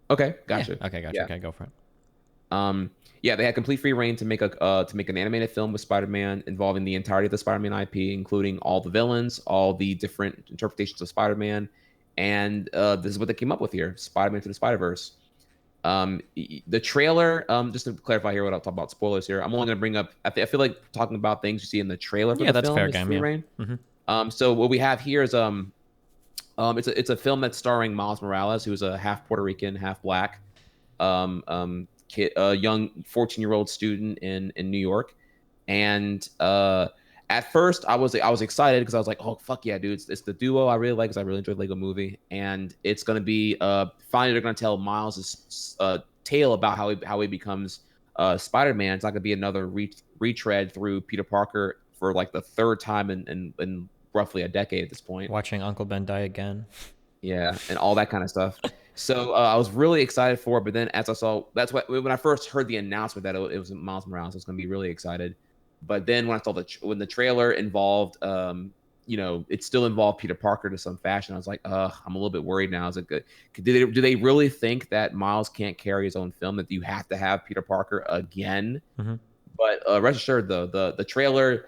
Okay, gotcha. Yeah. Okay, gotcha. Yeah. Okay, go for it. Yeah, they had complete free reign to make an animated film with Spider-Man involving the entirety of the Spider-Man IP, including all the villains, all the different interpretations of Spider-Man, and this is what they came up with here: Spider-Man to the Spider-Verse. The trailer, just to clarify here, what I'll talk about spoilers here. I'm only going to bring up. I feel like talking about things you see in the trailer for the that's film fair is game. free Yeah. reign. Mm-hmm. So what we have here is it's a film that's starring Miles Morales, who's a half Puerto Rican, half black, kid, a young 14-year-old student in New York. And at first I was excited because I was like, oh fuck yeah, dude, it's the duo I really like because I really enjoyed Lego Movie, and it's gonna be finally they're gonna tell Miles' tale about how he becomes Spider-Man. It's not gonna be another retread through Peter Parker for like the third time in roughly a decade at this point. Watching Uncle Ben die again. Yeah, and all that kind of stuff. So I was really excited for it, but then as I saw, that's what when I first heard the announcement that it was Miles Morales, I was going to be really excited. But then when I saw when the trailer involved, it still involved Peter Parker to some fashion. I was like, I'm a little bit worried now. Is it good? Do they really think that Miles can't carry his own film? That you have to have Peter Parker again? Mm-hmm. But rest assured, the trailer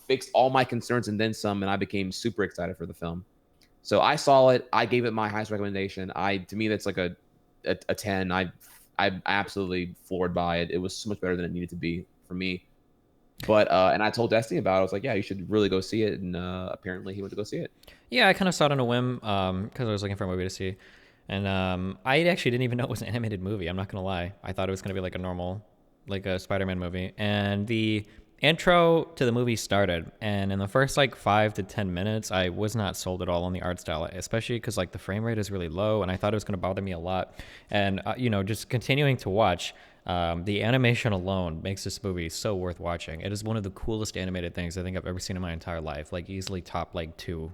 fixed all my concerns and then some, and I became super excited for the film. So I saw it. I gave it my highest recommendation. To me, that's like a 10. I'm absolutely floored by it. It was so much better than it needed to be for me. But and I told Destiny about it. I was like, yeah, you should really go see it. And apparently he went to go see it. Yeah, I kind of saw it on a whim because I was looking for a movie to see. And I actually didn't even know it was an animated movie. I'm not going to lie. I thought it was going to be like a normal, like a Spider-Man movie. And the intro to the movie started, and in the first like 5 to 10 minutes I was not sold at all on the art style, especially because like the frame rate is really low and I thought it was going to bother me a lot. And just continuing to watch, the animation alone makes this movie so worth watching. It is one of the coolest animated things I think I've ever seen in my entire life, like easily top like 2,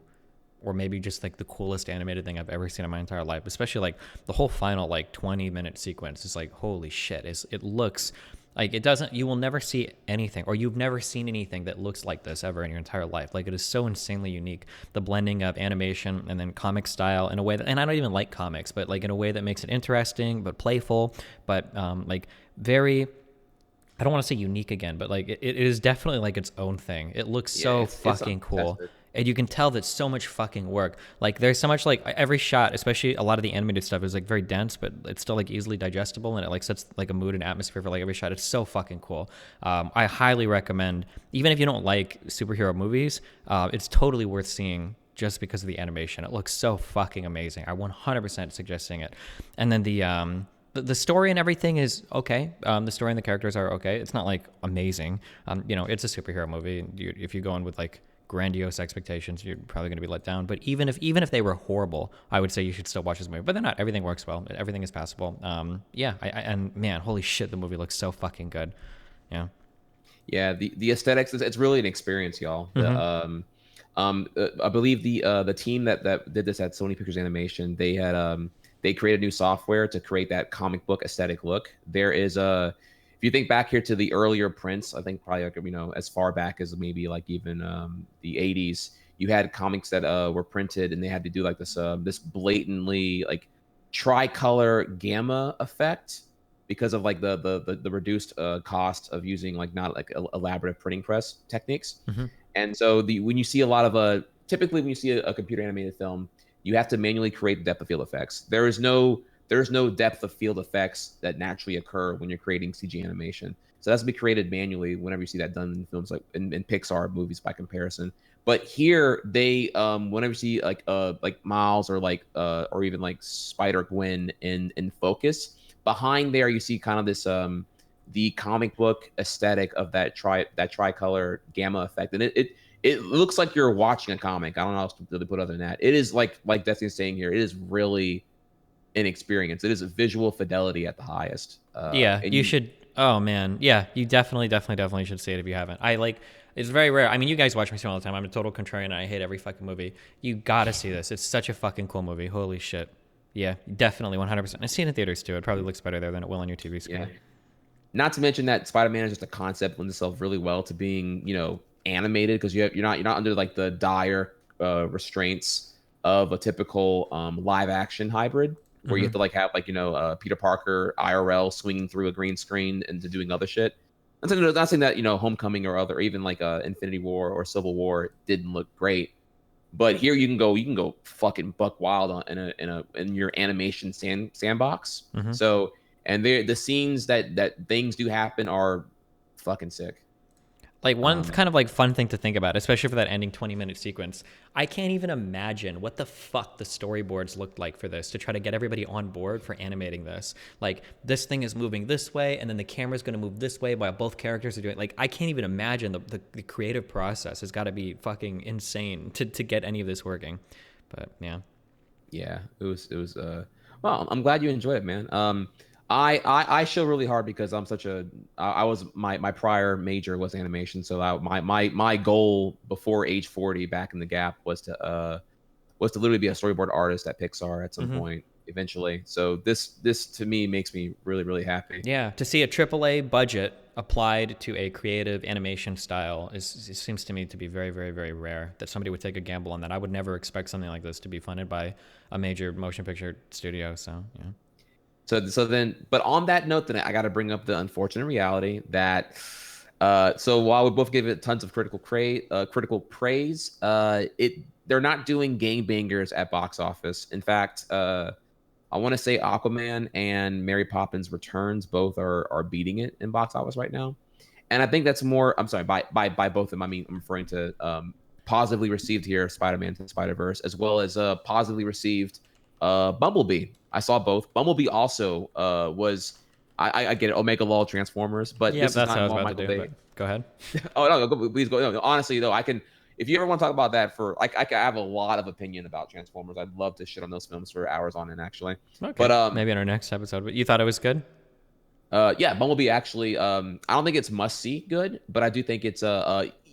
or maybe just like the coolest animated thing I've ever seen in my entire life. Especially like the whole final like 20-minute sequence is like, holy shit, it looks like you will never see anything, or you've never seen anything that looks like this ever in your entire life. Like, it is so insanely unique. The blending of animation and then comic style in a way that, and I don't even like comics, but like in a way that makes it interesting, but playful, but like very, I don't want to say unique again, but like it is definitely like its own thing. It looks so fucking cool. And you can tell that so much fucking work. Like, there's so much, like, every shot, especially a lot of the animated stuff is like very dense, but it's still like easily digestible, and it like sets like a mood and atmosphere for like every shot. It's so fucking cool. I highly recommend, even if you don't like superhero movies, it's totally worth seeing just because of the animation. It looks so fucking amazing. I 100% suggest seeing it. And then the story and everything is okay. The story and the characters are okay. It's not like amazing. It's a superhero movie. If you go in with like grandiose expectations, you're probably going to be let down. But even if they were horrible, I would say you should still watch this movie. But they're not. Everything works well. Everything is passable. And man, holy shit, the movie looks so fucking good. Yeah, the aesthetics, it's really an experience, y'all. Mm-hmm. I believe the team that did this at Sony Pictures Animation, they had they created new software to create that comic book aesthetic look. There is if you think back here to the earlier prints, I think probably like, as far back as maybe like even the 80s, you had comics that were printed and they had to do like this blatantly like tricolor gamma effect because of like the reduced cost of using like not like elaborate printing press techniques. Mm-hmm. And so when you see a lot of typically when you see a computer animated film, you have to manually create depth of field effects. There's no depth of field effects that naturally occur when you're creating CG animation. So that's to be created manually whenever you see that done in films like in Pixar movies by comparison. But here they whenever you see like Miles or like or even like Spider-Gwen in focus, behind there you see kind of this the comic book aesthetic of that tricolor gamma effect, and it looks like you're watching a comic. I don't know how else to put other than that. It is like Destiny's saying here, it is really an experience. It is a visual fidelity at the highest. You should. Oh man, yeah, you definitely should see it if you haven't. It's very rare. I mean, you guys watch me stream all the time. I'm a total contrarian and I hate every fucking movie. You gotta see this. It's such a fucking cool movie. Holy shit. Yeah, definitely 100%. I've seen it in theaters too. It probably looks better there than it will on your TV screen. Yeah. Not to mention that Spider-Man is just a concept lends itself really well to being, animated because you're not under like the dire restraints of a typical live action hybrid where you have to like have like Peter Parker IRL swinging through a green screen and to doing other shit. Not saying that Homecoming or even like Infinity War or Civil War didn't look great, but here you can go fucking buck wild in your animation sandbox. So. And the scenes that things do happen are fucking sick. Like one kind of like fun thing to think about, especially for that ending 20-minute sequence. I can't even imagine what the fuck the storyboards looked like for this to try to get everybody on board for animating this. Like this thing is moving this way and then the camera's going to move this way while both characters are doing it. Like I can't even imagine the creative process has got to be fucking insane to get any of this working. But yeah. Yeah, it was well, I'm glad you enjoyed it, man. I show really hard because I'm such a I was my prior major was animation, so my goal before age 40 back in the gap was to literally be a storyboard artist at Pixar at some point eventually. So this to me makes me really, really happy. Yeah, to see a AAA budget applied to a creative animation style it seems to me to be very, very, very rare that somebody would take a gamble on that. I would never expect something like this to be funded by a major motion picture studio. So yeah. So then, but on that note, then I got to bring up the unfortunate reality that, so while we both give it tons of critical praise, they're not doing game bangers at box office. In fact, I want to say Aquaman and Mary Poppins Returns both are beating it in box office right now, and I think that's more. I'm sorry, by both of them, I mean I'm referring to positively received here Spider-Man to Spider-Verse as well as positively received Bumblebee. I saw both. Bumblebee also was I get it, Omega Law Transformers, but yeah, this that's is not what I was about Michael to do. Bay. Go ahead. Oh no, please go. No, honestly though, I can. If you ever want to talk about that I have a lot of opinion about Transformers. I'd love to shit on those films for hours on end actually. Okay. But maybe in our next episode. But you thought it was good? Yeah, Bumblebee actually. I don't think it's must see good, but I do think it's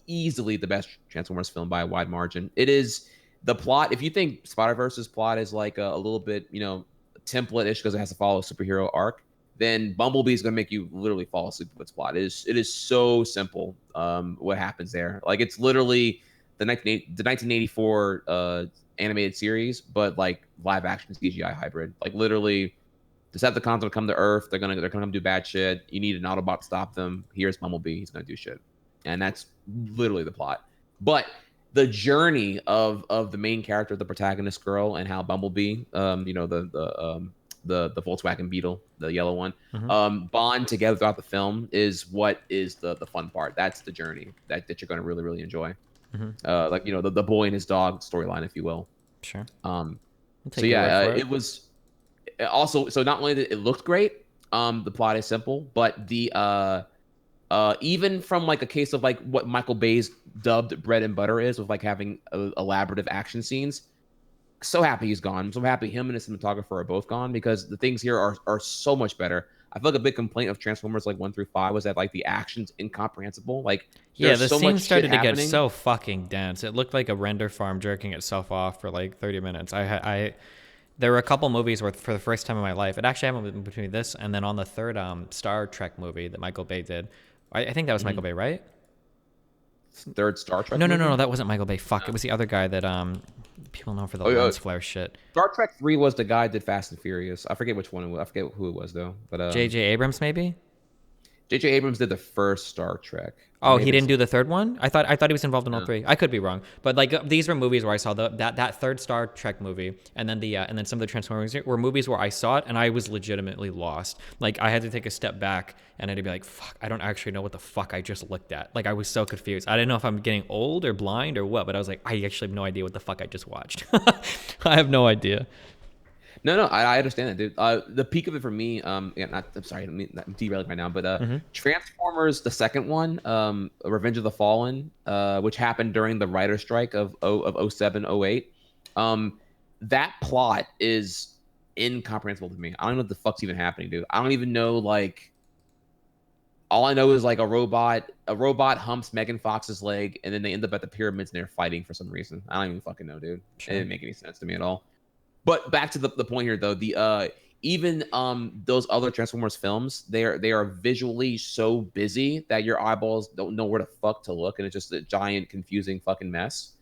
easily the best Transformers film by a wide margin. It is. The plot, if you think Spider-Verse's plot is like a little bit, template-ish because it has to follow a superhero arc, then Bumblebee is going to make you literally fall asleep with its plot. It is so simple what happens there. Like, it's literally the 1984 animated series, but like live-action CGI hybrid. Like, literally, Decepticons will come to Earth. They're gonna come do bad shit. You need an Autobot to stop them. Here's Bumblebee. He's going to do shit. And that's literally the plot. But the journey of the main character, the protagonist girl, and how Bumblebee, the Volkswagen Beetle, the yellow one, bond together throughout the film is what is the fun part. That's the journey that you're going to really, really enjoy. The boy and his dog storyline, if you will. Sure. It was also, so not only that it looked great, the plot is simple, but the even from like a case of like what Michael Bay's dubbed bread and butter is with like having elaborative action scenes. So happy he's gone. I'm so happy him and his cinematographer are both gone because the things here are so much better. I feel like a big complaint of Transformers like 1 through 5 was that like the action's incomprehensible. Like yeah, the so scene started to get so fucking dense. It looked like a render farm jerking itself off for like 30 minutes. There were a couple movies where for the first time in my life, it actually happened between this and then on the third Star Trek movie that Michael Bay did. I think that was Michael Bay, right? Third Star Trek No, movie? no, that wasn't Michael Bay. Fuck, it was the other guy that people know for the lens flare shit. Star Trek 3 was the guy that did Fast and Furious. I forget which one it was. I forget who it was though. But J.J. Abrams maybe? J.J. Abrams did the first Star Trek. Oh, he didn't do the third one? I thought he was involved in all three. I could be wrong, but like these were movies where I saw that third Star Trek movie, and then and then some of the Transformers were movies where I saw it and I was legitimately lost. Like I had to take a step back and I'd be like, "Fuck, I don't actually know what the fuck I just looked at." Like I was so confused. I didn't know if I'm getting old or blind or what, but I was like, I actually have no idea what the fuck I just watched. I have no idea. No, I understand that, dude. The peak of it for me, I'm derailing right now, but Transformers, the second one, Revenge of the Fallen, which happened during the writer's strike of 07, 08, that plot is incomprehensible to me. I don't know what the fuck's even happening, dude. I don't even know, like, all I know is like a robot humps Megan Fox's leg, and then they end up at the pyramids and they're fighting for some reason. I don't even fucking know, dude. Sure. It didn't make any sense to me at all. But back to the point here, though, the even those other Transformers films, they are visually so busy that your eyeballs don't know where the fuck to look, and it's just a giant, confusing fucking mess.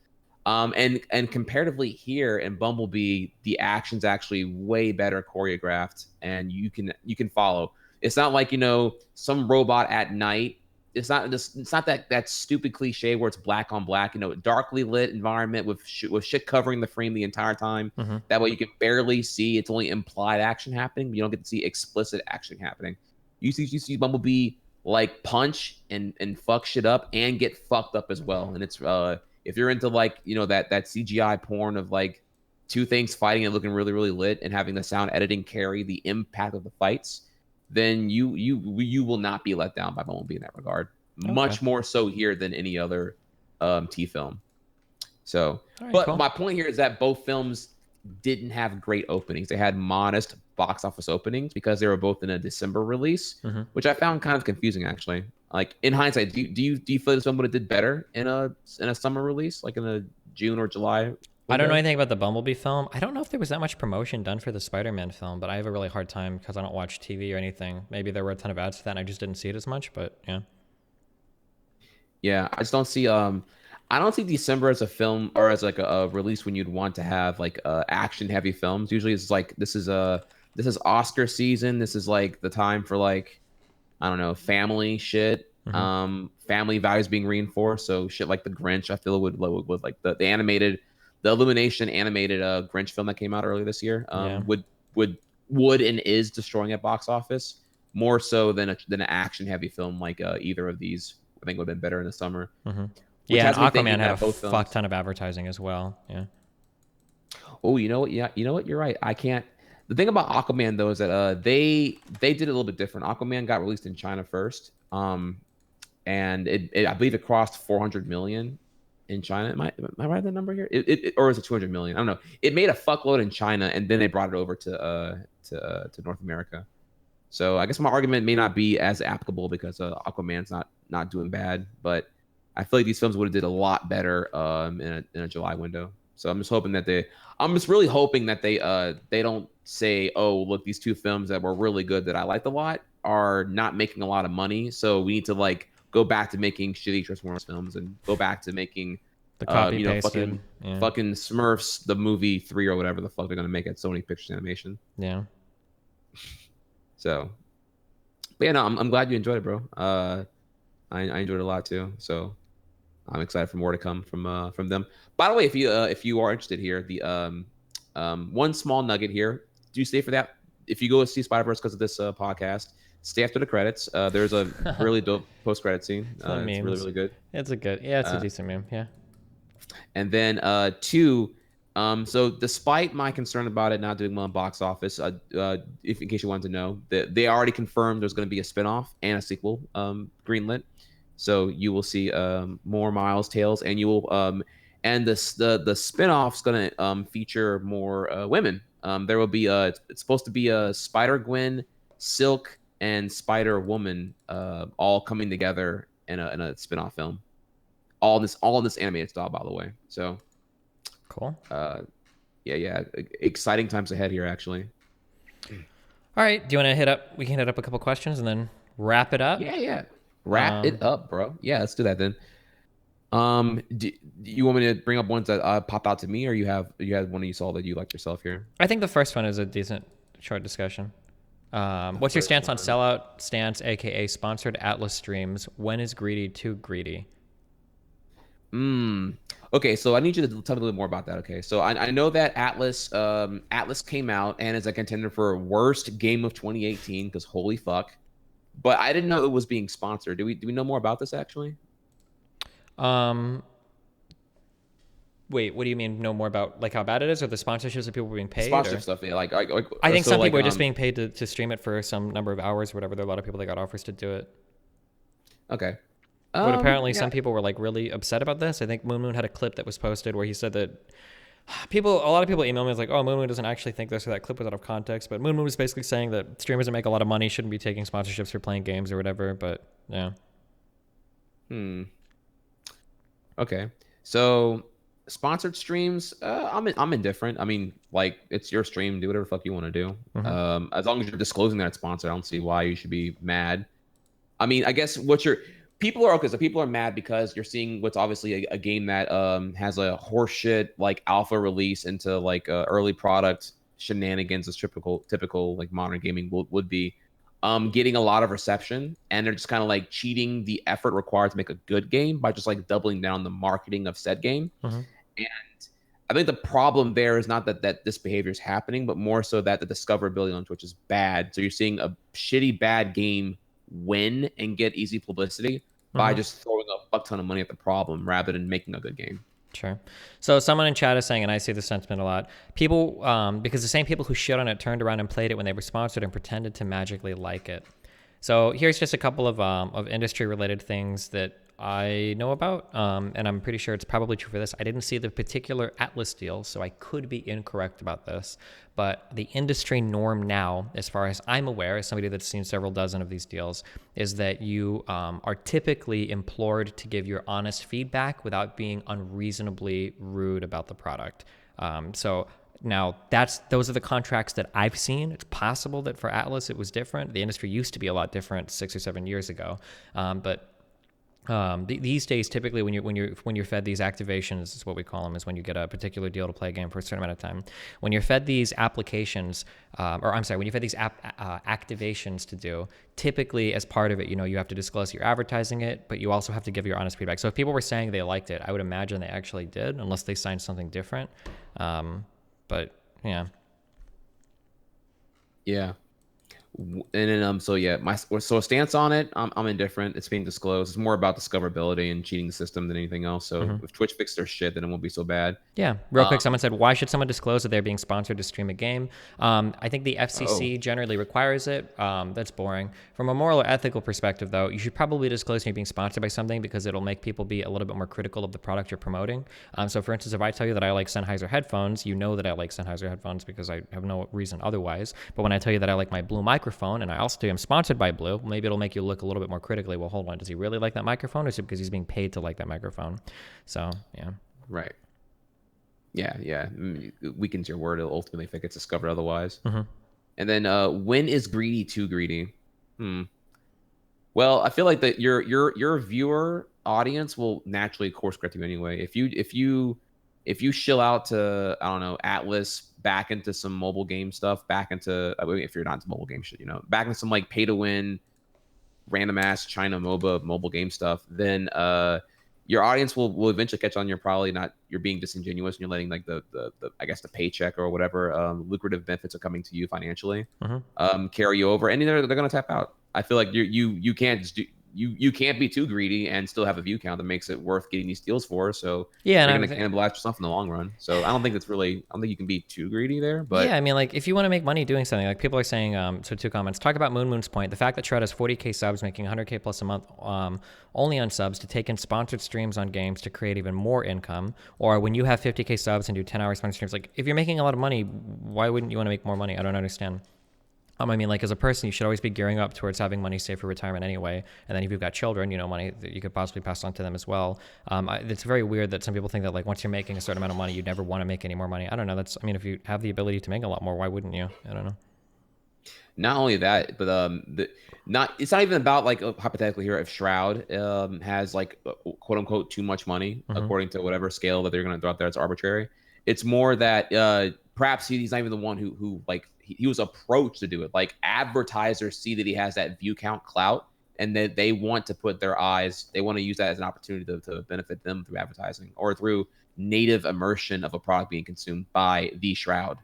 And comparatively here in Bumblebee, the action's actually way better choreographed, and you can follow. It's not like, some robot at night. It's not that stupid cliche where it's black on black, darkly lit environment with shit covering the frame the entire time. Mm-hmm. That way you can barely see. It's only implied action happening, but you don't get to see explicit action happening. You see Bumblebee like punch and fuck shit up and get fucked up as well. And it's if you're into that CGI porn of like two things fighting and looking really, really lit and having the sound editing carry the impact of the fights, then you will not be let down by Bumblebee in that regard. Okay. Much more so here than any other T film. So, right, but cool. My point here is that both films didn't have great openings. They had modest box office openings because they were both in a December release, mm-hmm. which I found kind of confusing actually. Like in hindsight, do you feel this one would have did better in a summer release, like in a June or July? I don't know anything about the Bumblebee film. I don't know if there was that much promotion done for the Spider-Man film, but I have a really hard time because I don't watch TV or anything. Maybe there were a ton of ads for that and I just didn't see it as much, but yeah. Yeah, I just don't see I don't see December as a film or as like a release when you'd want to have like action heavy films. Usually it's like this is Oscar season. This is like the time for like, I don't know, family shit. Mm-hmm. Family values being reinforced. So shit like The Grinch, I feel would like the animated, the Illumination animated Grinch film that came out earlier this year would and is destroying at box office more so than an action heavy film like either of these. I think would have been better in the summer. Mm-hmm. Yeah, and Aquaman had a fuck ton of advertising as well. Yeah. Oh, you know what? Yeah, you know what? You're right. I can't. The thing about Aquaman though is that they did it a little bit different. Aquaman got released in China first, and it I believe it crossed 400 million in China. Am I right on the number here? Or is it 200 million? I don't know. It made a fuckload in China, and then they brought it over to North America. So I guess my argument may not be as applicable because Aquaman's not doing bad, but I feel like these films would have did a lot better in a July window. So I'm just hoping that really hoping that they don't say, oh, look, these two films that were really good that I liked a lot are not making a lot of money. So we need to like go back to making shitty Transformers films and go back to making the copy fucking Smurfs the movie 3 or whatever the fuck they're gonna make at Sony Pictures Animation. Yeah. So, but yeah, no, I'm glad you enjoyed it, bro. I enjoyed it a lot too. So I'm excited for more to come from them. By the way, if you are interested here, the one small nugget here, do stay for that. If you go see Spider-Verse because of this podcast, stay after the credits. There's a really dope post-credit scene. It's really, really good. It's a decent meme. Yeah. And then 2, so despite my concern about it not doing well in box office, if in case you wanted to know, they already confirmed there's going to be a spin-off and a sequel greenlit. So you will see more Miles tales, and you will and the spin-off's going to feature more women. There will be it's supposed to be a Spider-Gwen, Silk, and Spider-Woman all coming together in a spin-off film. All in this animated style, by the way. So cool. Yeah. Exciting times ahead here, actually. All right. Do you want to hit up? We can hit up a couple questions and then wrap it up. Yeah. Wrap it up, bro. Yeah, let's do that then. Do you want me to bring up ones that pop out to me, or you had one you saw that you liked yourself here? I think the first one is a decent short discussion. What's your stance on sellout stance, aka sponsored Atlas streams? When is greedy too greedy? Okay, so I need you to tell me a little more about that. Okay, so I know that Atlas came out and is a contender for worst game of 2018 because holy fuck. But I didn't know it was being sponsored. Do we know more about this actually? Wait, what do you mean know more about like how bad it is, or the sponsorships that people were being paid? Sponsorship stuff, yeah. Like I think some people are just being paid to stream it for some number of hours or whatever. There are a lot of people that got offers to do it. Okay. But apparently some people were like really upset about this. I think Moon had a clip that was posted where he said that a lot of people emailed me like, oh, Moon doesn't actually think this, or that clip was out of context. But Moon was basically saying that streamers that make a lot of money shouldn't be taking sponsorships for playing games or whatever. But yeah. Okay. So Sponsored streams, I'm indifferent. I mean, like, it's your stream, do whatever the fuck you want to do. As long as you're disclosing that it's sponsored, I don't see why you should be mad. I mean, I guess people are okay. So people are mad because you're seeing what's obviously a game that has a horseshit like alpha release into like early product shenanigans as typical like modern gaming would be, getting a lot of reception, and they're just kind of like cheating the effort required to make a good game by just like doubling down the marketing of said game. And I think the problem there is not that this behavior is happening, but more so that the discoverability on Twitch is bad. So you're seeing a shitty bad game win and get easy publicity by just throwing a fuck ton of money at the problem rather than making a good game. Sure. So someone in chat is saying, and I see this sentiment a lot, people, because the same people who shit on it turned around and played it when they were sponsored and pretended to magically like it. So here's just a couple of industry-related things that I know about, and I'm pretty sure it's probably true for this. I didn't see the particular Atlas deal, so I could be incorrect about this. But the industry norm now, as far as I'm aware, as somebody that's seen several dozen of these deals, is that you are typically implored to give your honest feedback without being unreasonably rude about the product. So now those are the contracts that I've seen. It's possible that for Atlas it was different. The industry used to be a lot different 6 or 7 years ago, but these days, typically when you're fed these activations, is what we call them, is when you get a particular deal to play a game for a certain amount of time. When you're fed these applications, when you're fed these activations to do, typically as part of it, you have to disclose you're advertising it, but you also have to give your honest feedback. So if people were saying they liked it, I would imagine they actually did, unless they signed something different. But yeah. Yeah. And then so a stance on it, I'm indifferent. It's being disclosed. It's more about discoverability and cheating the system than anything else. So if Twitch fixed their shit, then it won't be so bad. Yeah, real quick, someone said, why should someone disclose that they're being sponsored to stream a game? I think the FCC generally requires it. That's boring. From a moral or ethical perspective, though, you should probably disclose you're being sponsored by something because it'll make people be a little bit more critical of the product you're promoting. So for instance, if I tell you that I like Sennheiser headphones, you know that I like Sennheiser headphones because I have no reason otherwise. But when I tell you that I like my Blue microphone and I also tell you I'm sponsored by Blue, maybe it'll make you look a little bit more critically. Well, hold on, does he really like that microphone, or is it because he's being paid to like that microphone? So, yeah. Right. Yeah. It weakens your word ultimately if it gets discovered otherwise. And then when is greedy too greedy? Well, I feel like that your viewer audience will naturally course correct you anyway. If you shill out to, I don't know, Atlas, back into some mobile game stuff, back into, if you're not into mobile game shit, back into some like pay to win, random ass China MOBA mobile game stuff, then your audience will eventually catch on. You're being disingenuous and you're letting like the I guess the paycheck or whatever lucrative benefits are coming to you financially carry you over, and they're gonna tap out. I feel like you can't just do. You can't be too greedy and still have a view count that makes it worth getting these deals for. So yeah, you're going to cannibalize yourself in the long run. So I don't think you can be too greedy there. But yeah, I mean, like if you want to make money doing something, like people are saying, so 2 comments, talk about Moon's point. The fact that Shroud has 40K subs, making 100K plus a month, only on subs, to take in sponsored streams on games to create even more income. Or when you have 50K subs and do 10-hour sponsored streams, like if you're making a lot of money, why wouldn't you want to make more money? I don't understand. I mean, like as a person, you should always be gearing up towards having money saved for retirement anyway. And then if you've got children, money that you could possibly pass on to them as well. It's very weird that some people think that like once you're making a certain amount of money, you never want to make any more money. I don't know. If you have the ability to make a lot more, why wouldn't you? I don't know. Not only that, but it's not even about like hypothetically here if Shroud has like quote unquote too much money according to whatever scale that they're going to throw out there. It's arbitrary. It's more that perhaps he's not even the one who like he was approached to do it. Like advertisers see that he has that view count clout, and that they want to put their eyes. They want to use that as an opportunity to benefit them through advertising or through native immersion of a product being consumed by the Shroud.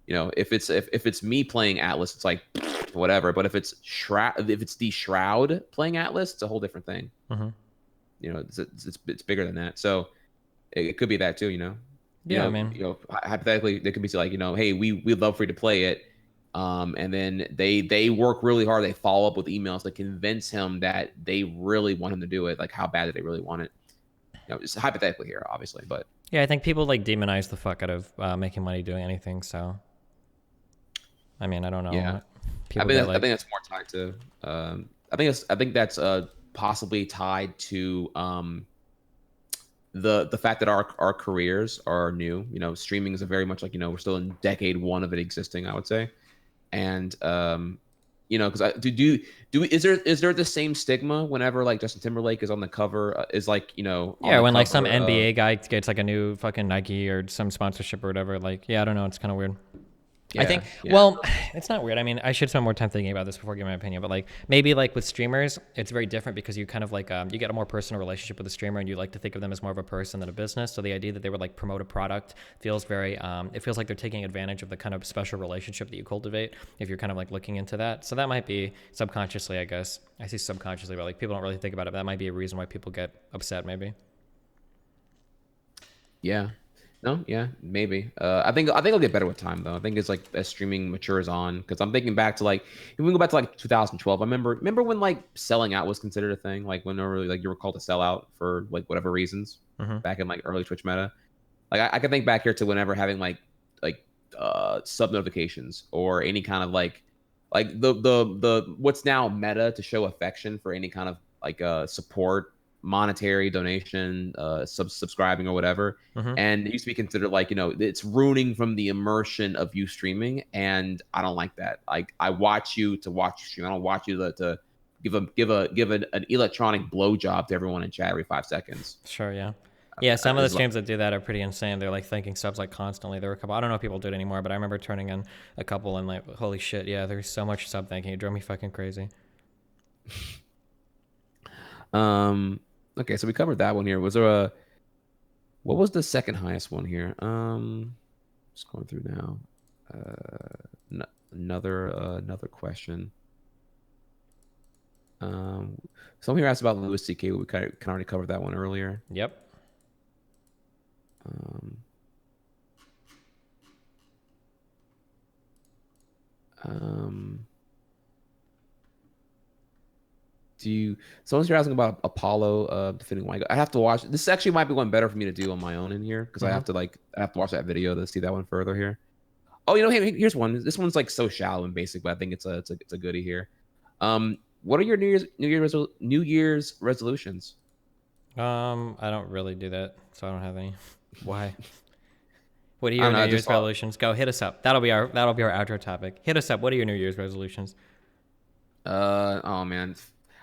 If it's me playing Atlas, it's like whatever. But if it's the Shroud playing Atlas, it's a whole different thing. It's bigger than that. So it could be that too. Hypothetically, they could be like, hey, we'd love for you to play it. And then they work really hard. They follow up with emails to convince him that they really want him to do it. Like how bad do they really want it? Just hypothetically here, obviously, but yeah, I think people like demonize the fuck out of making money doing anything. So, I mean, I don't know. Yeah, I think that's more tied to. I think that's possibly tied to the fact that our careers are new. You know, streaming is a very much like, you know, we're still in decade 1 of it existing, I would say. And you know, because is there the same stigma whenever like Justin Timberlake is on the cover, is like, you know, Yeah, when like some NBA guy gets like a new fucking Nike or some sponsorship or whatever, like, yeah, I don't know, it's kind of weird. I think, well, it's not weird. I mean, I should spend more time thinking about this before giving my opinion, but like maybe like with streamers, it's very different because you kind of like, you get a more personal relationship with the streamer and you like to think of them as more of a person than a business. So the idea that they would like promote a product feels very, it feels like they're taking advantage of the kind of special relationship that you cultivate if you're kind of like looking into that. So that might be subconsciously, I guess. I see subconsciously, but like people don't really think about it. But that might be a reason why people get upset maybe. Yeah. No, yeah, maybe. I think it'll get better with time though. I think it's like as streaming matures on, because I'm thinking back to like, if we go back to like 2012, I remember when like selling out was considered a thing, like whenever like you were called to sell out for like whatever reasons, back in like early Twitch meta. Like I can think back here to whenever having like sub notifications or any kind of like the what's now meta to show affection for any kind of like support, monetary donation, subscribing or whatever. And it used to be considered like, you know, it's ruining from the immersion of you streaming, and I don't like that. Like I watch you to watch you stream. I don't watch you to give an electronic blowjob to everyone in chat every 5 seconds. Sure, yeah. Yeah, some of the streams that do that are pretty insane. They're like thanking subs like constantly. There were a couple, I don't know if people do it anymore, but I remember turning in a couple and like, holy shit, yeah, there's so much sub thanking. It drove me fucking crazy. Okay, so we covered that one here. Was there what was the second highest one here? Just going through now. Another question. Someone here asked about Louis C.K. We kind of already covered that one earlier. Yep. Someone's here asking about Apollo defending Wango. I have to watch. This actually might be one better for me to do on my own in here, because I have to watch that video to see that one further here. Oh, you know, hey, here's one. This one's like so shallow and basic, but I think it's a goodie here. What are your New Year's resolutions? I don't really do that, so I don't have any. Why? What are your New Year's resolutions? Go, hit us up. That'll be our outro topic. Hit us up. What are your New Year's resolutions? Oh man,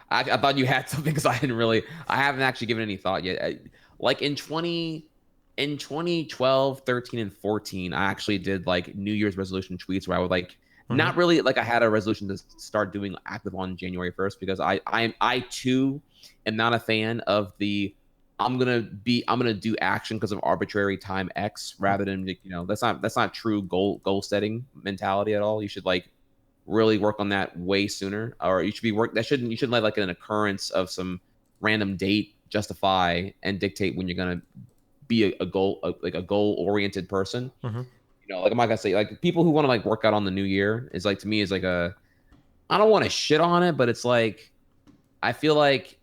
I thought you had something, because I haven't actually given any thought yet. Like in 2012, 13, and 14, I actually did like New Year's resolution tweets where I would like, not really like I had a resolution to start doing active on January 1st, because I too am not a fan of the I'm gonna do action because of arbitrary time X, rather than, you know, that's not true goal setting mentality at all. You should like really work on that way sooner, or you should be you shouldn't let like an occurrence of some random date justify and dictate when you're gonna be a goal oriented person. You know, like I'm not gonna say like people who want to like work out on the new year is like, to me, is like I don't want to shit on it, but it's like I feel like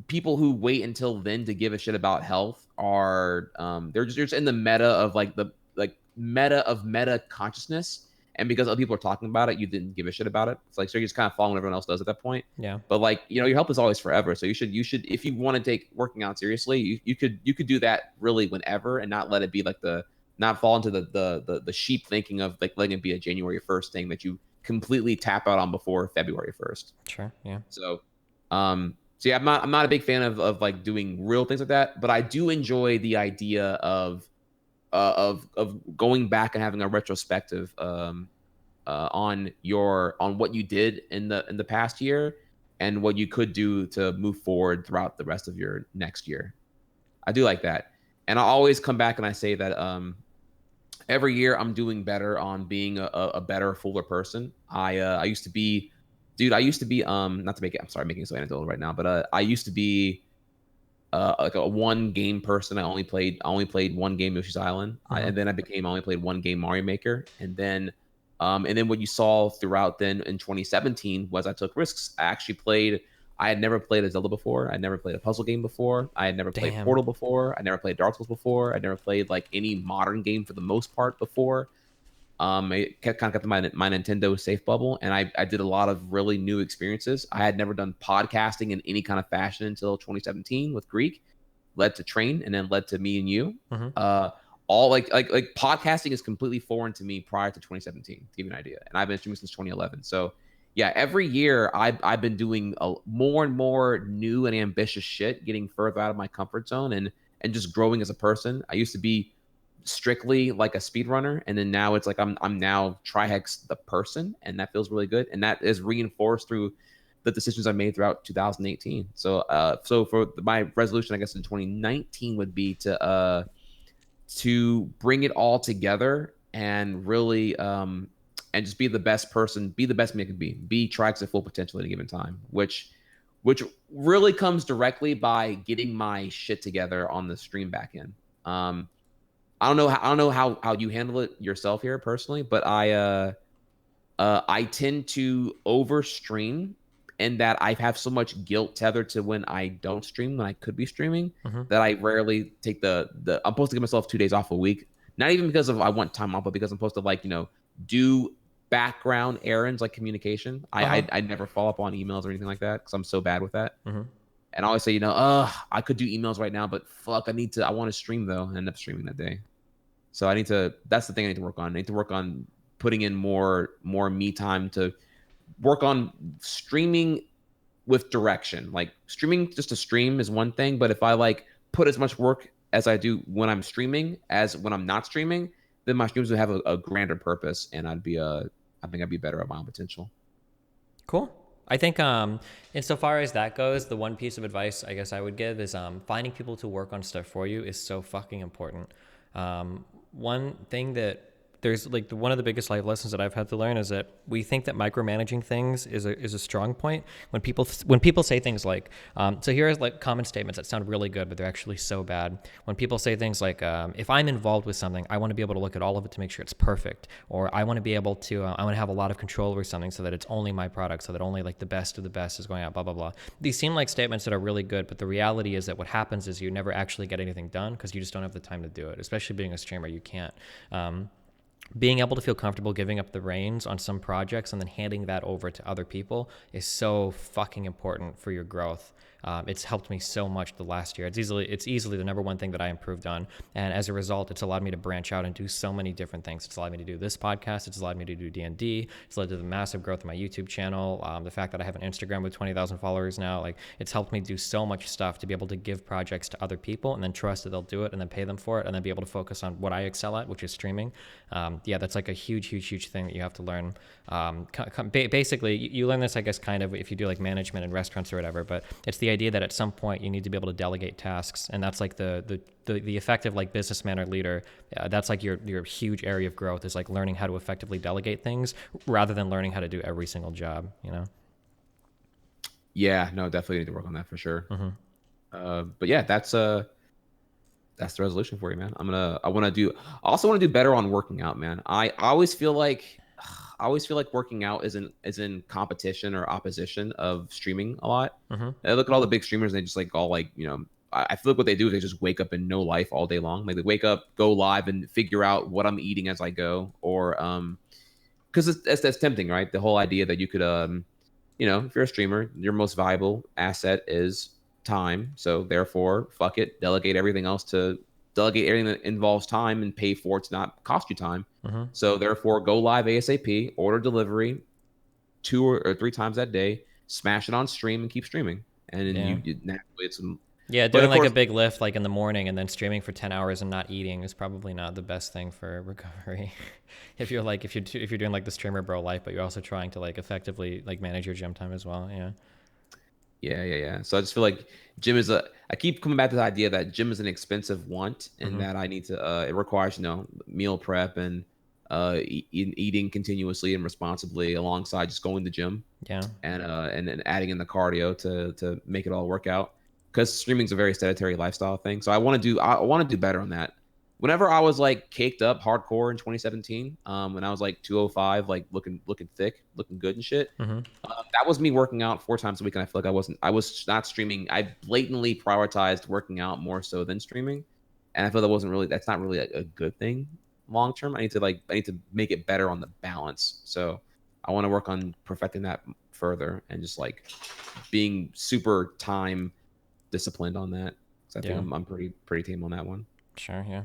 people who wait until then to give a shit about health are they're just in the meta of like the meta consciousness. And because other people are talking about it, you didn't give a shit about it. It's like, so you're just kind of following what everyone else does at that point. Yeah. But like, you know, your health is always forever. So you should, if you want to take working out seriously, you could do that really whenever, and not let it be like not fall into the sheep thinking of like letting it be a January 1st thing that you completely tap out on before February 1st. Sure. Yeah. So, yeah, I'm not a big fan of like doing real things like that, but I do enjoy the idea of going back and having a retrospective on what you did in the past year and what you could do to move forward throughout the rest of your next year. I do like that, and I always come back and I say that every year I'm doing better on being a better, fuller person. I used to be not to make it, I'm sorry, making it so anecdotal right now, but I used to be like a one game person. I only played one game, Yoshi's Island, and then I only played one game, Mario Maker, and then what you saw throughout then in 2017 was I took risks. I had never played a Zelda before. I had never played a puzzle game before. I had never played Portal before. I never played Dark Souls before. I never played like any modern game for the most part before. I kept my Nintendo safe bubble, and I did a lot of really new experiences. I had never done podcasting in any kind of fashion until 2017 with Greek. led to Train, and then led to me and you. Mhm. All like podcasting is completely foreign to me prior to 2017, to give you an idea. And I've been streaming since 2011. So yeah, every year I've been doing more and more new and ambitious shit, getting further out of my comfort zone and just growing as a person. I used to be strictly like a speedrunner, and then now it's like I'm now trihex the person, and that feels really good. And that is reinforced through the decisions I made throughout 2018. So so for my resolution, I guess in 2019 would be to bring it all together and really and just be the best person, be the best me I could be trihex at full potential at a given time, which really comes directly by getting my shit together on the stream back end. I don't know how you handle it yourself here personally, but I tend to overstream, and that I have so much guilt tethered to when I don't stream when I could be streaming that I rarely take the I'm supposed to give myself 2 days off a week. Not even because of I want time off, but because I'm supposed to like, do background errands like communication. I never follow up on emails or anything like that because I'm so bad with that. And I always say, I could do emails right now, but fuck, I want to stream though, and end up streaming that day. So that's the thing I need to work on. I need to work on putting in more me time to work on streaming with direction. Like streaming just to stream is one thing, but if I like put as much work as I do when I'm streaming as when I'm not streaming, then my streams would have a grander purpose, and I think I'd be better at my own potential. Cool. I think insofar as that goes, the one piece of advice I guess I would give is finding people to work on stuff for you is so fucking important. One thing that there's like one of the biggest life lessons that I've had to learn is that we think that micromanaging things is a strong point. When people say things like, so here are like common statements that sound really good, but they're actually so bad. When people say things like, if I'm involved with something, I want to be able to look at all of it to make sure it's perfect, or I want to be able to, I want to have a lot of control over something so that it's only my product, so that only like the best of the best is going out, blah, blah, blah. These seem like statements that are really good, but the reality is that what happens is you never actually get anything done because you just don't have the time to do it. Especially being a streamer, you can't. Being able to feel comfortable giving up the reins on some projects and then handing that over to other people is so fucking important for your growth. It's helped me so much the last year. It's easily the number one thing that I improved on. And as a result, it's allowed me to branch out and do so many different things. It's allowed me to do this podcast. It's allowed me to do D&D. It's led to the massive growth of my YouTube channel. The fact that I have an Instagram with 20,000 followers now, like it's helped me do so much stuff to be able to give projects to other people and then trust that they'll do it and then pay them for it and then be able to focus on what I excel at, which is streaming. That's like a huge thing that you have to learn. Basically, you learn this, I guess, kind of if you do like management in restaurants or whatever, but it's the idea that at some point you need to be able to delegate tasks, and that's like the effective like businessman or leader. That's like your huge area of growth is like learning how to effectively delegate things rather than learning how to do every single job. Yeah, no, definitely need to work on that for sure. But yeah, that's the resolution for you, man. I also want to do better on working out, man. I always feel like working out is in competition or opposition of streaming a lot. I look at all the big streamers and they just like all like, I feel like what they do is they just wake up in no life all day long. Like they wake up, go live and figure out what I'm eating as I go, or because that's tempting, right? The whole idea that you could if you're a streamer, your most valuable asset is time. So therefore, fuck it, delegate everything that involves time and pay for it to not cost you time. So therefore, go live ASAP, order delivery 2 or 3 times that day, smash it on stream and keep streaming. And then you naturally it's doing like a big lift like in the morning and then streaming for 10 hours and not eating is probably not the best thing for recovery. if you're doing like the streamer bro life, but you're also trying to like effectively like manage your gym time as well. Yeah. So I just feel like gym is I keep coming back to the idea that gym is an expensive want, and that I need to, it requires, meal prep and eating continuously and responsibly alongside just going to the gym. Yeah. And adding in the cardio to make it all work out. Because streaming is a very sedentary lifestyle thing. So I want to do better on that. Whenever I was like caked up hardcore in 2017, when I was like 205, like looking thick, looking good and shit, that was me working out 4 times a week. And I feel like I was not streaming. I blatantly prioritized working out more so than streaming. And I feel that's not really a good thing long term. I need to make it better on the balance. So I want to work on perfecting that further and just like being super time disciplined on that. So I think I'm pretty tame on that one. Sure, yeah.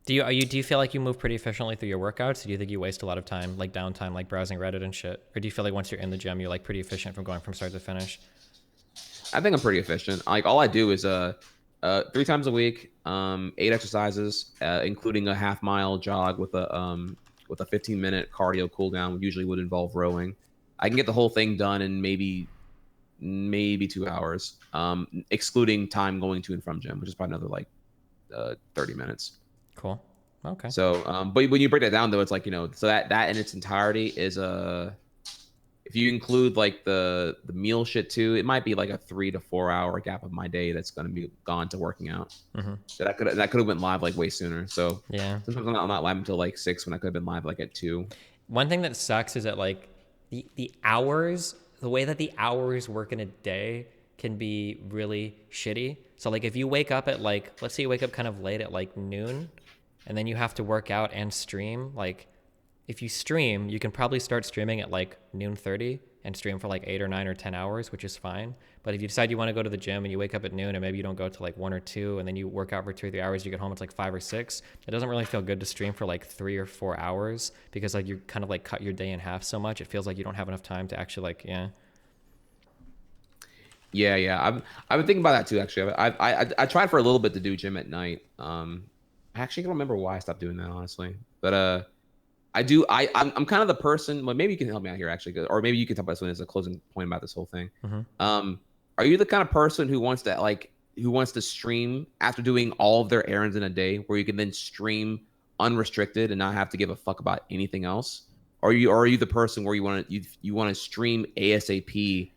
Do you feel like you move pretty efficiently through your workouts? Do you think you waste a lot of time, like downtime, like browsing Reddit and shit? Or do you feel like once you're in the gym, you're like pretty efficient from going from start to finish? I think I'm pretty efficient. Like all I do is 3 times a week, 8 exercises, including a half-mile jog with a 15-minute cardio cool down. Usually would involve rowing. I can get the whole thing done in maybe 2 hours, excluding time going to and from gym, which is probably another like 30 minutes. Cool. Okay. So, but when you break that down, though, it's like, so that in its entirety is if you include like the meal shit too, it might be like a 3 to 4 hour gap of my day that's going to be gone to working out. So that could have went live like way sooner. So yeah, sometimes I'm not live until like 6 when I could have been live like at 2. One thing that sucks is that like the hours, the way that the hours work in a day can be really shitty. So like if you wake up at like, let's say you wake up kind of late at like noon, and then you have to work out and stream, like if you stream, you can probably start streaming at like noon 30 and stream for like 8 or 9 or 10 hours, which is fine. But if you decide you want to go to the gym and you wake up at noon and maybe you don't go to like 1 or 2 and then you work out for 2 or 3 hours, you get home, it's like 5 or 6. It doesn't really feel good to stream for like 3 or 4 hours because like you kind of like cut your day in half so much. It feels like you don't have enough time to actually like, Yeah. I've been thinking about that too, actually. I tried for a little bit to do gym at night. I actually don't remember why I stopped doing that, honestly. But I'm kind of the person. Well, maybe you can help me out here, actually, or maybe you can talk about this as a closing point about this whole thing. Are you the kind of person who wants to stream after doing all of their errands in a day, where you can then stream unrestricted and not have to give a fuck about anything else? Or are you the person where you want to stream ASAP,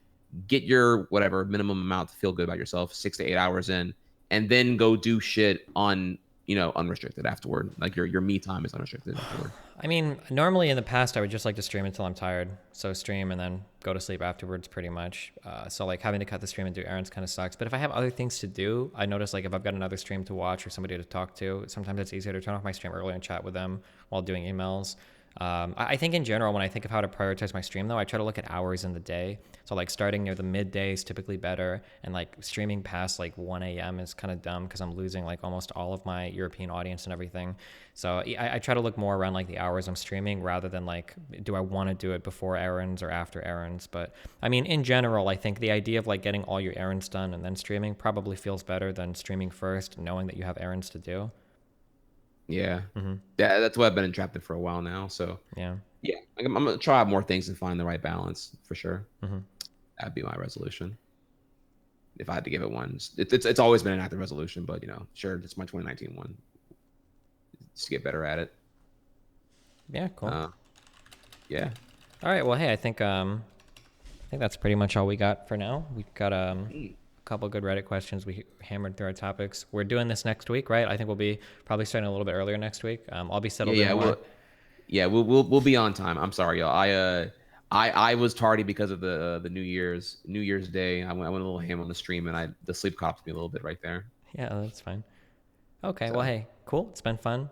get your whatever minimum amount to feel good about yourself, 6 to 8 hours in, and then go do shit on unrestricted afterward? Like your me time is unrestricted afterward. I mean, normally in the past, I would just like to stream until I'm tired. So stream and then go to sleep afterwards, pretty much. So like having to cut the stream and do errands kind of sucks. But if I have other things to do, I notice like if I've got another stream to watch or somebody to talk to, sometimes it's easier to turn off my stream early and chat with them while doing emails. I think in general, when I think of how to prioritize my stream, though, I try to look at hours in the day. So like starting near the midday is typically better, and like streaming past like 1 a.m. is kind of dumb because I'm losing like almost all of my European audience and everything. So I try to look more around like the hours I'm streaming rather than like, do I want to do it before errands or after errands? But I mean, in general, I think the idea of like getting all your errands done and then streaming probably feels better than streaming first, knowing that you have errands to do. Yeah. Yeah, that's what I've been entrapped in for a while now. So yeah, I'm gonna try out more things and find the right balance for sure. That'd be my resolution if I had to give it one. It's always been an active resolution, but sure, it's my 2019 one. Just to get better at it. Yeah, cool. Yeah. All right. Well, hey, I think that's pretty much all we got for now. We've got a couple of good Reddit questions. We hammered through our topics. We're doing this next week, right? I think we'll be probably starting a little bit earlier next week. I'll be settled in more. We'll be on time. I'm sorry, y'all. I was tardy because of the New Year's Day. I went a little ham on the stream, and the sleep copped me a little bit right there. Yeah, that's fine. Okay, well, hey, cool. It's been fun.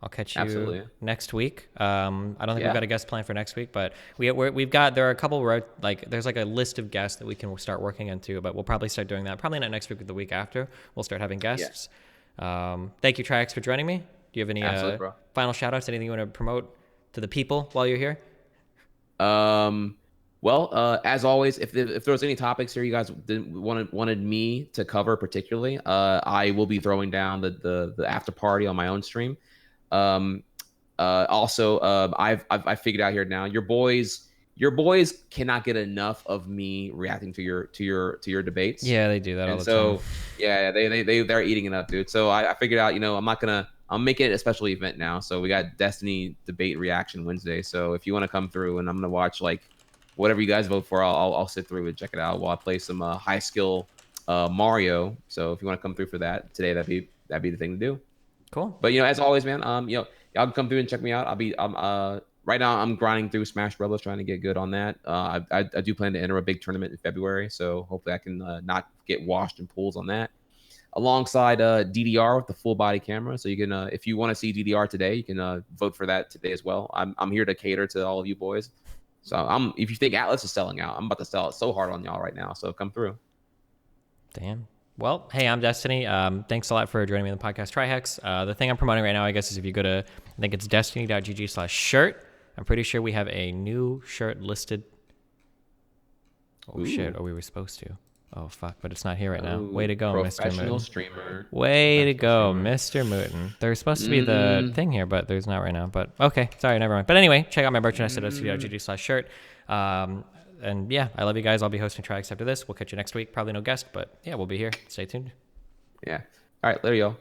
I'll catch you next week. I don't think we've got a guest plan for next week, but there are a couple there's like a list of guests that we can start working into, but we'll probably start doing that. Probably not next week, but the week after. We'll start having guests. Thank you, trihex, for joining me. Do you have any final shout outs? Anything you want to promote to the people while you're here? Well, as always, if there was any topics here you guys wanted me to cover particularly, I will be throwing down the after party on my own stream. Also, I've figured out here now, your boys cannot get enough of me reacting to your debates. Yeah, they do that all the time. Yeah, they're eating it up, dude. So I figured out, I'm making it a special event now. So we got Destiny debate reaction Wednesday. So if you want to come through, and I'm gonna watch like whatever you guys vote for, I'll sit through and check it out while I play some high skill Mario. So if you want to come through for that today, that'd be the thing to do. Cool. But as always, man, y'all can come through and check me out. Right now I'm grinding through Smash Brothers, trying to get good on that. I do plan to enter a big tournament in February, so hopefully I can not get washed in pools on that. Alongside DDR with the full body camera, so you can if you want to see DDR today, you can vote for that today as well. I'm here to cater to all of you boys. So if you think Atlas is selling out, I'm about to sell it so hard on y'all right now. So come through. Damn. Well, hey, I'm Destiny. Thanks a lot for joining me on the podcast trihex. The thing I'm promoting right now, I guess, is if you go to, I think it's destiny.gg/shirt. I'm pretty sure we have a new shirt listed. Oh, shit. Oh, we were supposed to. Oh, fuck. But it's not here right now. Way to go, Mr. Professional Mooten. streamer. Way to go, Mr. Mooten. There's supposed to be the thing here, but there's not right now. But okay. Sorry, never mind. But anyway, check out my merchandise at destiny.gg/shirt. And yeah, I love you guys. I'll be hosting trihex after this. We'll catch you next week. Probably no guest, but yeah, we'll be here. Stay tuned. Yeah. All right. Later, y'all.